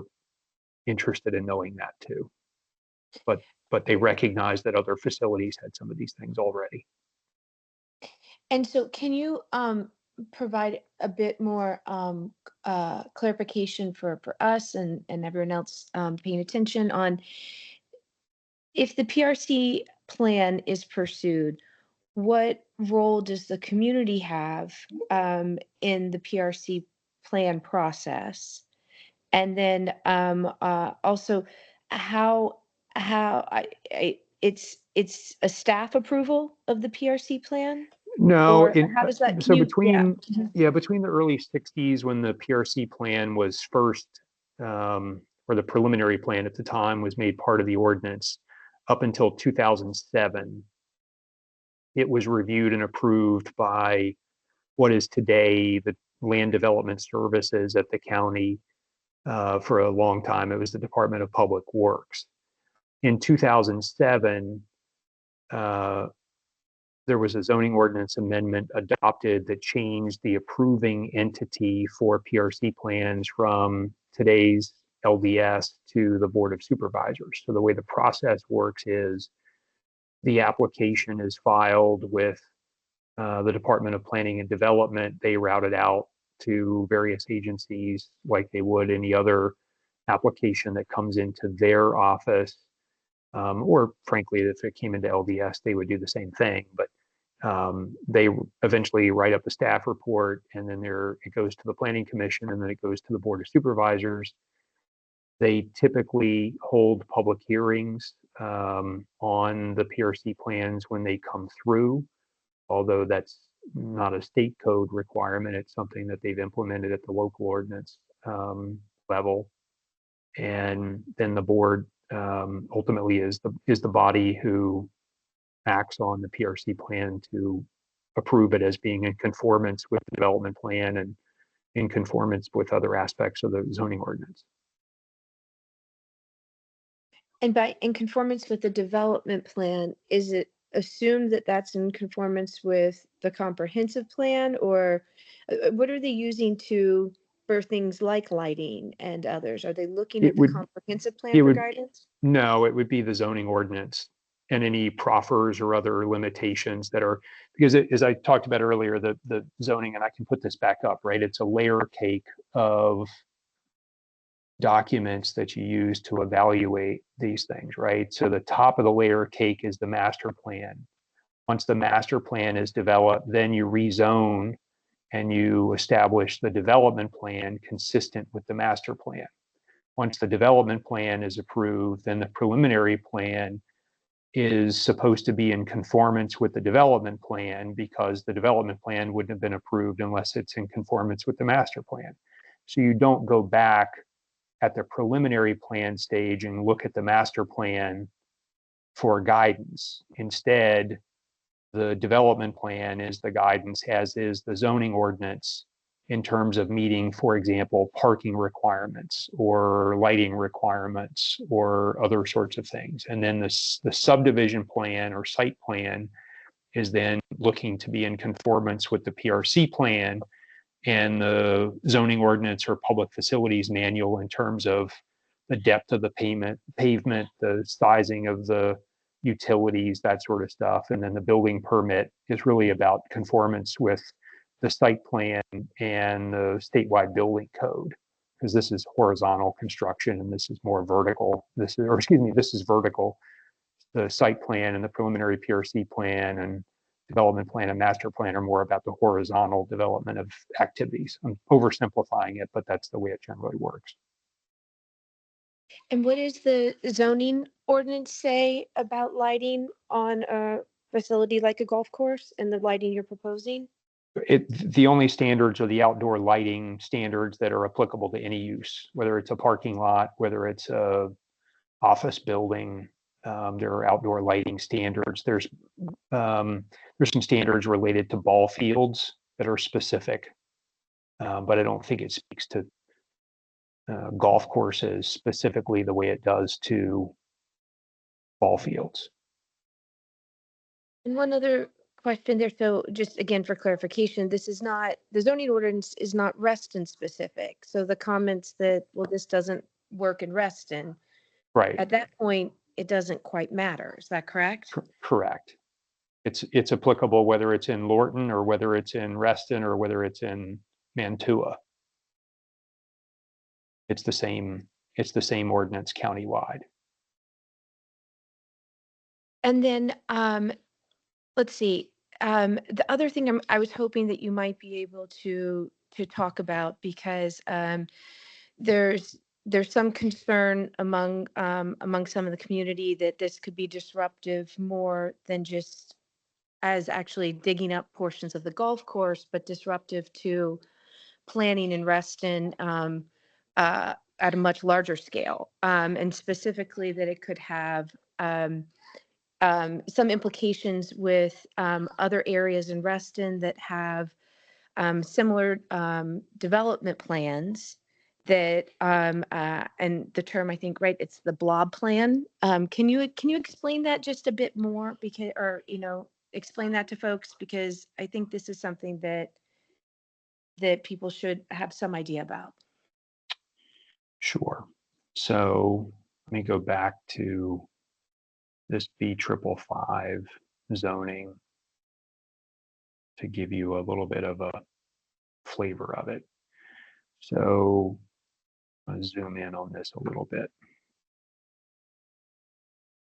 interested in knowing that too. But they recognize that other facilities had some of these things already. And so can you provide a bit more clarification for us and everyone else paying attention on, if the PRC plan is pursued, what role does the community have in the PRC plan process? And then also how it's a staff approval of the PRC plan? No, Or how does that, so yeah. between the early 60s, when the PRC plan was first, or the preliminary plan at the time was made part of the ordinance, up until 2007, it was reviewed and approved by what is today the Land Development Services at the county. For a long time, it was the Department of Public Works. In 2007, there was a zoning ordinance amendment adopted that changed the approving entity for PRC plans from today's LDS to the Board of Supervisors. So the way the process works is the application is filed with the Department of Planning and Development. They route it out to various agencies like they would any other application that comes into their office, or frankly, if it came into LDS, they would do the same thing. But they eventually write up a staff report, and then it goes to the Planning Commission, and then it goes to the Board of Supervisors. They typically hold public hearings on the PRC plans when they come through, although that's not a state code requirement. It's something that they've implemented at the local ordinance level. And then the board ultimately is the body who acts on the PRC plan to approve it as being in conformance with the development plan and in conformance with other aspects of the zoning ordinance. And by in conformance with the development plan, is it assumed that that's in conformance with the comprehensive plan, or what are they using for things like lighting and others? Are they looking at the comprehensive plan for guidance? No, it would be the zoning ordinance and any proffers or other limitations that are, because as I talked about earlier, the zoning, and I can put this back up, right? It's a layer cake of documents that you use to evaluate these things, right? So the top of the layer cake is the master plan. Once the master plan is developed, then you rezone and you establish the development plan consistent with the master plan. Once the development plan is approved, then the preliminary plan is supposed to be in conformance with the development plan, because the development plan wouldn't have been approved unless it's in conformance with the master plan. So you don't go back at the preliminary plan stage and look at the master plan for guidance. Instead, the development plan is the guidance, as is the zoning ordinance, in terms of meeting, for example, parking requirements or lighting requirements or other sorts of things. And then the subdivision plan or site plan is then looking to be in conformance with the PRC plan and the zoning ordinance or public facilities manual in terms of the depth of the pavement, the sizing of the utilities, that sort of stuff. And then the building permit is really about conformance with the site plan and the statewide building code, because this is horizontal construction and this is more vertical. This is vertical. The site plan and the preliminary PRC plan and development plan and master plan are more about the horizontal development of activities. I'm oversimplifying it, but that's the way it generally works. And what does the zoning ordinance say about lighting on a facility like a golf course and the lighting you're proposing? The only standards are the outdoor lighting standards that are applicable to any use, whether it's a parking lot, whether it's a office building. There are outdoor lighting standards. There's some standards related to ball fields that are specific, but I don't think it speaks to golf courses specifically the way it does to ball fields. And one other question there. So just again, for clarification, this is not, the zoning ordinance is not Reston specific. So the comments that, well, this doesn't work in Reston. Right. At that point, it doesn't quite matter. Is that correct? Correct. It's applicable whether it's in Lorton or whether it's in Reston or whether it's in Mantua. It's the same ordinance countywide. And then let's see. The other thing I was hoping that you might be able to talk about, because there's some concern among some of the community that this could be disruptive more than just as actually digging up portions of the golf course, but disruptive to planning in Reston at a much larger scale, and specifically that it could have some implications with other areas in Reston that have similar development plans that and the term, I think, right, it's the blob plan. Can you explain that just a bit more, because, or explain that to folks, because I think this is something that people should have some idea about. Sure. So let me go back to this B555 zoning to give you a little bit of a flavor of it. So I'll zoom in on this a little bit.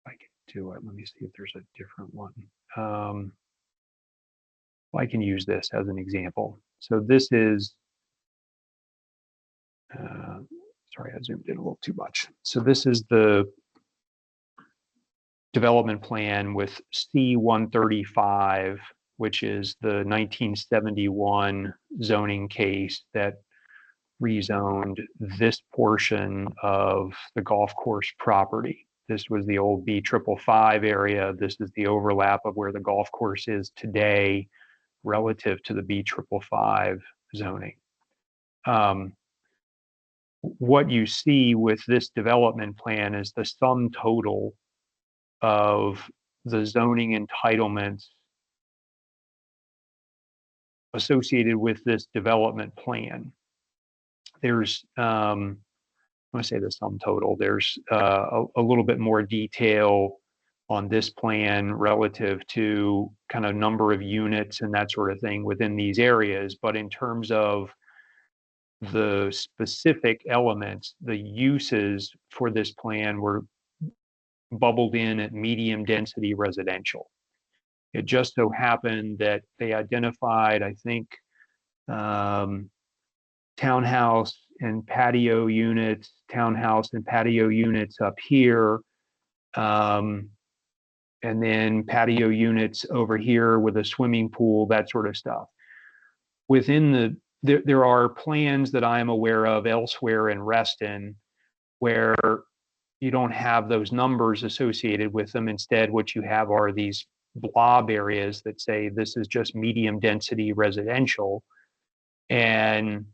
If I can do it, let me see if there's a different one. I can use this as an example. So this is, sorry, I zoomed in a little too much. So this is the development plan with C-135, which is the 1971 zoning case that rezoned this portion of the golf course property. This was the old B555 area. This is the overlap of where the golf course is today relative to the B555 zoning. What you see with this development plan is the sum total of the zoning entitlements associated with this development plan. There's, when I say the sum total, there's a little bit more detail on this plan relative to kind of number of units and that sort of thing within these areas. But in terms of the specific elements, the uses for this plan were bubbled in at medium density residential. It just so happened that they identified, I think, townhouse and patio units up here, and then patio units over here with a swimming pool, that sort of stuff. Within there are plans that I am aware of elsewhere in Reston where you don't have those numbers associated with them. Instead, what you have are these blob areas that say this is just medium density residential, and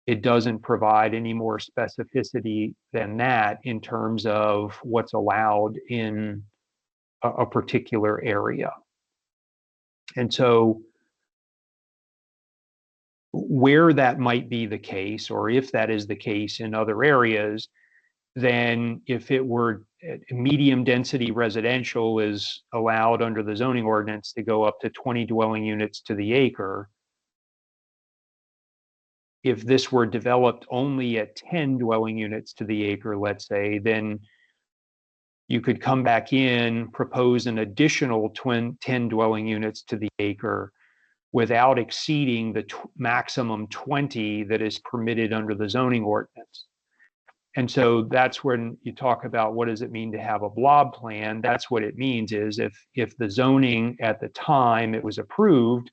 it doesn't provide any more specificity than that in terms of what's allowed in a particular area. And so where that might be the case, or if that is the case in other areas, then if it were medium density residential is allowed under the zoning ordinance to go up to 20 dwelling units to the acre. If this were developed only at 10 dwelling units to the acre, let's say, then you could come back in, propose an additional 10 dwelling units to the acre without exceeding the maximum 20 that is permitted under the zoning ordinance. And so that's when you talk about what does it mean to have a blob plan. That's what it means is if the zoning at the time it was approved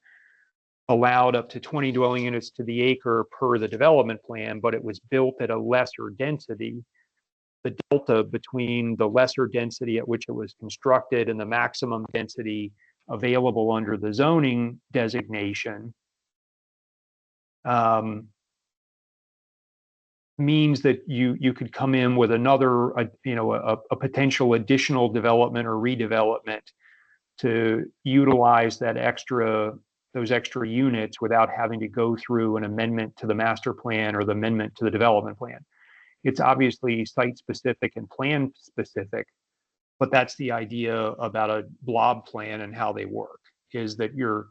allowed up to 20 dwelling units to the acre per the development plan, but it was built at a lesser density, the delta between the lesser density at which it was constructed and the maximum density available under the zoning designation means that you could come in with another, a potential additional development or redevelopment to utilize those extra units without having to go through an amendment to the master plan or the amendment to the development plan. It's obviously site specific and plan specific, but that's the idea about a blob plan and how they work, is that your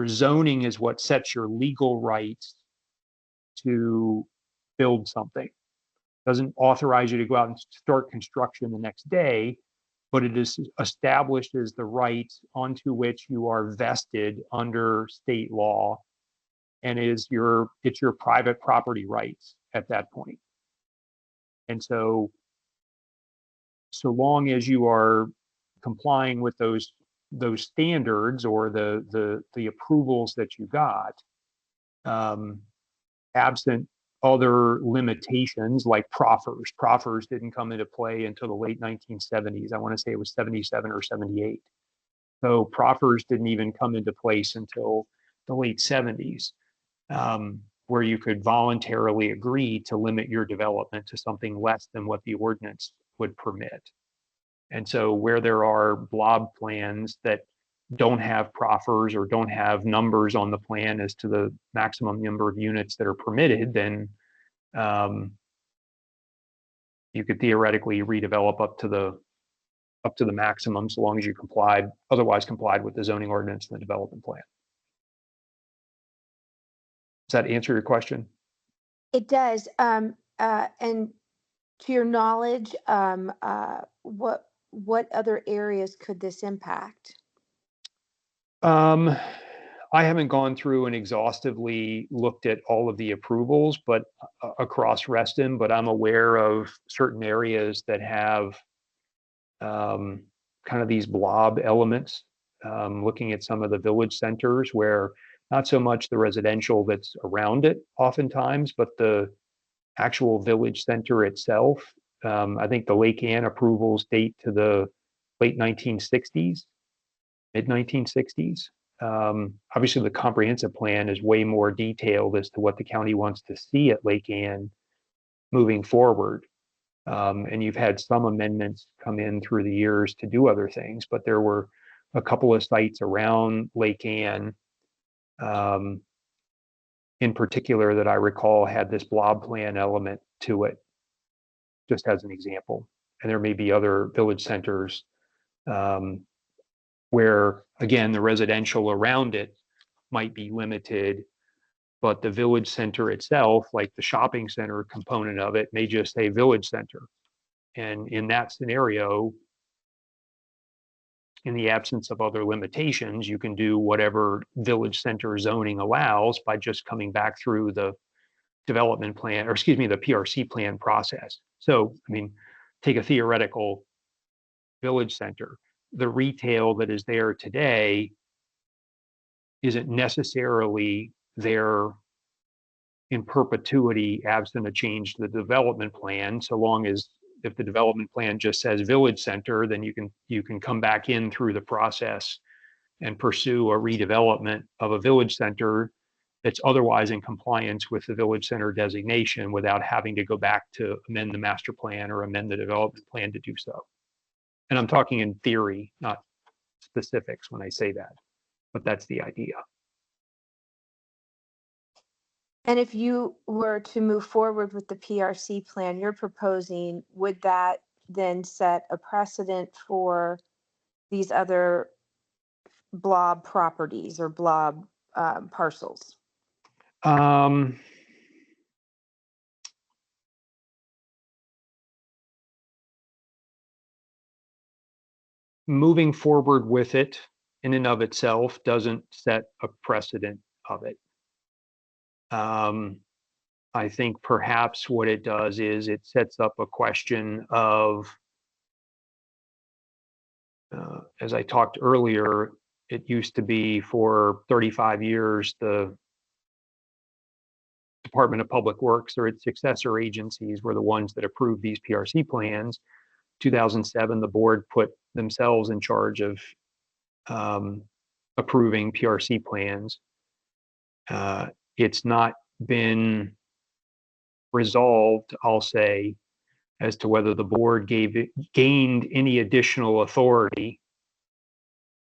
zoning is what sets your legal rights to build something. Doesn't authorize you to go out and start construction the next day, but it is establishes the rights onto which you are vested under state law, and it's your private property rights at that point. And so long as you are complying with those standards or the approvals that you got, absent other limitations like proffers. Proffers didn't come into play until the late 1970s. I want to say it was 77 or 78. So proffers didn't even come into place until the late 70s, where you could voluntarily agree to limit your development to something less than what the ordinance would permit. And so where there are blob plans that don't have proffers or don't have numbers on the plan as to the maximum number of units that are permitted, then you could theoretically redevelop up to the maximum so long as you otherwise complied with the zoning ordinance and the development plan. Does that answer your question? It does. And to your knowledge, what other areas could this impact? I haven't gone through and exhaustively looked at all of the approvals, but across Reston, but I'm aware of certain areas that have kind of these blob elements. Looking at some of the village centers where not so much the residential that's around it oftentimes, but the actual village center itself. I think the Lake Ann approvals date to the late 1960s, mid 1960s. Obviously, the comprehensive plan is way more detailed as to what the county wants to see at Lake Ann moving forward. And you've had some amendments come in through the years to do other things, but there were a couple of sites around Lake Ann, in particular, that I recall had this blob plan element to it, just as an example. And there may be other village centers where, again, the residential around it might be limited, but the village center itself, like the shopping center component of it, may just say village center. And in that scenario, in the absence of other limitations, you can do whatever village center zoning allows by just coming back through the development plan, or excuse me, the PRC plan process. So, I mean, take a theoretical village center. The retail that is there today isn't necessarily there in perpetuity absent a change to the development plan, so long as if the development plan just says village center, then you can come back in through the process and pursue a redevelopment of a village center that's otherwise in compliance with the village center designation without having to go back to amend the master plan or amend the development plan to do so. And I'm talking in theory, not specifics when I say that, but that's the idea. And if you were to move forward with the PRC plan you're proposing, would that then set a precedent for these other blob properties or blob parcels? Moving forward with it in and of itself doesn't set a precedent of it. I think perhaps what it does is it sets up a question of, as I talked earlier, it used to be for 35 years, the Department of Public Works or its successor agencies were the ones that approved these PRC plans. 2007, the board put themselves in charge of approving PRC plans. It's not been resolved, I'll say, as to whether the board gained any additional authority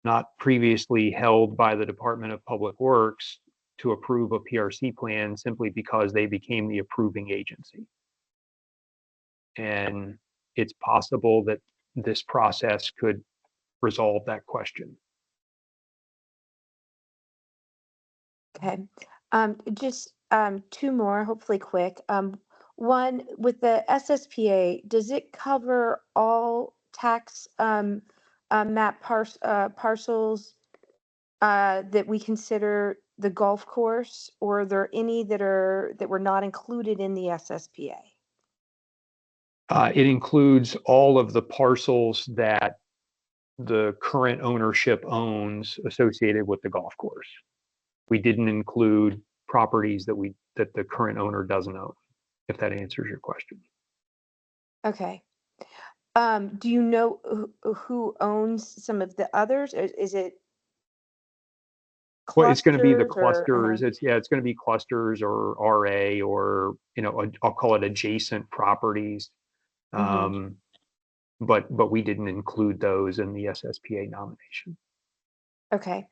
not previously held by the Department of Public Works to approve a PRC plan simply because they became the approving agency. And it's possible that this process could resolve that question. Okay. Just two more, hopefully quick. One, with the SSPA, does it cover all tax map parcels that we consider the golf course, or are there any that were not included in the SSPA? It includes all of the parcels that the current ownership owns associated with the golf course. We didn't include properties that the current owner doesn't own, if that answers your question. Okay. Do you know who owns some of the others? Is it Well, it's going to be the clusters or, clusters. It's going to be clusters or RA or, I'll call it adjacent properties. Mhm. But we didn't include those in the SSPA nomination. Okay.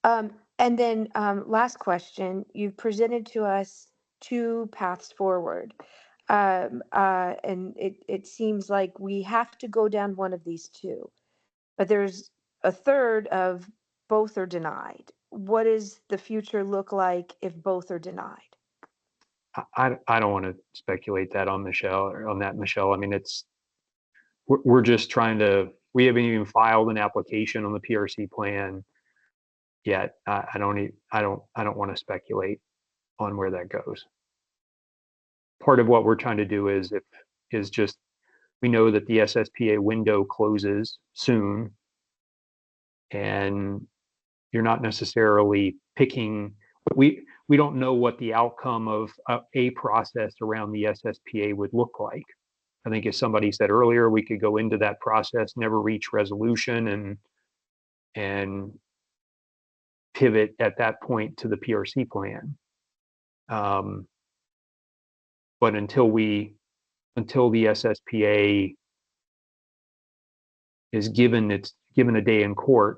And then last question, you've presented to us two paths forward. And it seems like we have to go down one of these two, but there's a third of both are denied. What does the future look like if both are denied? I don't want to speculate that on Michelle or on that, Michelle. I mean, we're just trying to, we haven't even filed an application on the PRC plan yet. I don't want to speculate on where that goes. Part of what we're trying to do is just, we know that the SSPA window closes soon, and you're not necessarily picking, we don't know what the outcome of a process around the SSPA would look like. I think as somebody said earlier, we could go into that process, never reach resolution, and pivot at that point to the PRC plan. But until the SSPA is given a day in court,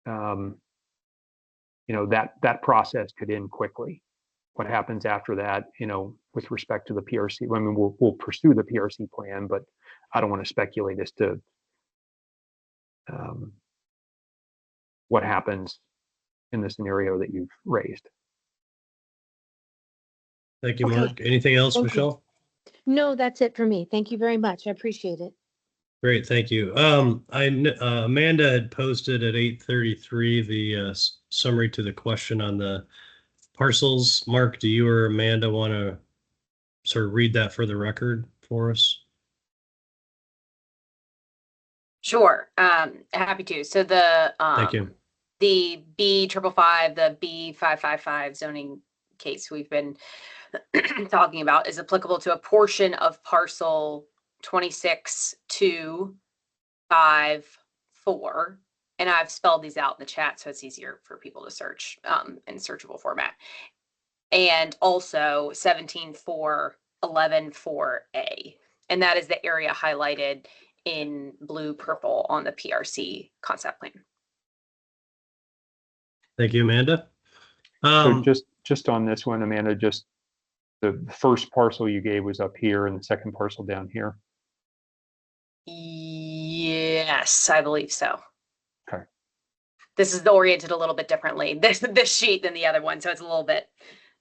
that process could end quickly. What happens after that, with respect to the PRC, I mean, we'll pursue the PRC plan, but I don't want to speculate as to what happens in the scenario that you've raised. Thank you, Okay. Mark. Anything else, Thank you. Michelle? No, that's it for me. Thank you very much. I appreciate it. Great, thank you. Amanda had posted at 8:33 the summary to the question on the parcels. Mark, do you or Amanda want to sort of read that for the record for us? Sure. Happy to. So the Thank you. the B555, the B555 zoning case we've been talking about is applicable to a portion of parcel 26.254. And I've spelled these out in the chat so it's easier for people to search in searchable format. And also 17.4.11.4A. And that is the area highlighted in blue purple on the PRC concept plan. Thank you, Amanda. So just on this one, Amanda, just the first parcel you gave was up here and the second parcel down here. Yes, I believe so. Okay. This is oriented a little bit differently, this sheet than the other one, so it's a little bit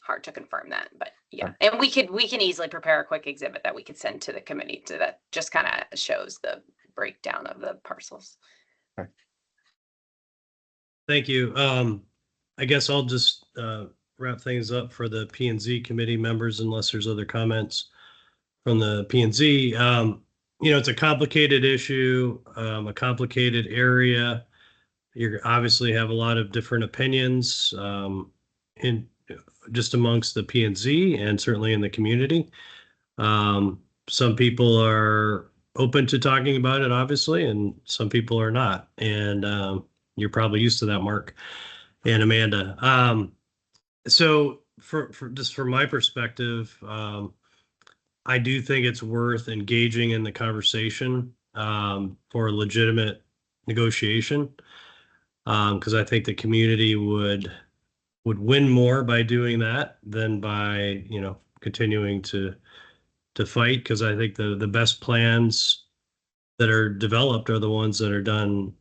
hard to confirm that, but yeah. Okay. And we can easily prepare a quick exhibit that we could send to the committee that just kind of shows the breakdown of the parcels. Okay. Thank you. I guess I'll just wrap things up for the P&Z committee members, unless there's other comments from the P&Z. It's a complicated issue, a complicated area. You obviously have a lot of different opinions in just amongst the P&Z and certainly in the community. Some people are open to talking about it, obviously, and some people are not. And you're probably used to that, Mark and Amanda. So from my perspective, I do think it's worth engaging in the conversation for a legitimate negotiation, because I think the community would win more by doing that than by continuing to fight, because I think the best plans that are developed are the ones that are done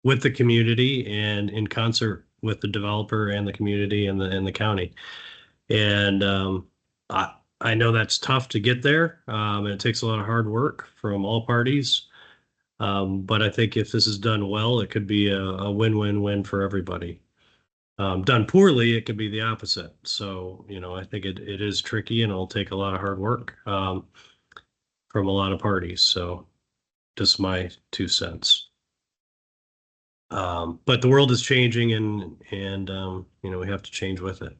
with the community and in concert with the developer and the community and the county. And I know that's tough to get there, and it takes a lot of hard work from all parties. But I think if this is done well, it could be a win-win-win for everybody. Done poorly, it could be the opposite. So, I think it is tricky, and it'll take a lot of hard work from a lot of parties. So just my 2 cents. But the world is changing, and we have to change with it.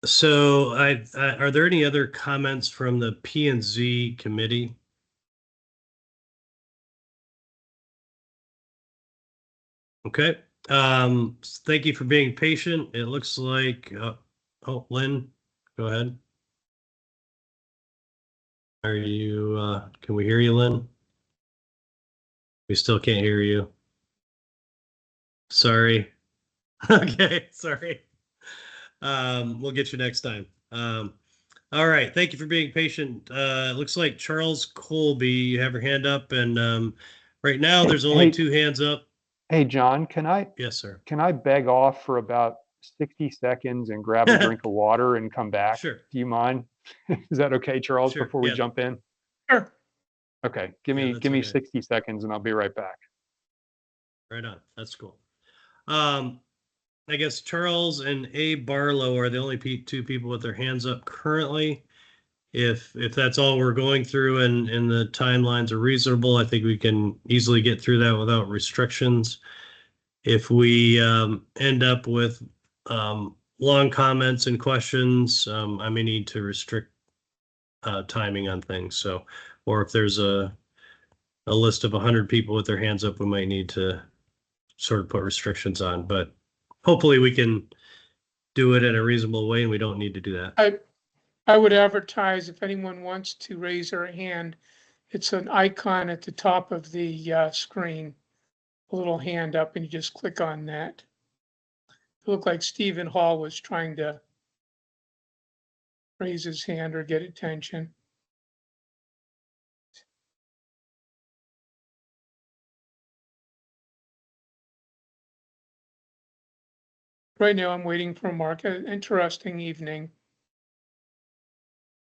So are there any other comments from the P&Z committee? Okay. Thank you for being patient. It looks like, Lynn, go ahead. Are you, can we hear you, Lynn? We still can't hear you. Sorry. Okay, sorry. We'll get you next time. All right. Thank you for being patient. It looks like Charles Colby, you have your hand up, and right now there's only 2 hands up. Hey, John, Yes, sir. can I beg off for about 60 seconds and grab a drink of water and come back? Sure. Do you mind? Is that okay, Charles, Sure, before we yeah. jump in? Sure. Okay, give Yeah, me that's okay. 60 seconds and I'll be right back. Right on. That's cool. I guess Charles and Abe Barlow are the only two people with their hands up currently. If that's all we're going through and the timelines are reasonable, I think we can easily get through that without restrictions. If we end up with long comments and questions, I may need to restrict timing on things. So, or if there's a list of 100 people with their hands up, we might need to sort of put restrictions on. But hopefully we can do it in a reasonable way and we don't need to do that. I would advertise if anyone wants to raise their hand, it's an icon at the top of the screen, a little hand up, and you just click on that. It looked like Stephen Hall was trying to raise his hand or get attention. Right now, I'm waiting for Mark. An interesting evening.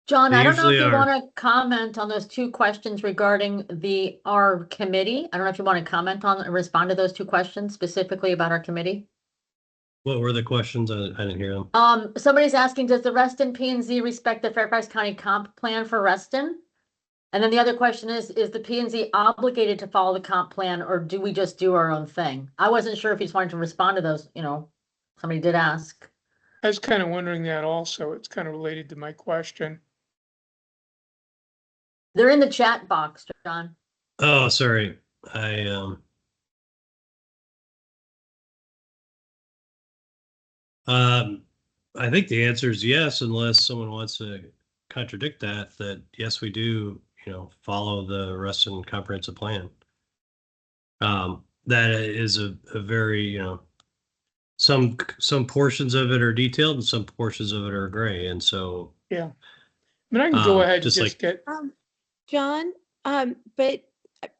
John, They I don't know if usually you are. want to comment on those two questions regarding our committee. I don't know if you want to comment on and respond to those two questions specifically about our committee. What were the questions? I didn't hear them. Somebody's asking, does the Reston P&Z respect the Fairfax County comp plan for Reston? And then the other question is the P&Z obligated to follow the comp plan, or do we just do our own thing? I wasn't sure if you just wanted to respond to those, somebody did ask. I was kind of wondering that also. It's kind of related to my question. They're in the chat box, John. Oh, sorry. I think the answer is yes, unless someone wants to contradict that yes, we do, follow the Reston comprehensive plan. That is a very, some portions of it are detailed and some portions of it are gray. And so, yeah, I mean, I can go ahead and just like get. John, but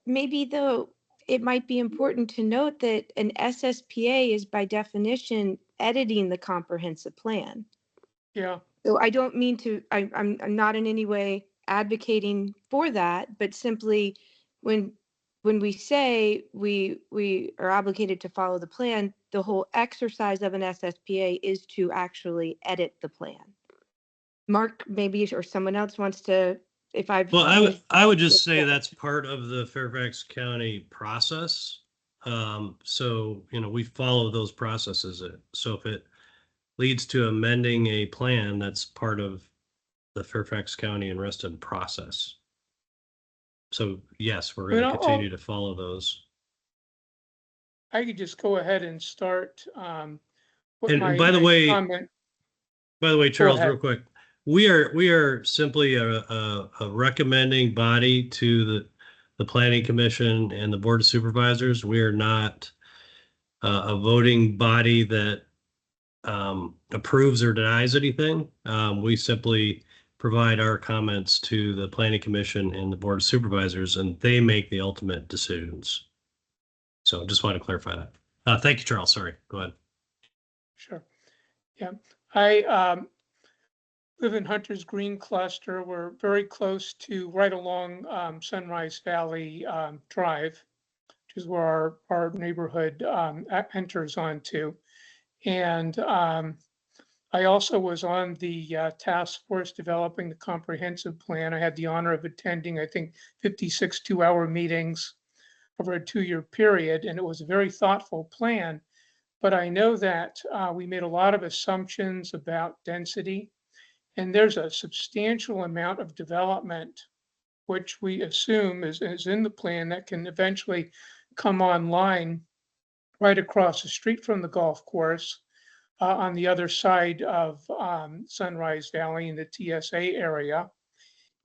maybe though it might be important to note that an SSPA is by definition editing the comprehensive plan. Yeah. So I don't mean to, I'm not in any way advocating for that, but simply when we say we are obligated to follow the plan, the whole exercise of an SSPA is to actually edit the plan. Mark, maybe, or someone else wants to, if I've. Well, I would just say that's part of the Fairfax County process. So, we follow those processes. So if it leads to amending a plan, that's part of the Fairfax County and Reston process. So yes, we're going to continue to follow those. I could just go ahead and start. And by the way, comment. By the way, Charles, real quick, we are simply a recommending body to the Planning Commission and the Board of Supervisors. We are not a voting body that approves or denies anything. We simply provide our comments to the Planning Commission and the Board of Supervisors, and they make the ultimate decisions. So just want to clarify that. Thank you, Charles. Sorry, go ahead. Sure. Yeah, I live in Hunter's Green cluster. We're very close to right along Sunrise Valley Drive, which is where our neighborhood enters onto. And I also was on the task force developing the comprehensive plan. I had the honor of attending, I think, 56 two-hour meetings over a 2-year period, and it was a very thoughtful plan. But I know that we made a lot of assumptions about density, and there's a substantial amount of development which we assume is in the plan that can eventually come online right across the street from the golf course. On the other side of Sunrise Valley in the TSA area.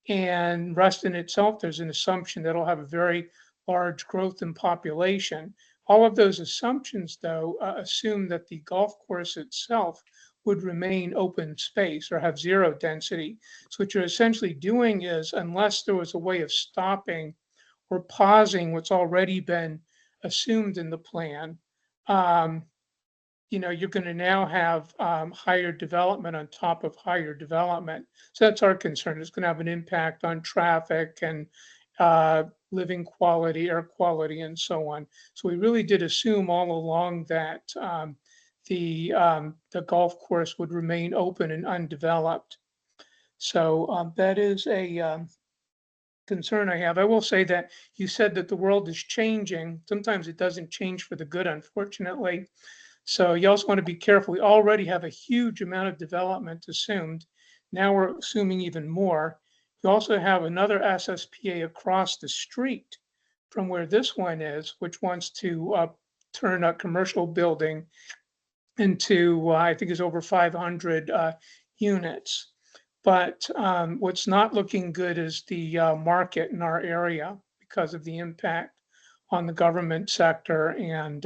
And Reston itself, there's an assumption that it'll have a very large growth in population. All of those assumptions, though, assume that the golf course itself would remain open space or have zero density. So what you're essentially doing is, unless there was a way of stopping or pausing what's already been assumed in the plan, you're going to now have higher development on top of higher development. So that's our concern. It's going to have an impact on traffic and living quality, air quality, and so on. So we really did assume all along that the golf course would remain open and undeveloped. So that is a concern I have. I will say that you said that the world is changing. Sometimes it doesn't change for the good, unfortunately. So you also want to be careful. We already have a huge amount of development assumed. Now we're assuming even more. You also have another SSPA across the street from where this one is, which wants to turn a commercial building into, I think is over 500 units. But what's not looking good is the market in our area because of the impact on the government sector. And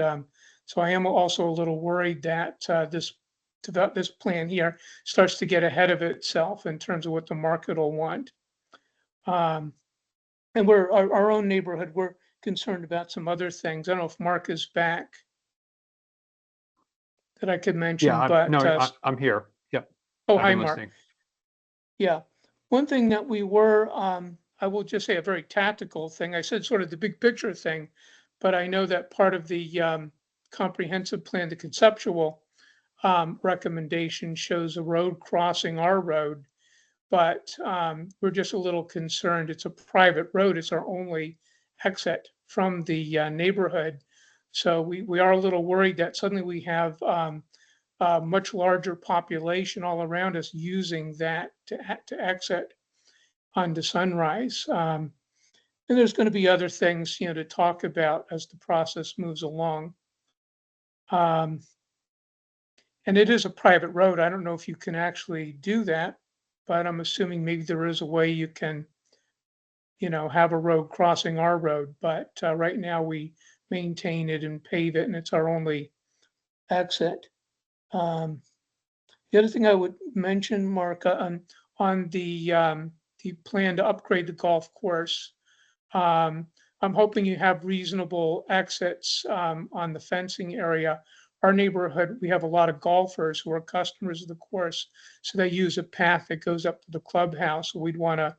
so I am also a little worried that this plan here starts to get ahead of itself in terms of what the market will want. And we're our own neighborhood, we're concerned about some other things. I don't know if Mark is back that I could mention, Yeah, but I'm here. Yep. oh, I've hi, been Mark. listening. Yeah. One thing that we were, I will just say a very tactical thing. I said sort of the big picture thing, but I know that part of the comprehensive plan, the conceptual recommendation shows a road crossing our road, but we're just a little concerned. It's a private road. It's our only exit from the neighborhood. So we are a little worried that suddenly we have a much larger population all around us using that to exit onto Sunrise. And there's going to be other things, to talk about as the process moves along. And it is a private road. I don't know if you can actually do that, but I'm assuming maybe there is a way you can, have a road crossing our road. But right now we maintain it and pave it, and it's our only exit. The other thing I would mention, Mark, on the plan to upgrade the golf course, I'm hoping you have reasonable exits on the fencing area. Our neighborhood, we have a lot of golfers who are customers of the course, so they use a path that goes up to the clubhouse. So we'd want to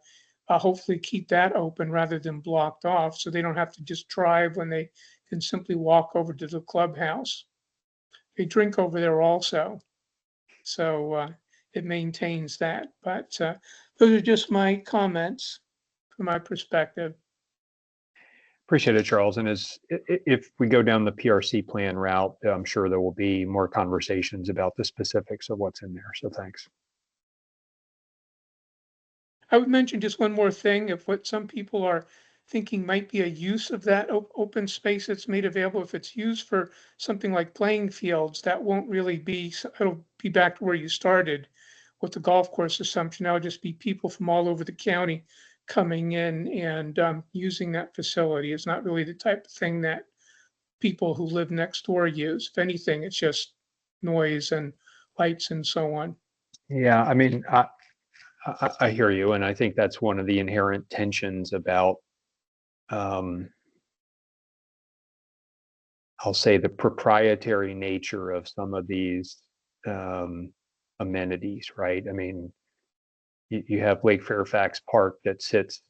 hopefully keep that open rather than blocked off, so they don't have to just drive when they can simply walk over to the clubhouse. They drink over there also. So it maintains that. But those are just my comments from my perspective. Appreciate it, Charles. And if we go down the PRC plan route, I'm sure there will be more conversations about the specifics of what's in there. So thanks. I would mention just one more thing. If what some people are thinking might be a use of that open space that's made available, if it's used for something like playing fields, that won't really be, it'll be back to where you started with the golf course assumption. That'll just be people from all over the county coming in and using that facility. It's not really the type of thing that people who live next door use. If anything, it's just noise and lights and so on. Yeah, I mean, I hear you, and I think that's one of the inherent tensions about, I'll say, the proprietary nature of some of these amenities, right? I mean, you have Lake Fairfax Park that sits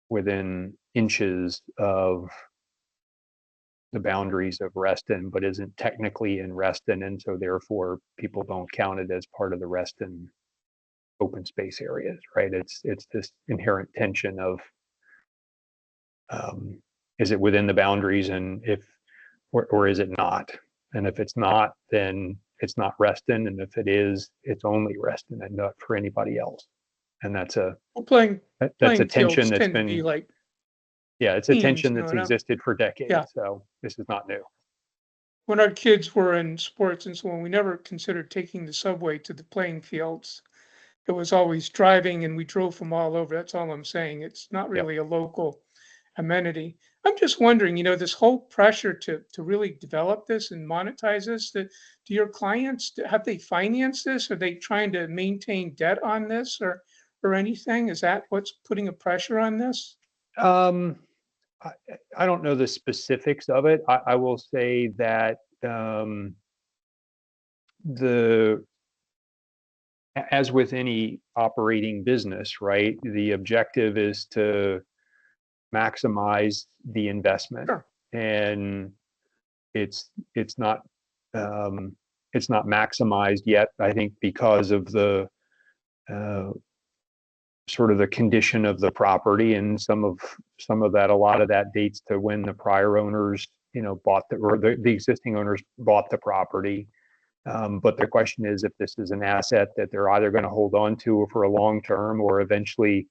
within inches of the boundaries of Reston, but isn't technically in Reston, and so therefore people don't count it as part of the Reston open space areas, right? It's this inherent tension of is it within the boundaries, and if or is it not? And if it's not, then it's not Reston, and if it is, it's only Reston and not for anybody else. And that's a playing tension that's tend to been be like it's a teams, tension that's and existed for decades. Yeah. So this is not new. When our kids were in sports and so on, we never considered taking the subway to the playing fields. It was always driving, and we drove from all over. That's all I'm saying. It's not really a local amenity. I'm just wondering, this whole pressure to really develop this and monetize this, do your clients, have they financed this? Are they trying to maintain debt on this or anything? Is that what's putting a pressure on this? I don't know the specifics of it. I will say that as with any operating business, right? The objective is to maximize the investment, and it's not maximized yet. I think because of the sort of the condition of the property, and some of that, a lot of that dates to when the prior owners, bought the existing owners bought the property. But the question is, if this is an asset that they're either going to hold on to for a long term or eventually,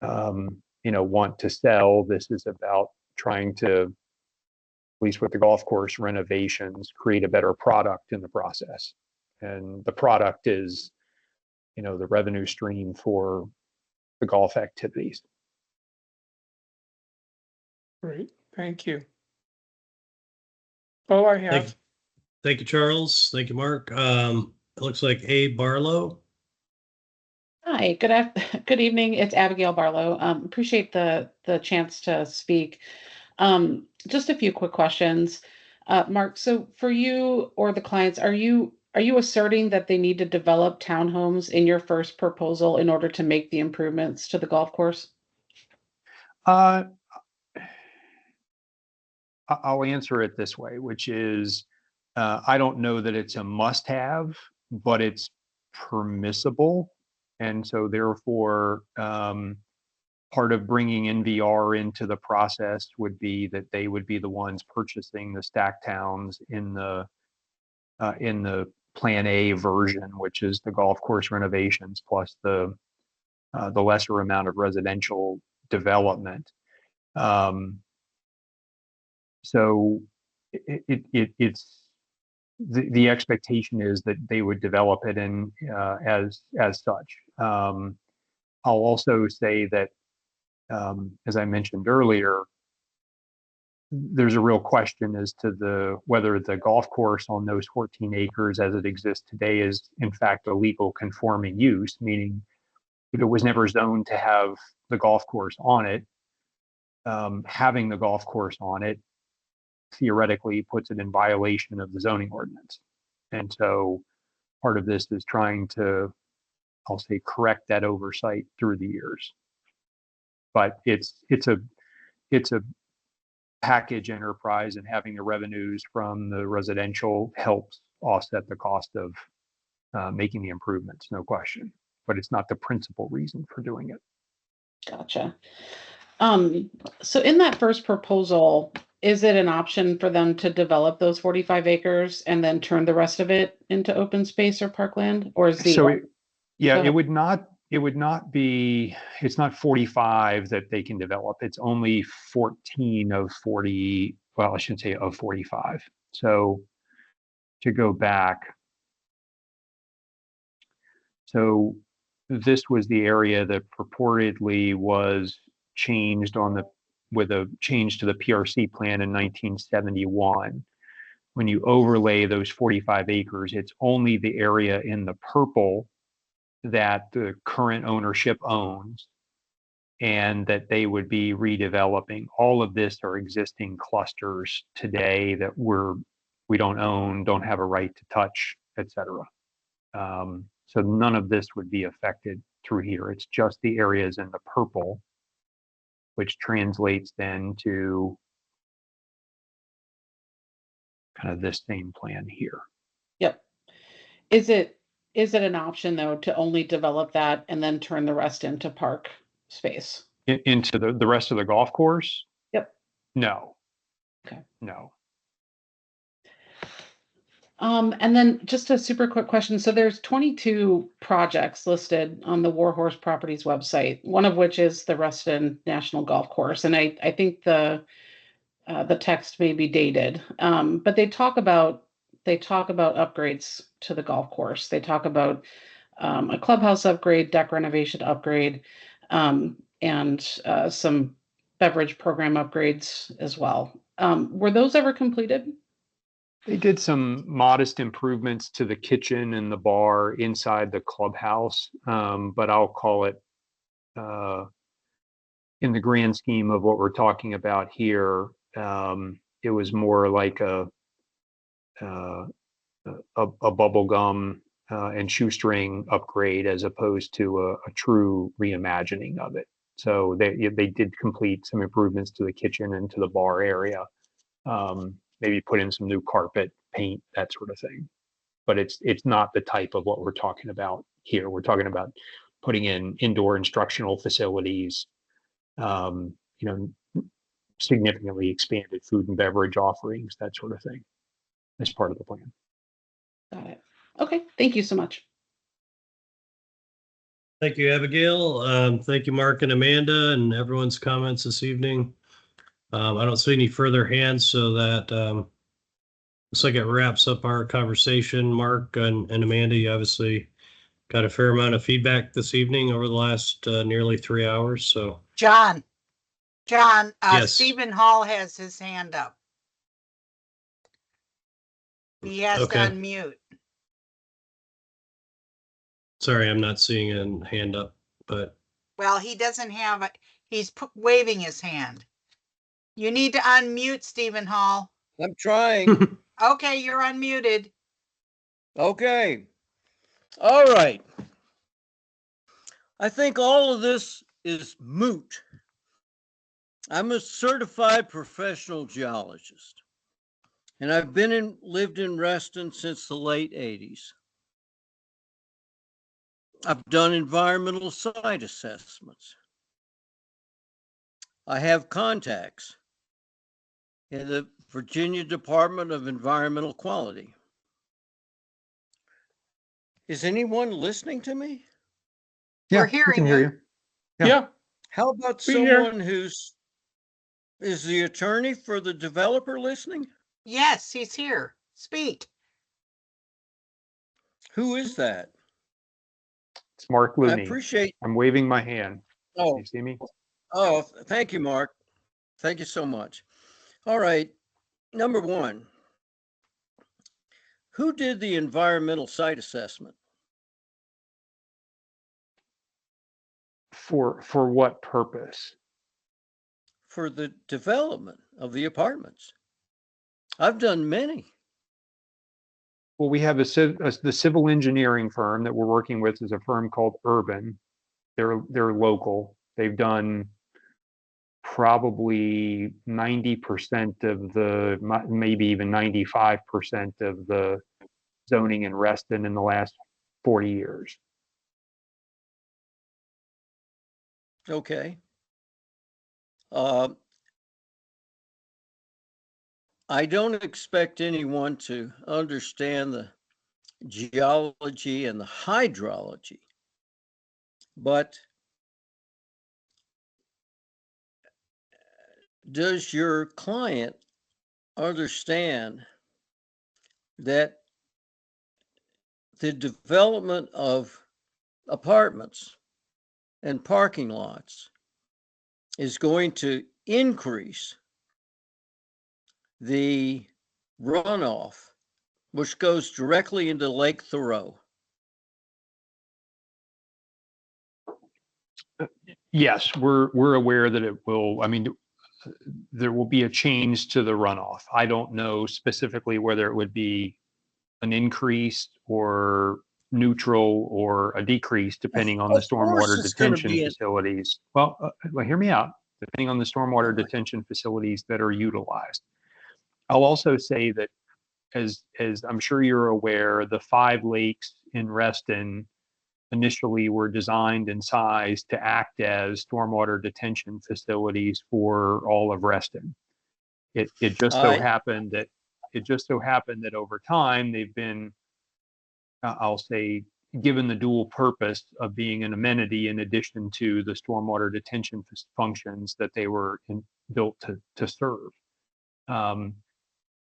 want to sell. This is about trying to, at least with the golf course renovations, create a better product in the process. And the product is, the revenue stream for the golf activities. Great, thank you. All I have. Thank you, Charles. Thank you, Mark. It looks like A. Barlow. Hi, good evening. It's Abigail Barlow. Appreciate the chance to speak. Just a few quick questions. Mark, so for you or the clients, are you asserting that they need to develop townhomes in your first proposal in order to make the improvements to the golf course? I'll answer it this way, which is, I don't know that it's a must-have, but it's permissible. And so therefore, part of bringing NVR into the process would be that they would be the ones purchasing the stack towns in the Plan A version, which is the golf course renovations plus the lesser amount of residential development. So it's the expectation is that they would develop it in as such. I'll also say that, as I mentioned earlier, there's a real question as to whether the golf course on those 14 acres as it exists today is in fact a legal conforming use, meaning if it was never zoned to have the golf course on it, having the golf course on it theoretically puts it in violation of the zoning ordinance. And so part of this is trying to, I'll say, correct that oversight through the years. But it's a package enterprise, and having the revenues from the residential helps offset the cost of making the improvements, no question. But it's not the principal reason for doing it. Gotcha. So in that first proposal, is it an option for them to develop those 45 acres and then turn the rest of it into open space or parkland? Or is the it would not be, it's not 45 that they can develop. It's only 14 of 40, well, I shouldn't say of 45. So to go back, so this was the area that purportedly was changed with a change to the PRC plan in 1971. When you overlay those 45 acres, it's only the area in the purple that the current ownership owns and that they would be redeveloping. All of this are existing clusters today that we don't own, don't have a right to touch, etc. So none of this would be affected through here. It's just the areas in the purple, which translates then to kind of this same plan here. Yep. Is it an option though to only develop that and then turn the rest into park space? Into the rest of the golf course? Yep. No. Okay. No. And then just a super quick question. So there's 22 projects listed on the Warhorse Properties website, one of which is the Reston National Golf Course. And I think the text may be dated, but they talk about upgrades to the golf course. They talk about a clubhouse upgrade, deck renovation upgrade, and some beverage program upgrades as well. Were those ever completed? They did some modest improvements to the kitchen and the bar inside the clubhouse, but I'll call it, in the grand scheme of what we're talking about here, it was more like a bubble gum and shoestring upgrade as opposed to a true reimagining of it. So they did complete some improvements to the kitchen and to the bar area. Maybe put in some new carpet, paint, that sort of thing. But it's not the type of what we're talking about here. We're talking about putting in indoor instructional facilities, you know, significantly expanded food and beverage offerings, that sort of thing, as part of the plan. Got it. Okay, thank you so much. Thank you, Abigail. Thank you, Mark and Amanda, and everyone's comments this evening. I don't see any further hands, so that looks like it wraps up our conversation. Mark and Amanda, you obviously got a fair amount of feedback this evening over the last nearly 3 hours. So, John, Yes. Stephen Hall has his hand up. He has Okay. to unmute. Sorry, I'm not seeing a hand up, but Well, he doesn't have it. He's waving his hand. You need to unmute, Stephen Hall. I'm trying. Okay, you're unmuted. Okay. All right. I think all of this is moot. I'm a certified professional geologist, and I've lived in Reston since the late 80s. I've done environmental site assessments. I have contacts in the Virginia Department of Environmental Quality. Is anyone listening to me? We're hearing you. Yeah. How about We hear. someone is the attorney for the developer listening? Yes, he's here. Speak. Who is that? It's Mark I Looney. appreciate. I'm waving my hand. Oh, You see me? oh, thank you, Mark. Thank you so much. All right. Number one, who did the environmental site assessment? For what purpose? For the development of the apartments. I've done many. Well, we have the civil engineering firm that we're working with is a firm called Urban. They're local. They've done probably 90% of the, maybe even 95% of the zoning in Reston in the last 40 years. Okay. I don't expect anyone to understand the geology and the hydrology, but does your client understand that the development of apartments and parking lots is going to increase the runoff, which goes directly into Lake Thoreau? Yes, we're aware that it will. I mean, there will be a change to the runoff. I don't know specifically whether it would be an increase or neutral or a decrease, depending on the Of course stormwater it's gonna detention be facilities. Well, hear me out. Depending on the stormwater detention facilities that are utilized. I'll also say that, as I'm sure you're aware, the 5 lakes in Reston initially were designed and sized to act as stormwater detention facilities for all of Reston. It just so happened that over time they've been, I'll say, given the dual purpose of being an amenity in addition to the stormwater detention functions that they were built to serve.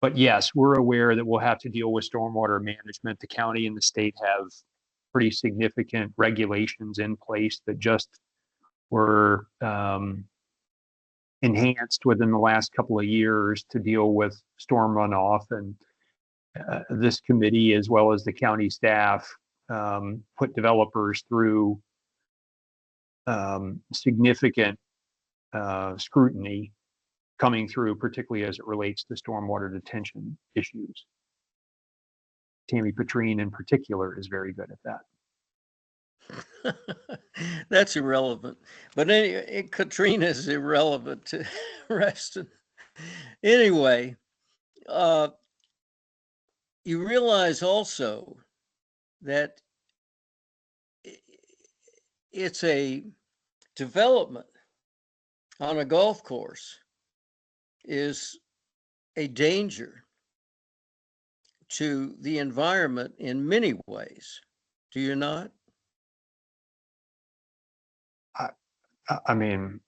But yes, we're aware that we'll have to deal with stormwater management. The county and the state have pretty significant regulations in place that just were enhanced within the last couple of years to deal with storm runoff. And this committee, as well as the county staff, put developers through significant scrutiny coming through, particularly as it relates to stormwater detention issues. Tammy Petrine in particular is very good at that. That's irrelevant. But anyway, Katrina is irrelevant to Reston. Anyway, you realize also that it's a development on a golf course is a danger to the environment in many ways. Do you not? I mean,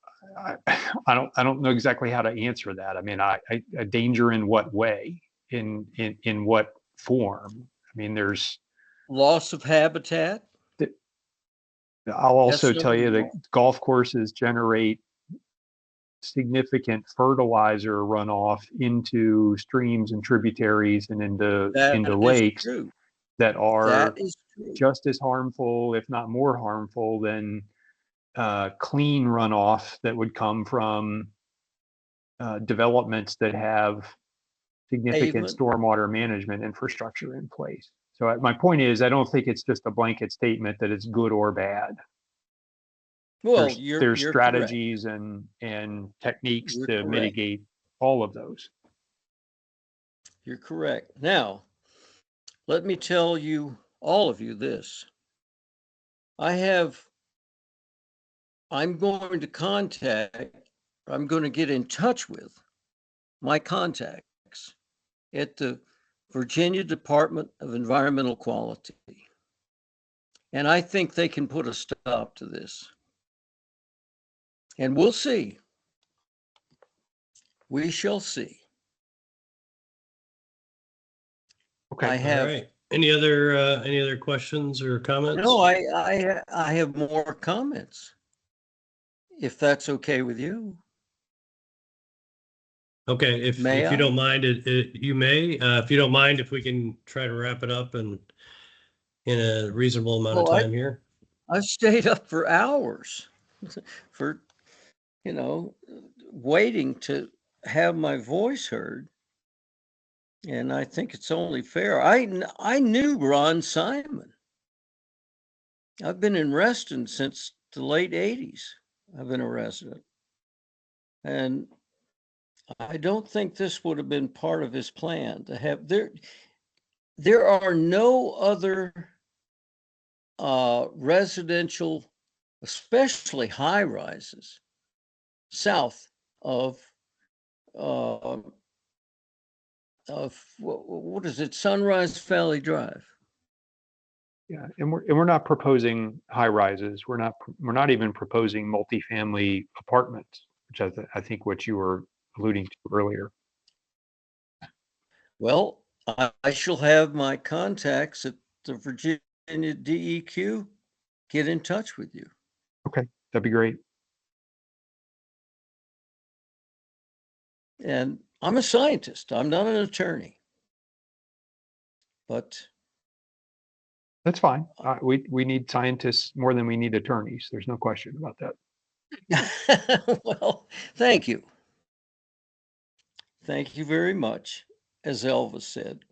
I don't know exactly how to answer that. I mean, a danger in what way? In what form? I mean, there's loss of habitat. I'll also tell you that golf courses generate significant fertilizer runoff into streams and tributaries and into lakes that are just as harmful, if not more harmful, than clean runoff that would come from developments that have significant stormwater management infrastructure in place. So my point is, I don't think it's just a blanket statement that it's good or bad. Well, there's you're strategies and techniques to mitigate all of those. You're correct. Now, let me tell you, all of you, this. I'm going to get in touch with my contacts at the Virginia Department of Environmental Quality. And I think they can put a stop to this. And we'll see. We shall see. Okay. I have. All right. Any other questions or comments? No, I have more comments, if that's okay with you. Okay, if you don't mind, you may. If you don't mind, if we can try to wrap it up in a reasonable amount of time here. I stayed up for hours for, waiting to have my voice heard. And I think it's only fair. I knew Ron Simon. I've been in Reston since the late 80s. I've been a resident. And I don't think this would have been part of his plan to have there are no other residential, especially high rises, south of what is it, Sunrise Valley Drive. Yeah, and we're not proposing high rises. We're not even proposing multifamily apartments, which I think what you were alluding to earlier. Well, I shall have my contacts at the Virginia DEQ get in touch with you. Okay, that'd be great. And I'm a scientist. I'm not an attorney. But that's fine. We need scientists more than we need attorneys. There's no question about that. Well, thank you. Thank you very much, as Elvis said.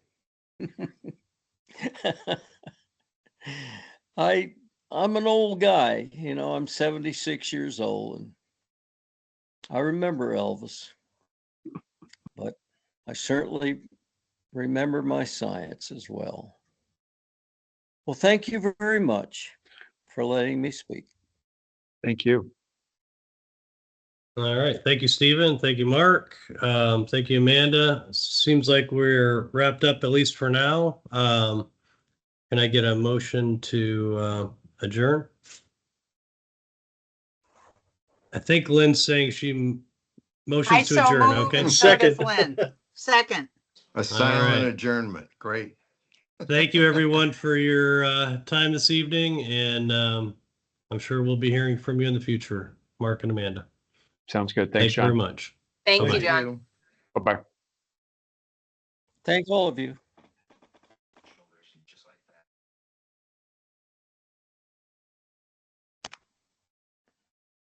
I'm an old guy, I'm 76 years old, and I remember Elvis, but I certainly remember my science as well. Well, thank you very much for letting me speak. Thank you. All right. Thank you, Stephen. Thank you, Mark. Thank you, Amanda. Seems like we're wrapped up, at least for now. Can I get a motion to adjourn? I think Lynn's saying she motions to adjourn. Okay. Second. Second. A silent adjournment. Great. Thank you, everyone, for your time this evening, and I'm sure we'll be hearing from you in the future, Mark and Amanda. Sounds good. Thanks, John. very much. Thank you, John. Bye-bye. Thank all of you.